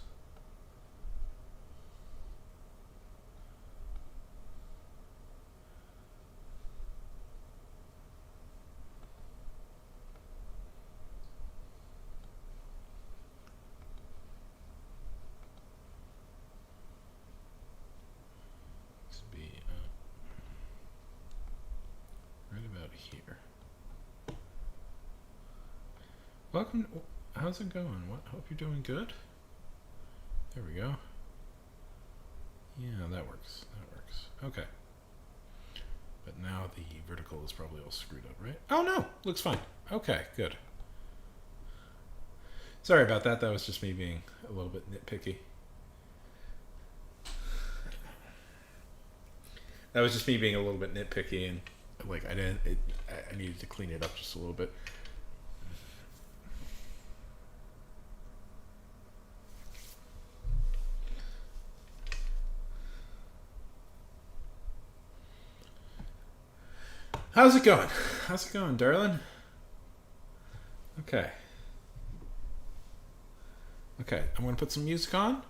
This would be right about here. Welcome. How's it going? What? Hope you're doing good. There we go. Yeah, that works. That works. Okay. But now the vertical is probably all screwed up, right? Oh no, looks fine. Okay, good. Sorry about that. That was just me being a little bit nitpicky. That was just me being a little bit nitpicky, and like I needed to clean it up just a little bit. How's it going? How's it going, darling? Okay. Okay, I'm gonna put some music on.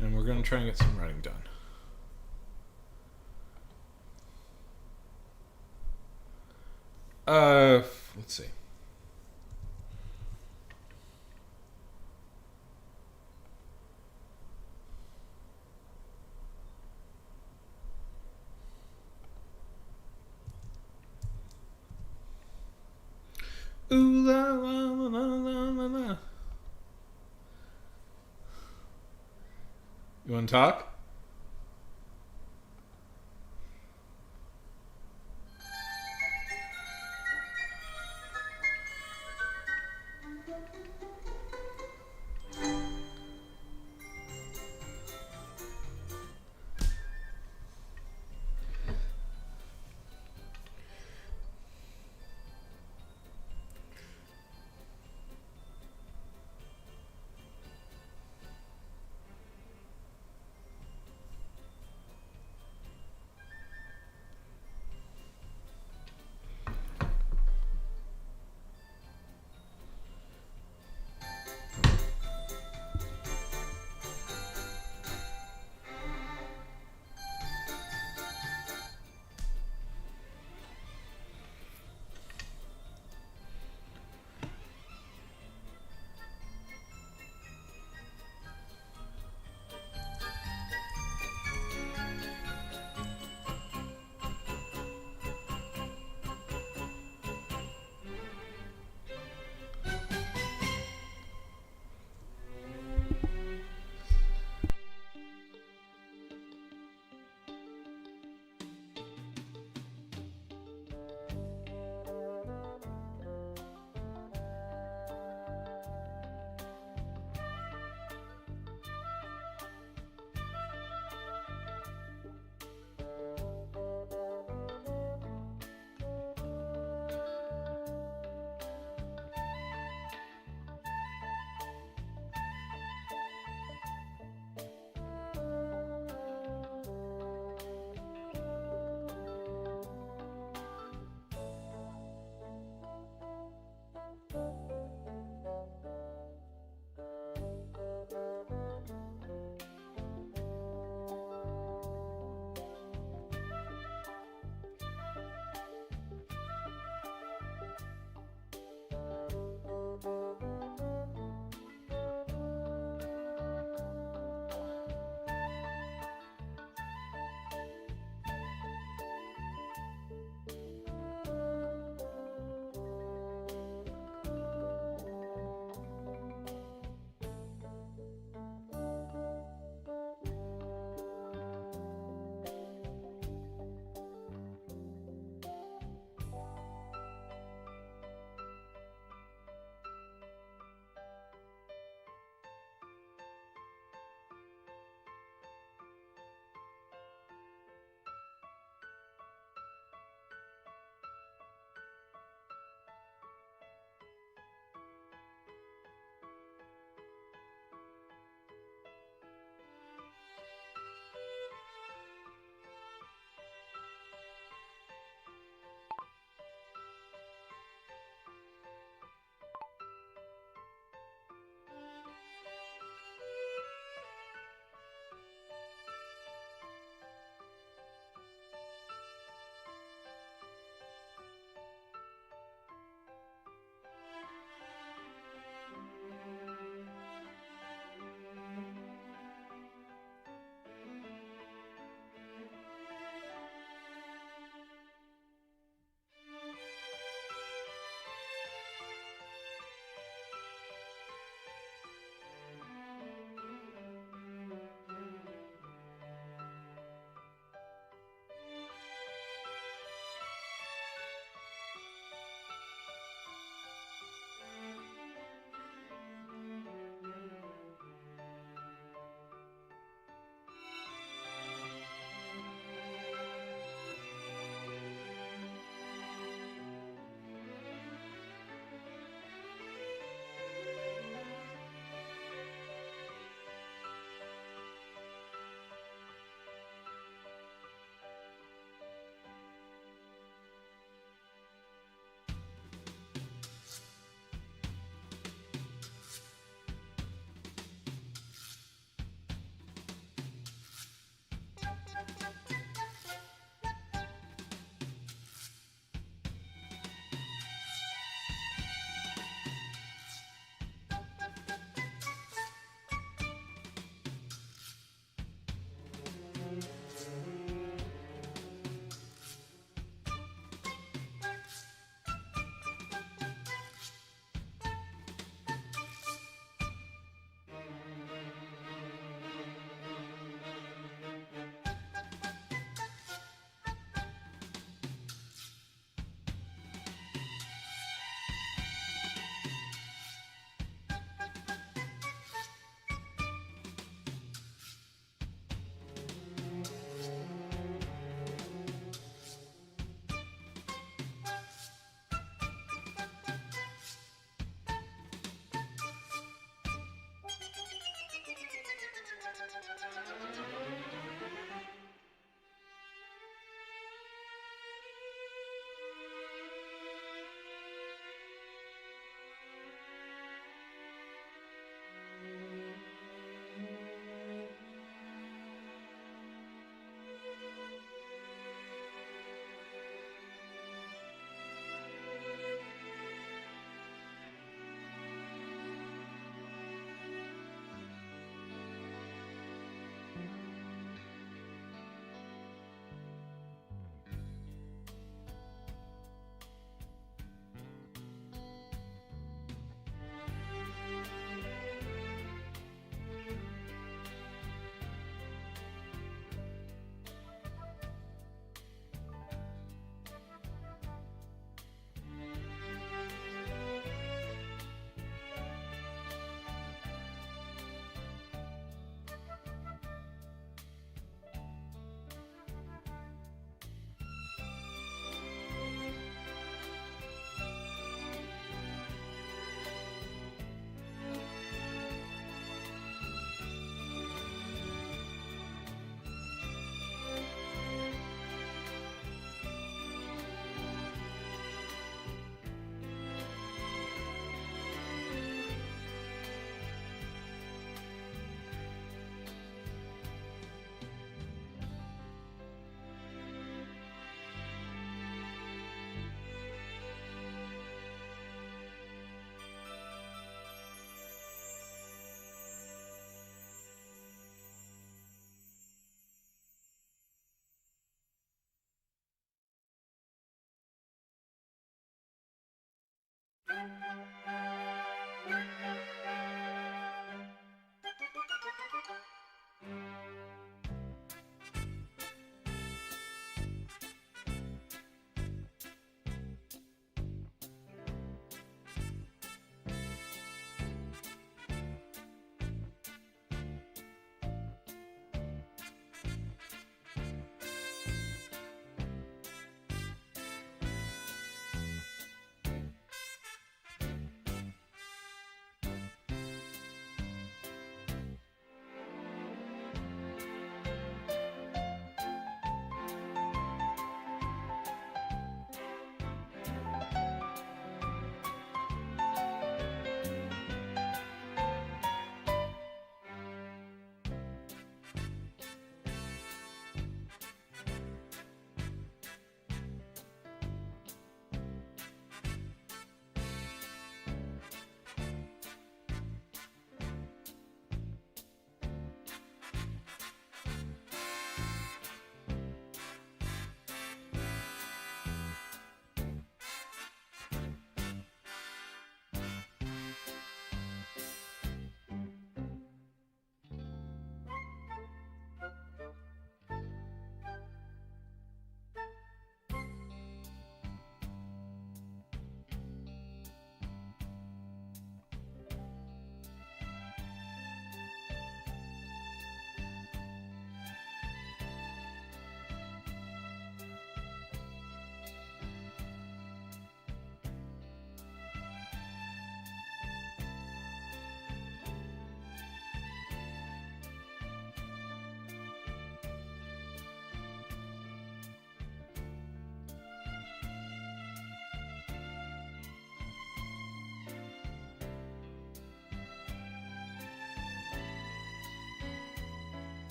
And we're gonna try and get some writing done. Let's see. Ooh la la la la la la. You want to talk?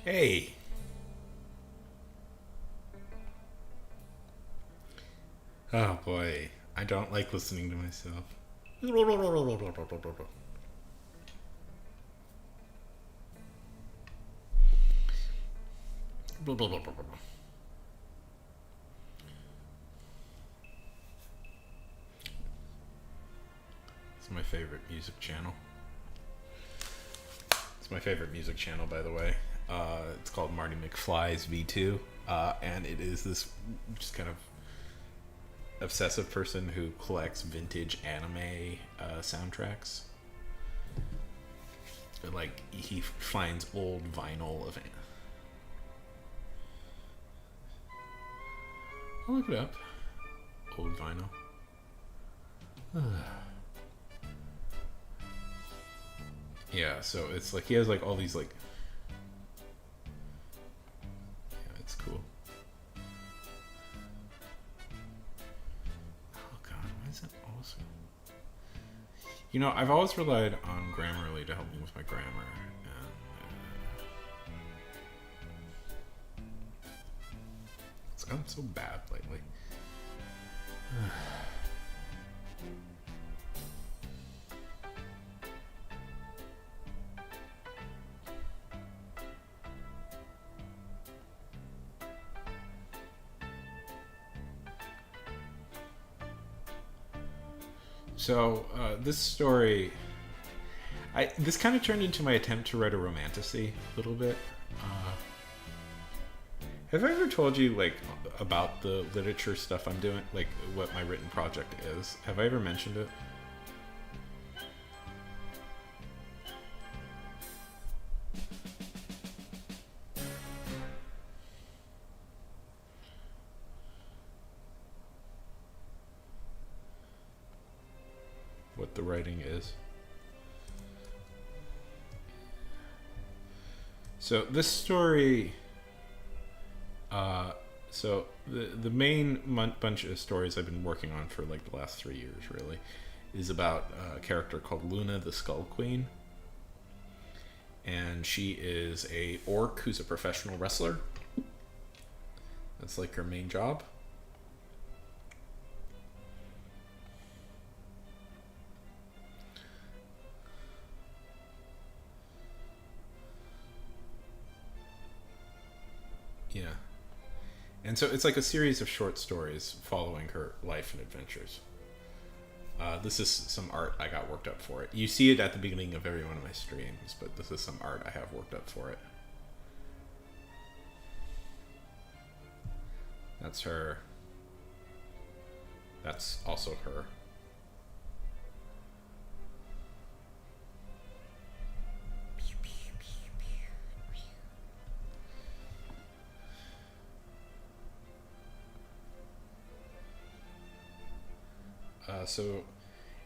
Hey. Oh boy, I don't like listening to myself. It's my favorite music channel. It's my favorite music channel, by the way. It's called Marty McFly's V2, and it is this just kind of obsessive person who collects vintage anime soundtracks. Like, he finds old vinyl of it. I'll look it up. Old vinyl. Yeah, so it's like he has like all these like, yeah, it's cool. You know, I've always relied on Grammarly to help me with my grammar. It's gotten so bad lately. So, this story... this kind of turned into my attempt to write a romantasy a little bit. Have I ever told you, like, about the literature stuff I'm doing? Like, what my written project is? Have I ever mentioned it? What the writing is? So, this story... so the main bunch of stories I've been working on for like the last 3 years really is about a character called Luna the Skull Queen, and she is a orc who's a professional wrestler. That's like her main job. Yeah. And so it's like a series of short stories following her life and adventures. This is some art I got worked up for it. You see it at the beginning of every one of my streams, but this is some art I have worked up for it. That's her. That's also her.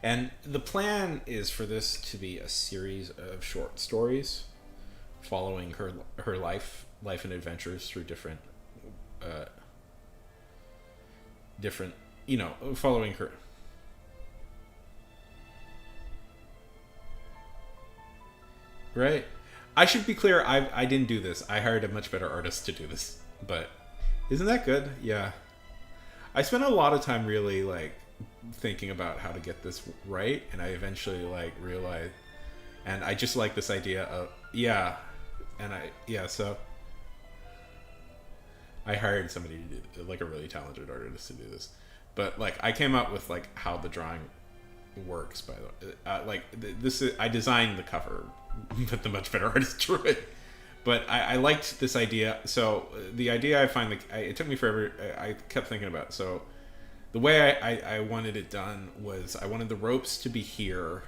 And the plan is for this to be a series of short stories following her life and adventures through different, following her. Right. I should be clear. I didn't do this. I hired a much better artist to do this. But isn't that good? Yeah. I spent a lot of time really like thinking about how to get this right, and I eventually like realized, and I just like this idea of so I hired somebody to do, like a really talented artist to do this, but like I came up with like how the drawing works by the way. I designed the cover, but the much better artist drew it. But I liked this idea. So the idea I find it took me forever. I kept thinking about it. So the way I wanted it done was I wanted the ropes to be here.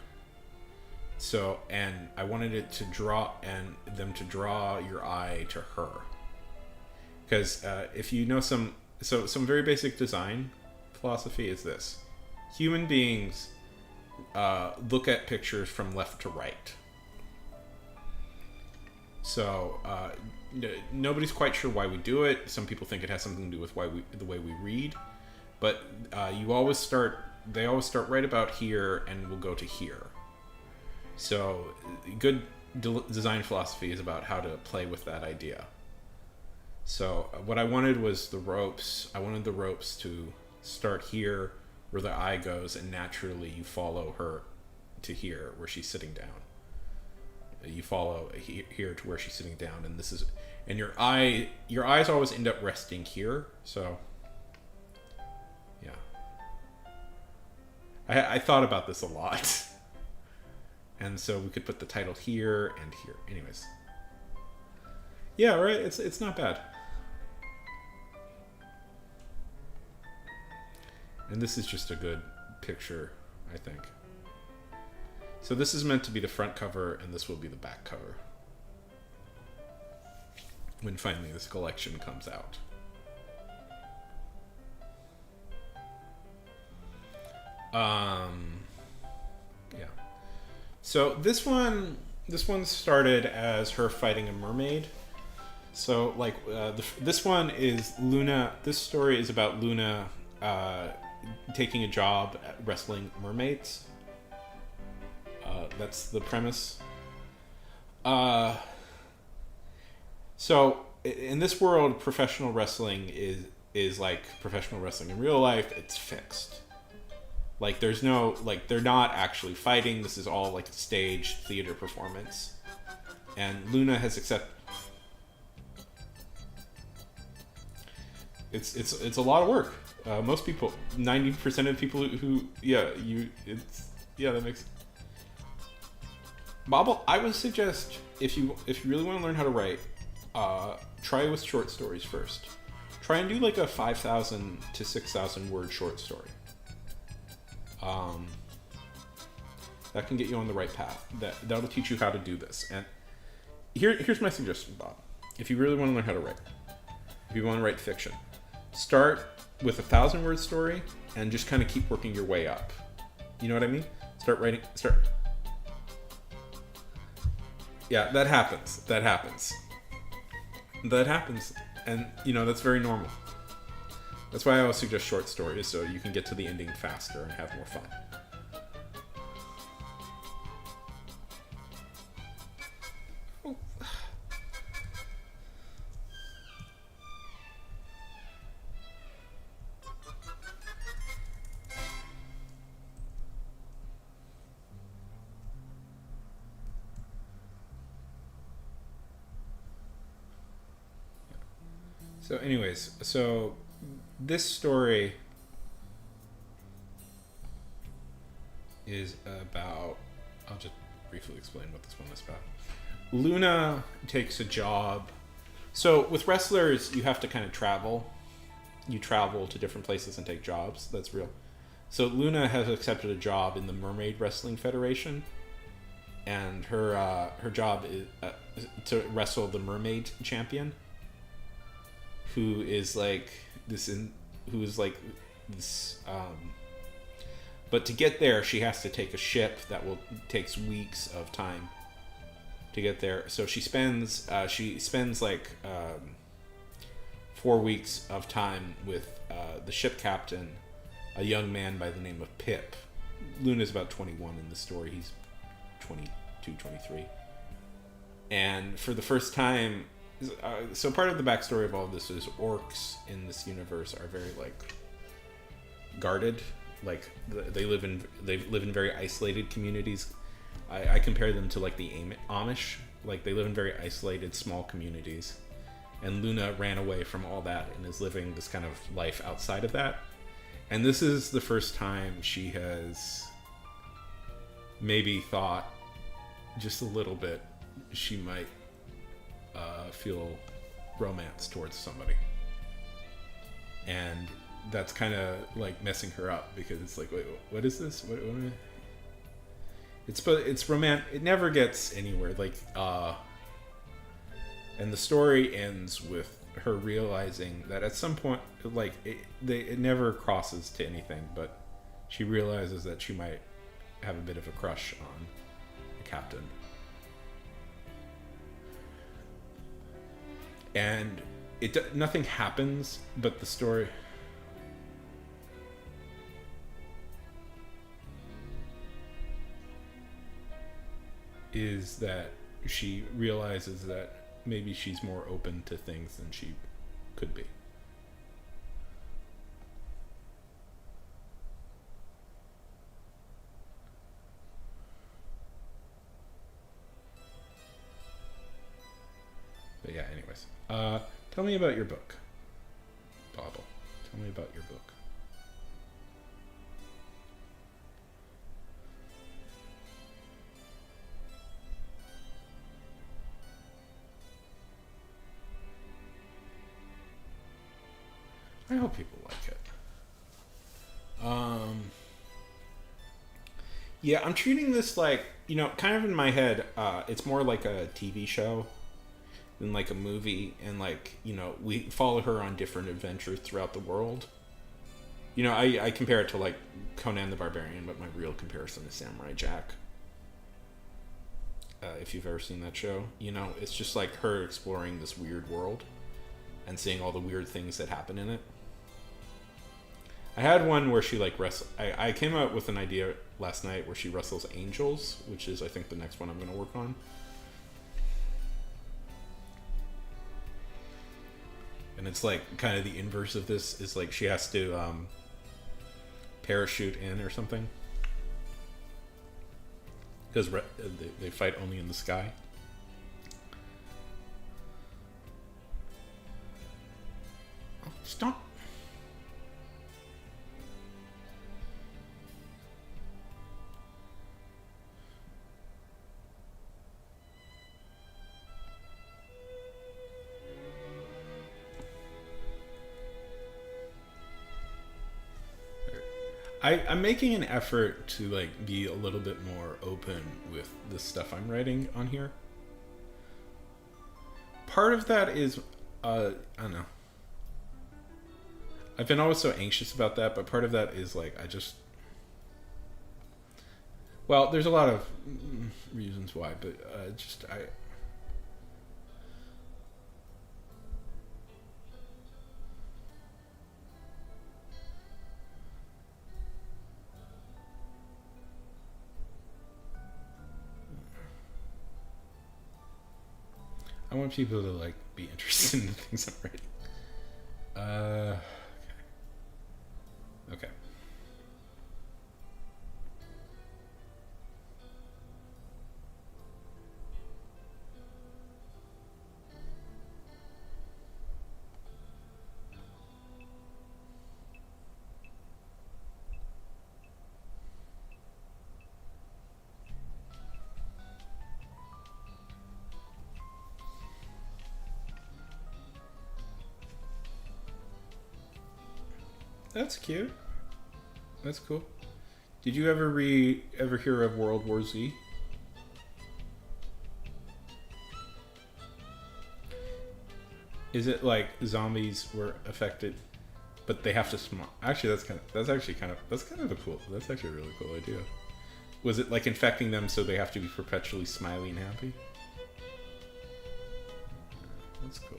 So, and I wanted it to draw them to draw your eye to her. Because if you know some very basic design philosophy is this: human beings look at pictures from left to right. So nobody's quite sure why we do it. Some people think it has something to do with the way we read, but they always start right about here and will go to here. So good design philosophy is about how to play with that idea. So what I wanted was the ropes. I wanted the ropes to start here where the eye goes, and naturally you follow her to here where she's sitting down. You follow here to where she's sitting down, and your eyes always end up resting here. So yeah, I thought about this a lot, and so we could put the title here and here. Anyways, yeah, right. It's not bad, and this is just a good picture, I think. So this is meant to be the front cover, and this will be the back cover when finally this collection comes out. Yeah. So this one started as her fighting a mermaid. So like this one is Luna. This story is about Luna taking a job at wrestling mermaids. That's the premise. So in this world, professional wrestling is like professional wrestling in real life. It's fixed. Like there's no, like they're not actually fighting. This is all like a staged theater performance. And Luna has accepted. It's a lot of work. Most people, 90% of people that makes. Bobble, I would suggest if you really want to learn how to write, try with short stories first. Try and do like a 5,000 to 6,000 word short story. That can get you on the right path. That'll teach you how to do this. And here's my suggestion, Bob. If you really want to learn how to write, if you want to write fiction, start with a 1,000-word story and just kind of keep working your way up. You know what I mean? Yeah, that happens. And, that's very normal. That's why I always suggest short stories, so you can get to the ending faster and have more fun. So anyways, this story is about, I'll just briefly explain what this one is about. Luna takes a job. So with wrestlers, you have to kind of travel. You travel to different places and take jobs. That's real. So Luna has accepted a job in the Mermaid Wrestling Federation. And her job is to wrestle the Mermaid champion. Who is like this. But to get there, she has to take a ship that takes weeks of time to get there. So she spends like 4 weeks of time with the ship captain, a young man by the name of Pip. Luna's about 21 in the story. He's 22, 23. And for the first time. So part of the backstory of all of this is orcs in this universe are very like guarded, like they live in very isolated communities. I compare them to like the Amish, like they live in very isolated small communities. And Luna ran away from all that and is living this kind of life outside of that. And this is the first time she has maybe thought just a little bit she might feel romance towards somebody, and that's kind of like messing her up because it's like, wait, what is this? What it's romantic. It never gets anywhere. Like, and the story ends with her realizing that at some point, like, it never crosses to anything, but she realizes that she might have a bit of a crush on the captain. And nothing happens, but the story is that she realizes that maybe she's more open to things than she could be. But yeah, anyways. Tell me about your book, Bobble. Tell me about your book. I hope people like it. Yeah, I'm treating this like, kind of in my head, it's more like a TV show than like a movie, and like, we follow her on different adventures throughout the world. I compare it to like Conan the Barbarian, but my real comparison is Samurai Jack. If you've ever seen that show, it's just like her exploring this weird world and seeing all the weird things that happen in it. I had one where she like wrestle. I came up with an idea last night where she wrestles angels, which is I think the next one I'm going to work on. And it's like kind of the inverse of this is like she has to parachute in or something because they fight only in the sky. Oh, stop. I'm making an effort to like be a little bit more open with the stuff I'm writing on here. Part of that is, I don't know. I've been always so anxious about that, but part of that is like well, there's a lot of reasons why, but I want people to like be interested in the things I'm writing. Okay. That's cute. That's cool. Did you ever hear of World War Z? Is it like zombies were affected, but they have to smile? Actually, that's kind of a cool. That's actually a really cool idea. Was it like infecting them so they have to be perpetually smiley and happy? That's cool.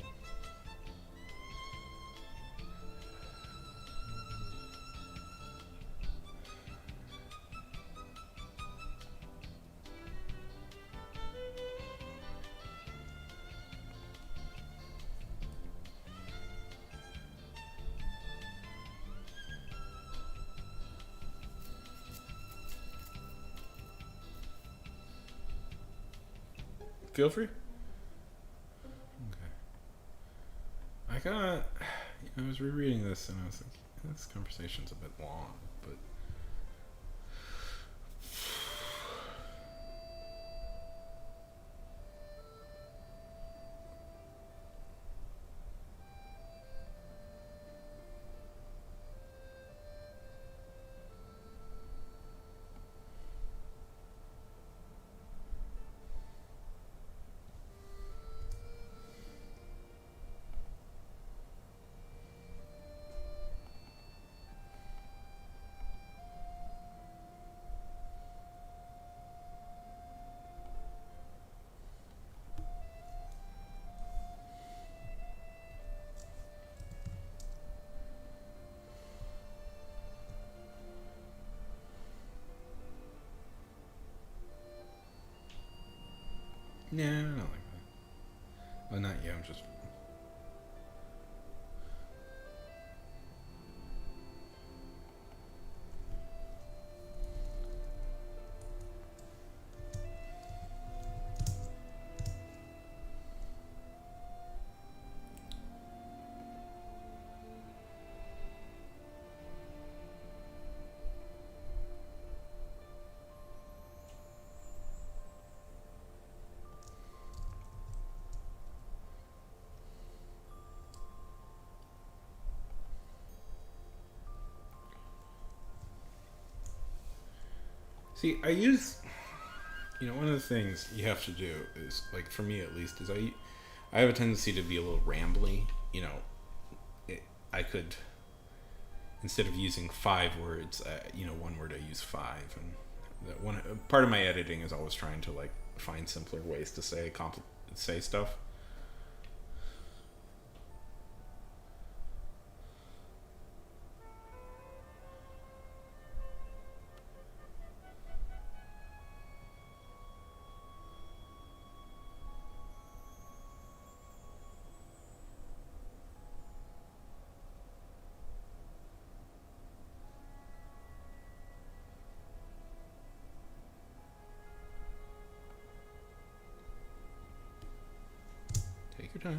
Feel free. Okay. I was rereading this and I was like, this conversation's a bit long, but yeah, I don't like that. Well, not you. I'm just. See, I use, one of the things you have to do is, like, for me at least, is I have a tendency to be a little rambly. I could, instead of using 5 words, 1 word I use 5. And that one part of my editing is always trying to, like, find simpler ways to say stuff. Okay.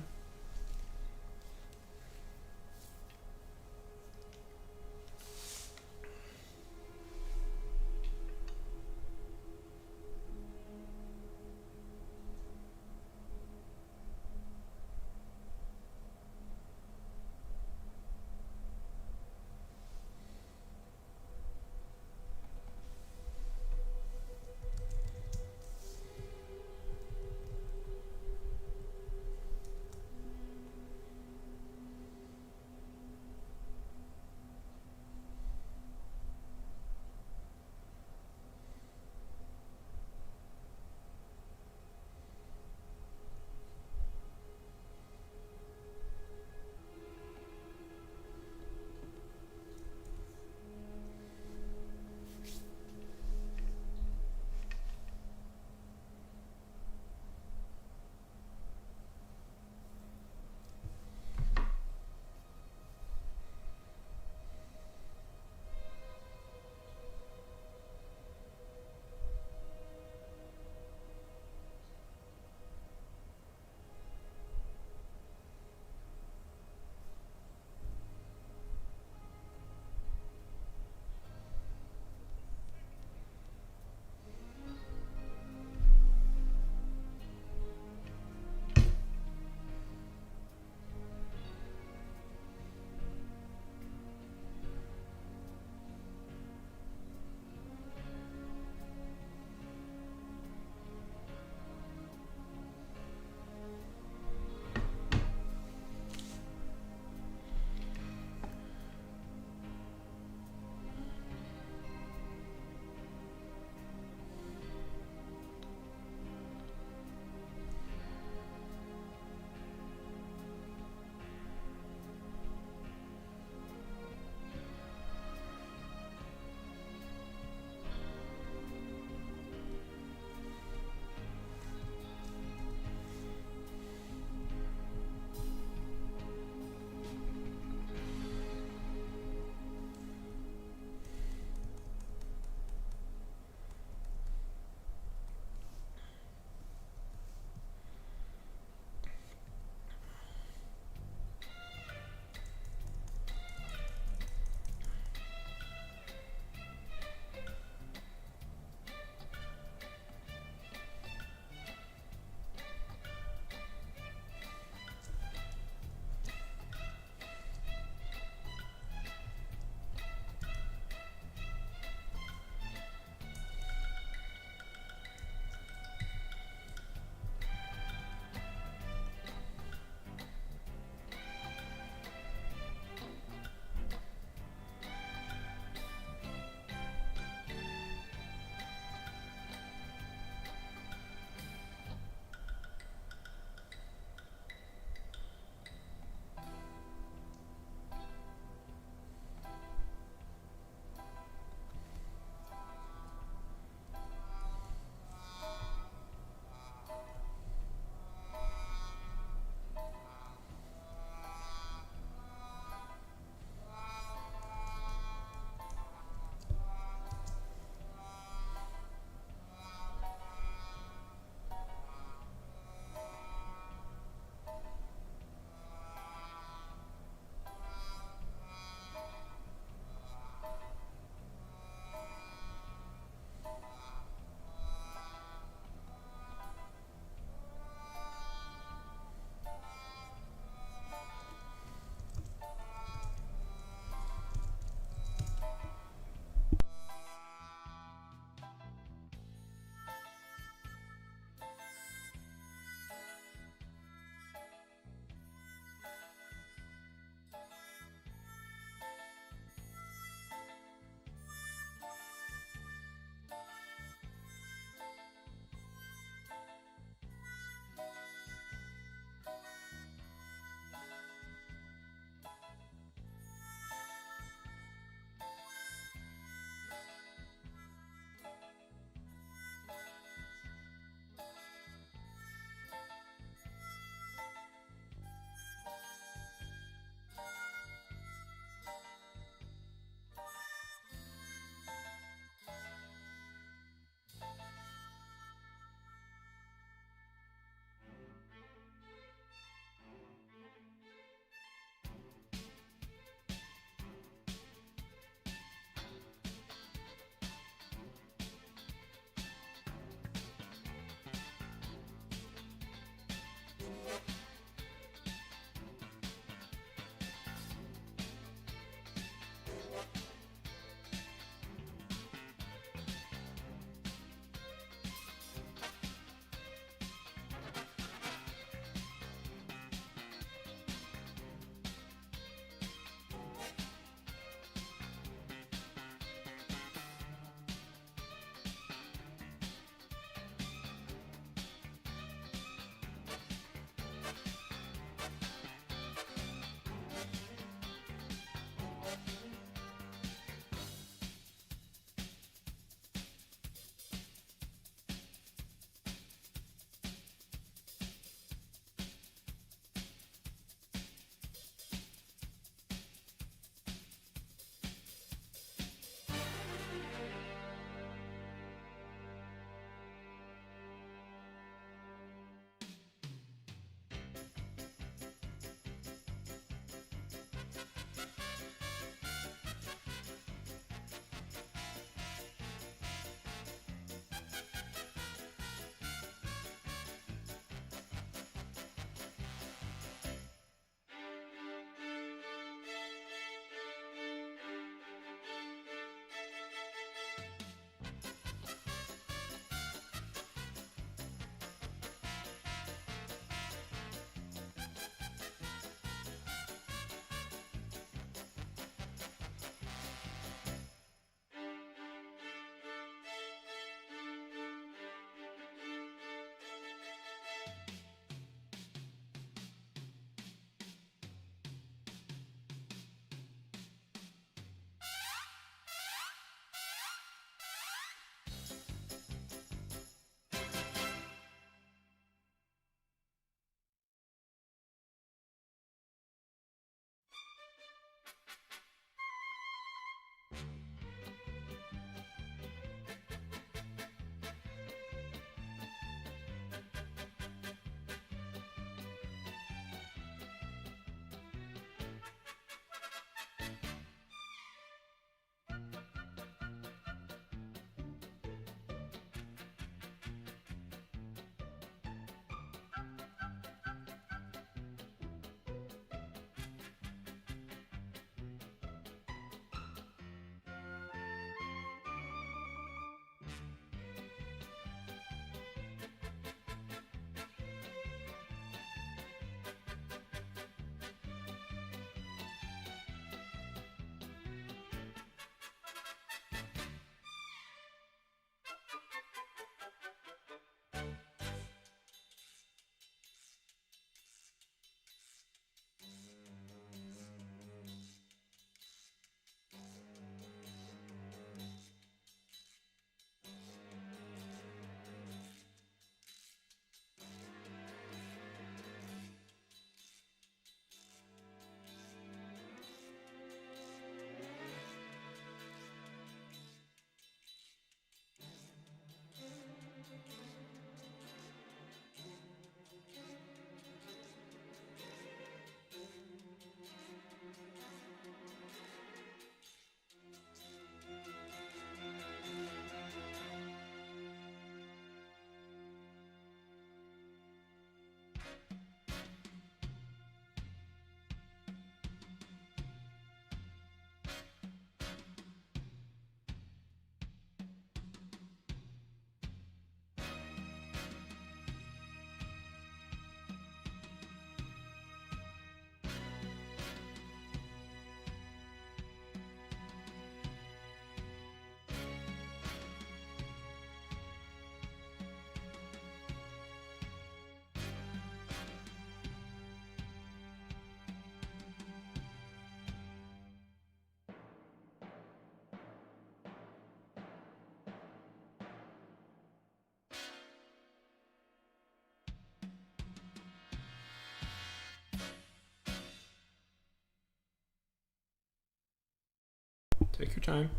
Take your time.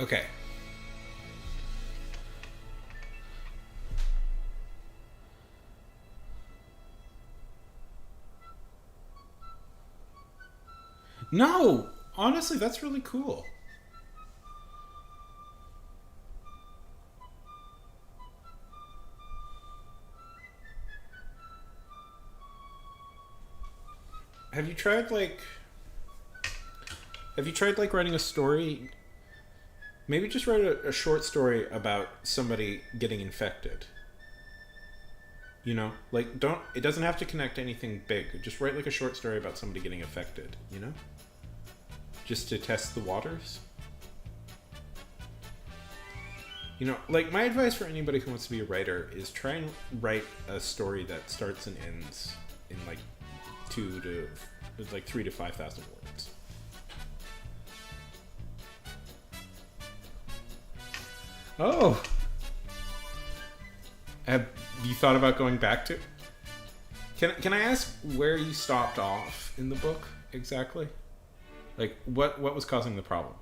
Okay. No! Honestly, that's really cool. Have you tried like writing a story? Maybe just write a short story about somebody getting infected. You know? Like don't it doesn't have to connect to anything big. Just write like a short story about somebody getting affected, you know? Just to test the waters. You know, like my advice for anybody who wants to be a writer is try and write a story that starts and ends in like 3 to 5,000 words. Oh. Have you thought about going back to? Can I ask where you stopped off in the book exactly? Like what was causing the problem?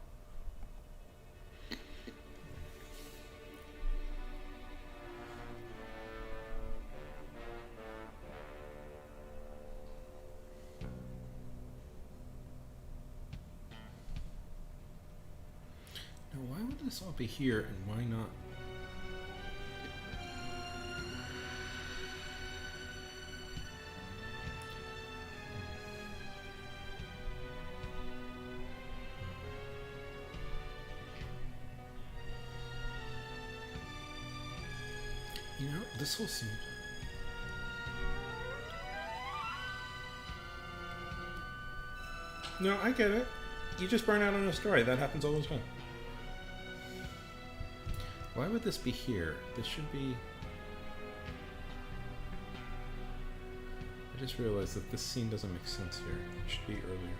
Now why would this all be here and why not? You know, this whole scene. No, I get it. You just burn out on a story. That happens all the time. Why would this be here? This should be... I just realized that this scene doesn't make sense here. It should be earlier.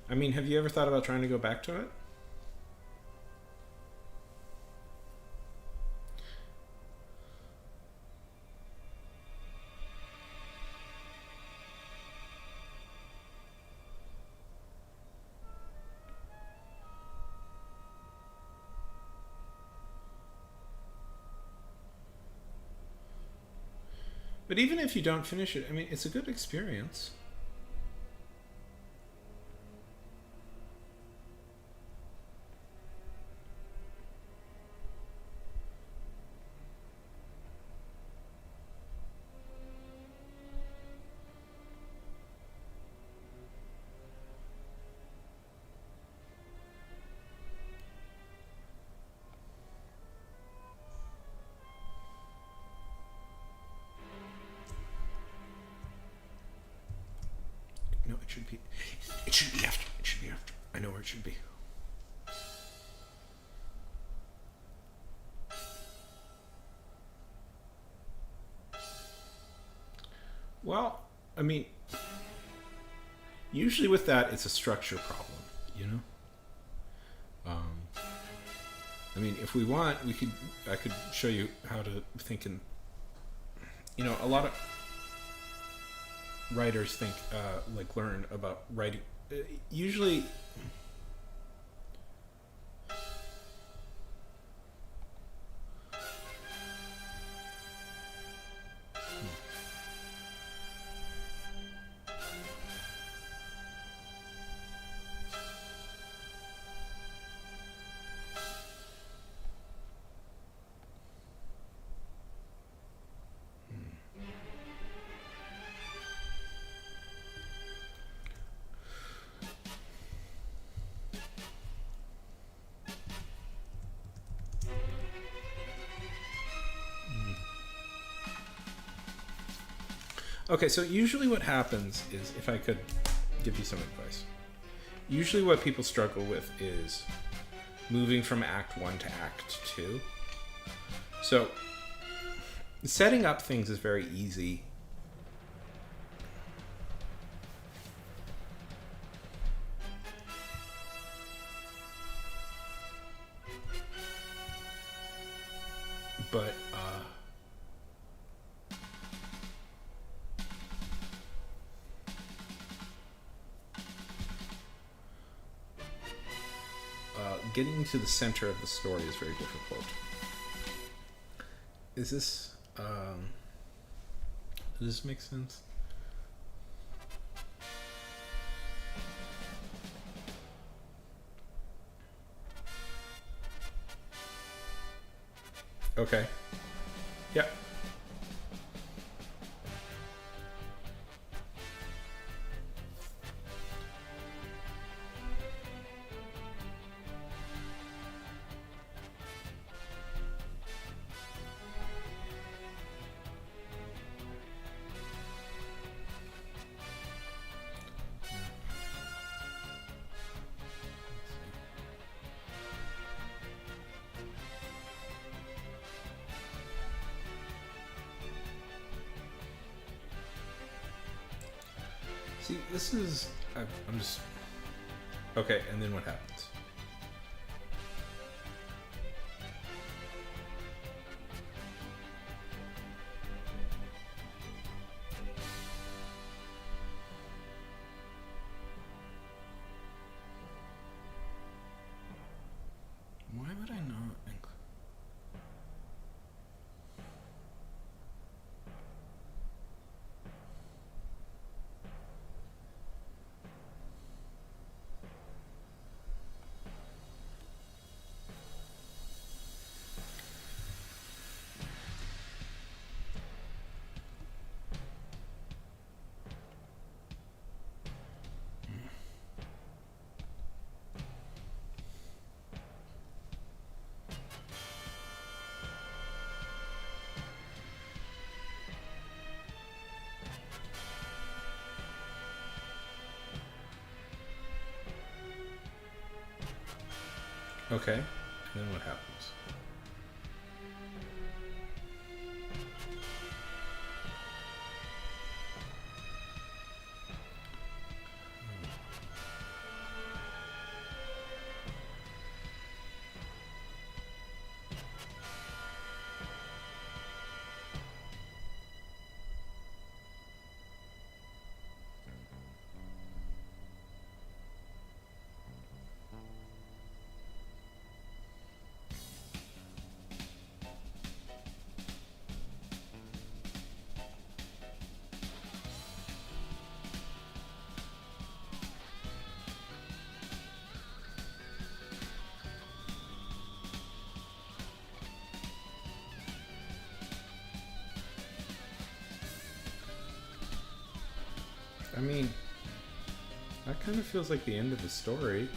I mean, have you ever thought about trying to go back to it? But even if you don't finish it, I mean, it's a good experience. No, it should be. It should be after. It should be after. I know where it should be. Well, I mean, usually with that, it's a structure problem, you know? I mean, if we want, I could show you how to think in, you know, a lot of writers think, learn about writing. Usually, Okay, so usually what happens is, if I could give you some advice, usually what people struggle with is moving from Act 1 to Act 2. So, setting up things is very easy. But, getting to the center of the story is very difficult. Is this, does this make sense? Okay. Yeah. See, this is... I'm just... Okay, and then what happens? Why would I not include... Okay, and then what happens? I mean, that kind of feels like the end of the story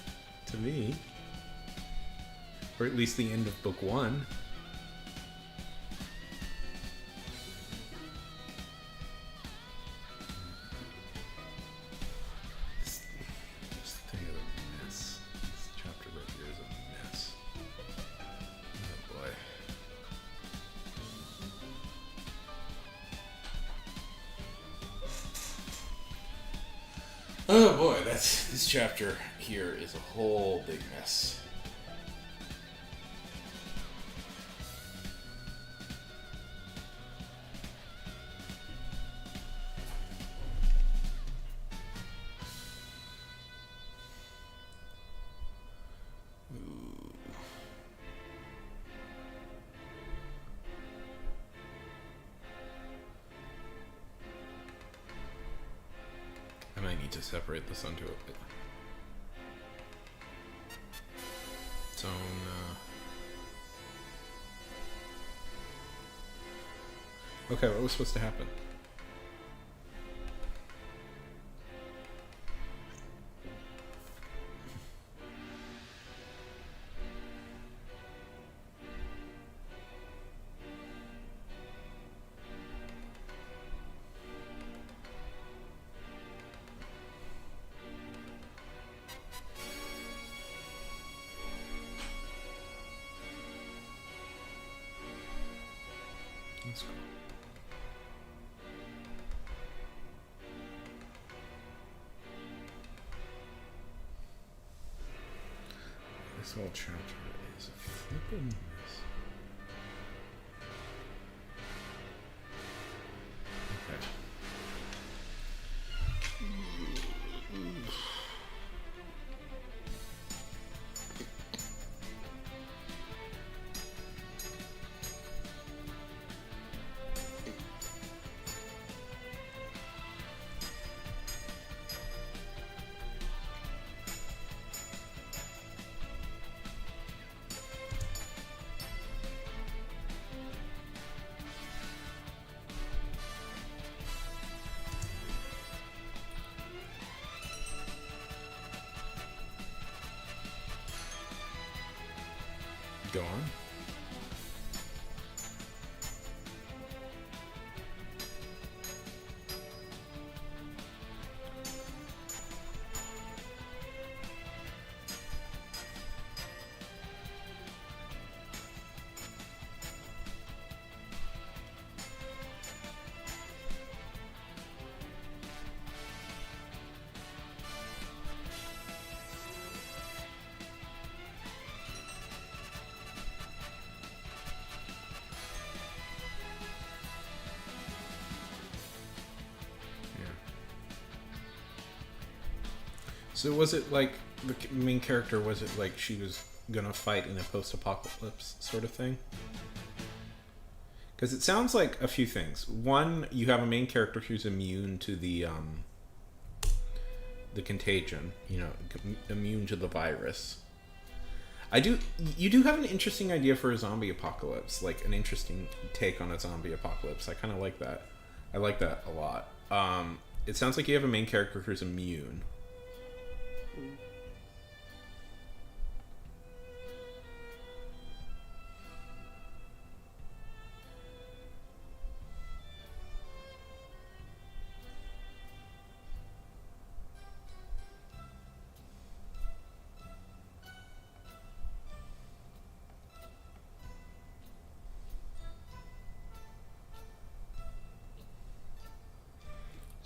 to me. Or at least the end of book 1. This thing is a mess. This chapter right here is a mess. Oh boy. Oh boy, this chapter here is a whole big mess. I might need to separate this onto its own. Okay, what was supposed to happen? Let's go. This whole chapter is a flippin' mess. Okay. Go on. So was it like the main character, was it like she was gonna fight in a post-apocalypse sort of thing? Because it sounds like a few things. One, you have a main character who's immune to the contagion, you know, immune to the virus. You do have an interesting idea for a zombie apocalypse, like an interesting take on a zombie apocalypse. I kind of like that. I like that a lot. It sounds like you have a main character who's immune.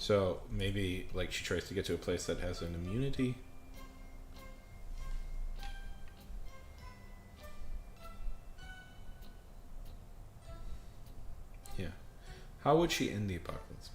So maybe like she tries to get to a place that has an immunity. Yeah. How would she end the apocalypse?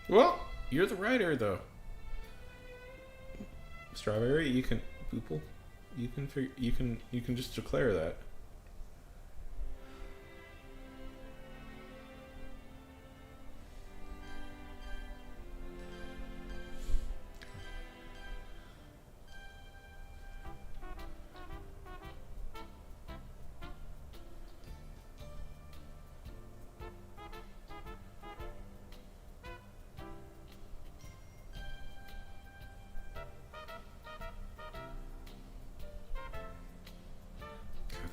Well, you're the writer, though. Strawberry, you can poople. You can just declare that.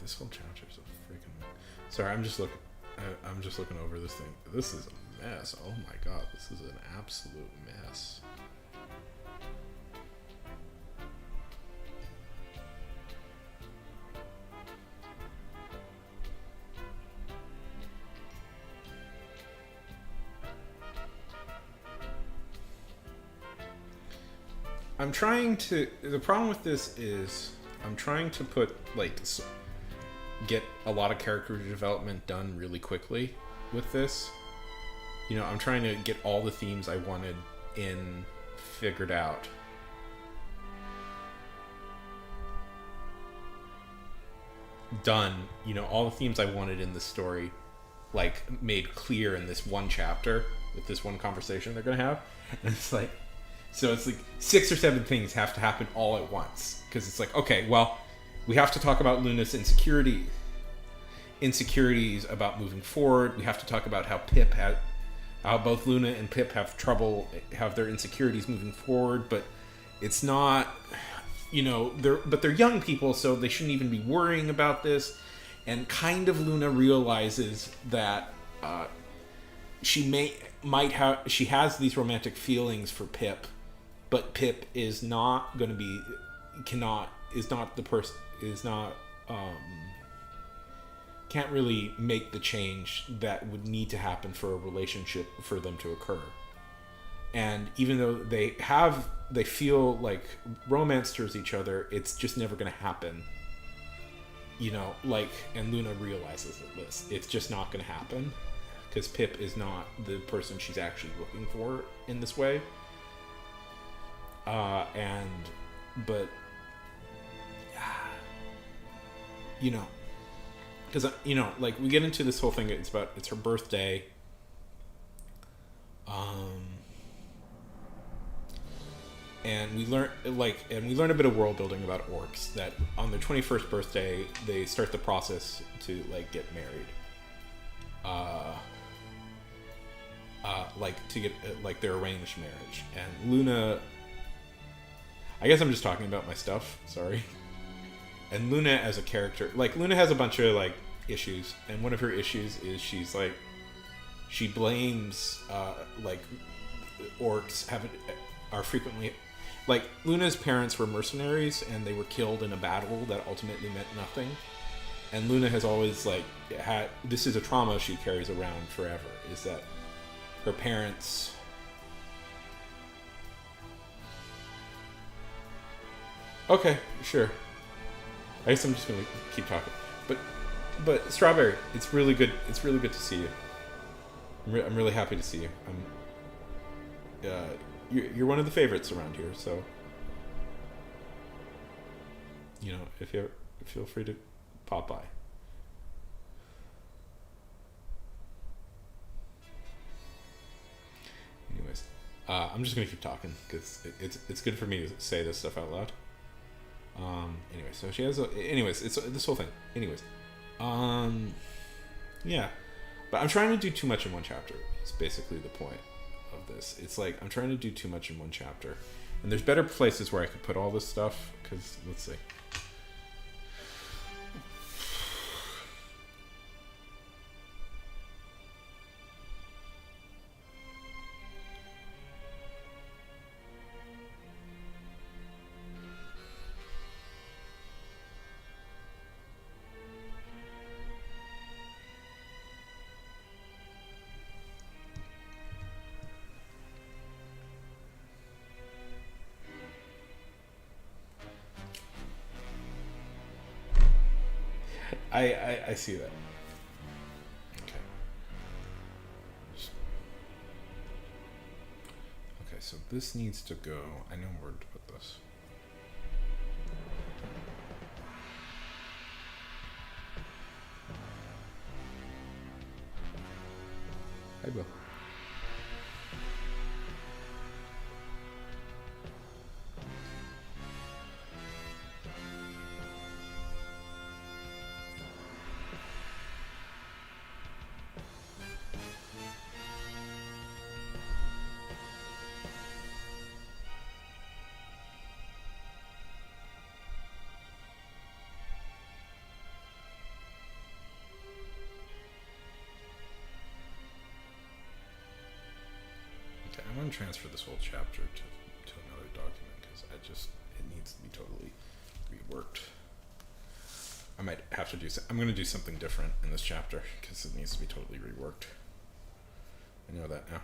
This whole chapter is a freaking mess. Sorry, I'm just looking over this thing. This is a mess. Oh my god, this is an absolute mess. The problem with this is I'm trying to put get a lot of character development done really quickly with this. You know, I'm trying to get all the themes I wanted figured out. Done, you know, all the themes I wanted in the story, like, made clear in this one chapter with this one conversation they're gonna have. And it's like, so it's like 6 or 7 things have to happen all at once. Because it's like, okay, well, we have to talk about Luna's insecurities about moving forward. We have to talk about how Pip how both Luna and Pip have their insecurities moving forward, but it's not, they're young people, so they shouldn't even be worrying about this. And kind of Luna realizes that she has these romantic feelings for Pip, but Pip is not going to be, can't really make the change that would need to happen for a relationship for them to occur. And even though they feel like romance towards each other, it's just never going to happen. And Luna realizes this. It's just not going to happen because Pip is not the person she's actually looking for in this way. Because we get into this whole thing. It's her birthday. And we learn a bit of world building about orcs, that on their 21st birthday they start the process to get married. To get their arranged marriage. And Luna, I guess I'm just talking about my stuff, sorry. And Luna as a character, Luna has a bunch of issues, and one of her issues is she blames orcs are frequently, Luna's parents were mercenaries and they were killed in a battle that ultimately meant nothing. And Luna has always this is a trauma she carries around forever, is that her parents Okay, sure. I guess I'm just gonna keep talking. But Strawberry, it's really good. It's really good to see you. I'm really happy to see you. You're one of the favorites around here, so if you ever, feel free to pop by. Anyways, I'm just gonna keep talking because it's good for me to say this stuff out loud. Anyway, so she has it's this whole thing. Anyways, yeah, but I'm trying to do too much in one chapter. It's basically the point of this. It's I'm trying to do too much in one chapter, and there's better places where I could put all this stuff. Because let's see. I see that. Okay. Okay, so this needs to go. I know where to put this. Hi, Bill. I'm going to transfer this whole chapter to another document because it needs to be totally reworked. I might have to I'm going to do something different in this chapter because it needs to be totally reworked. I know that now.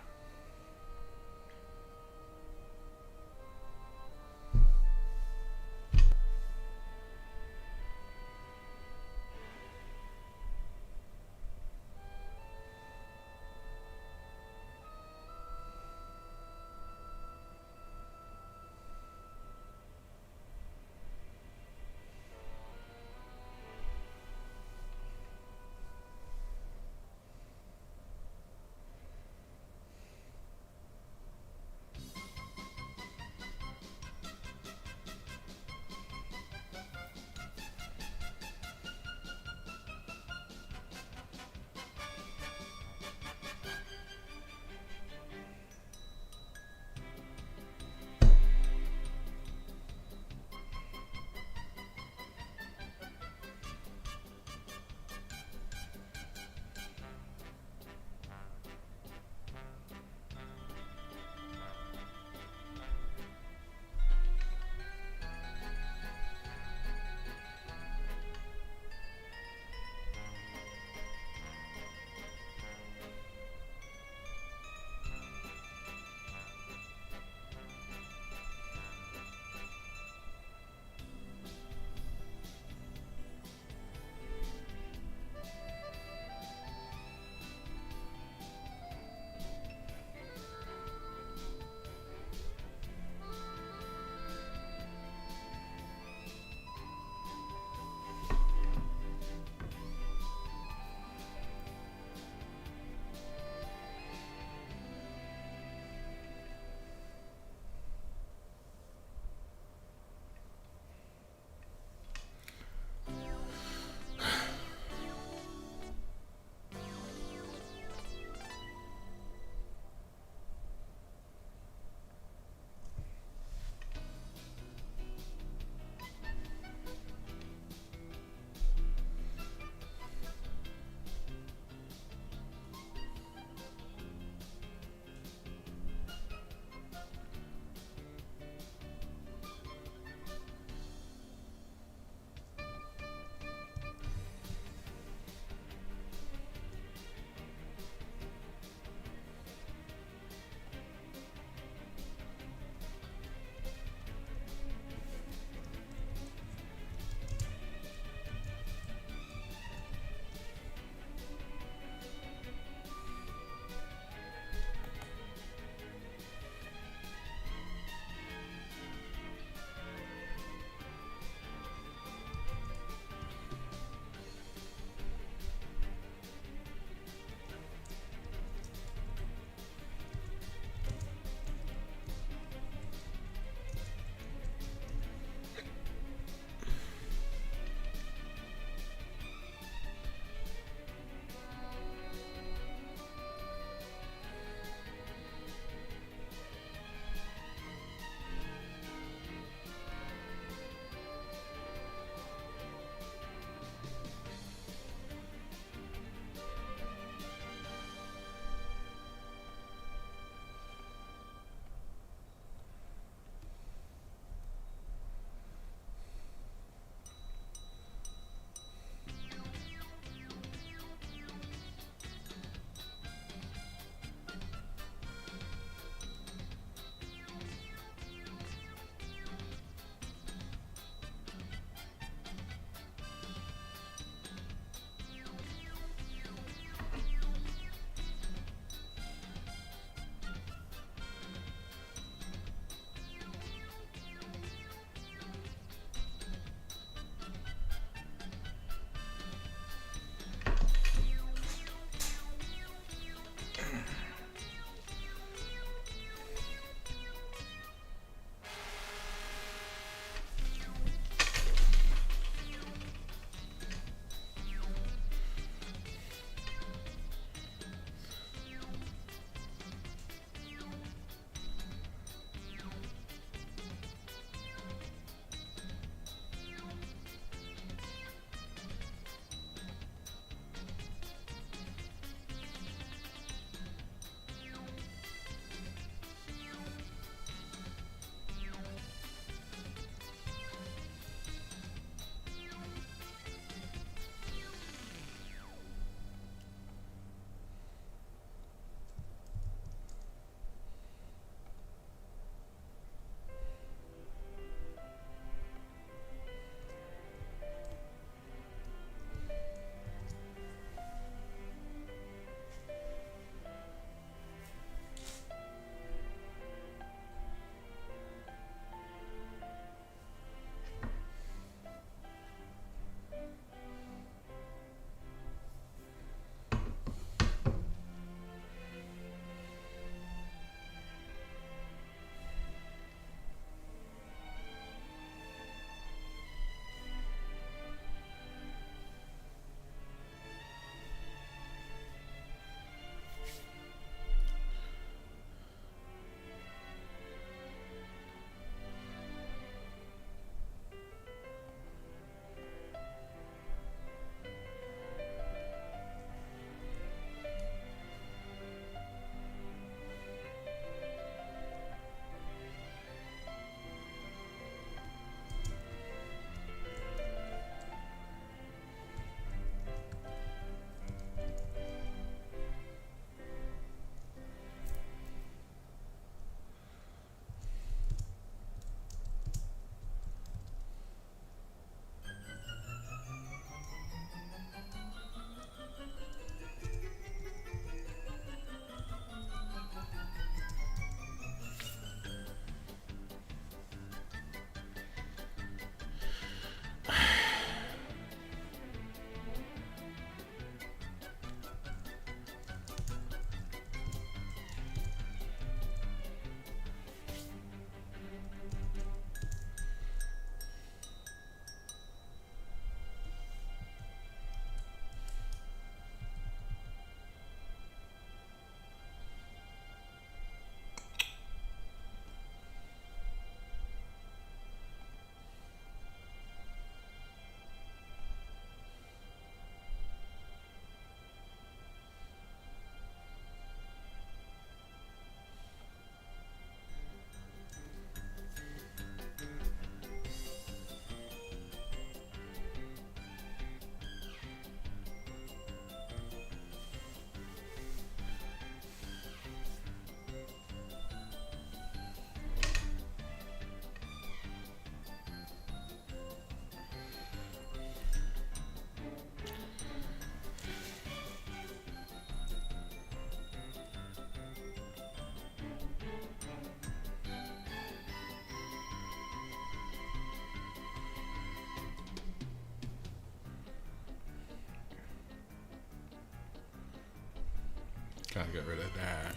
Gotta get rid of that.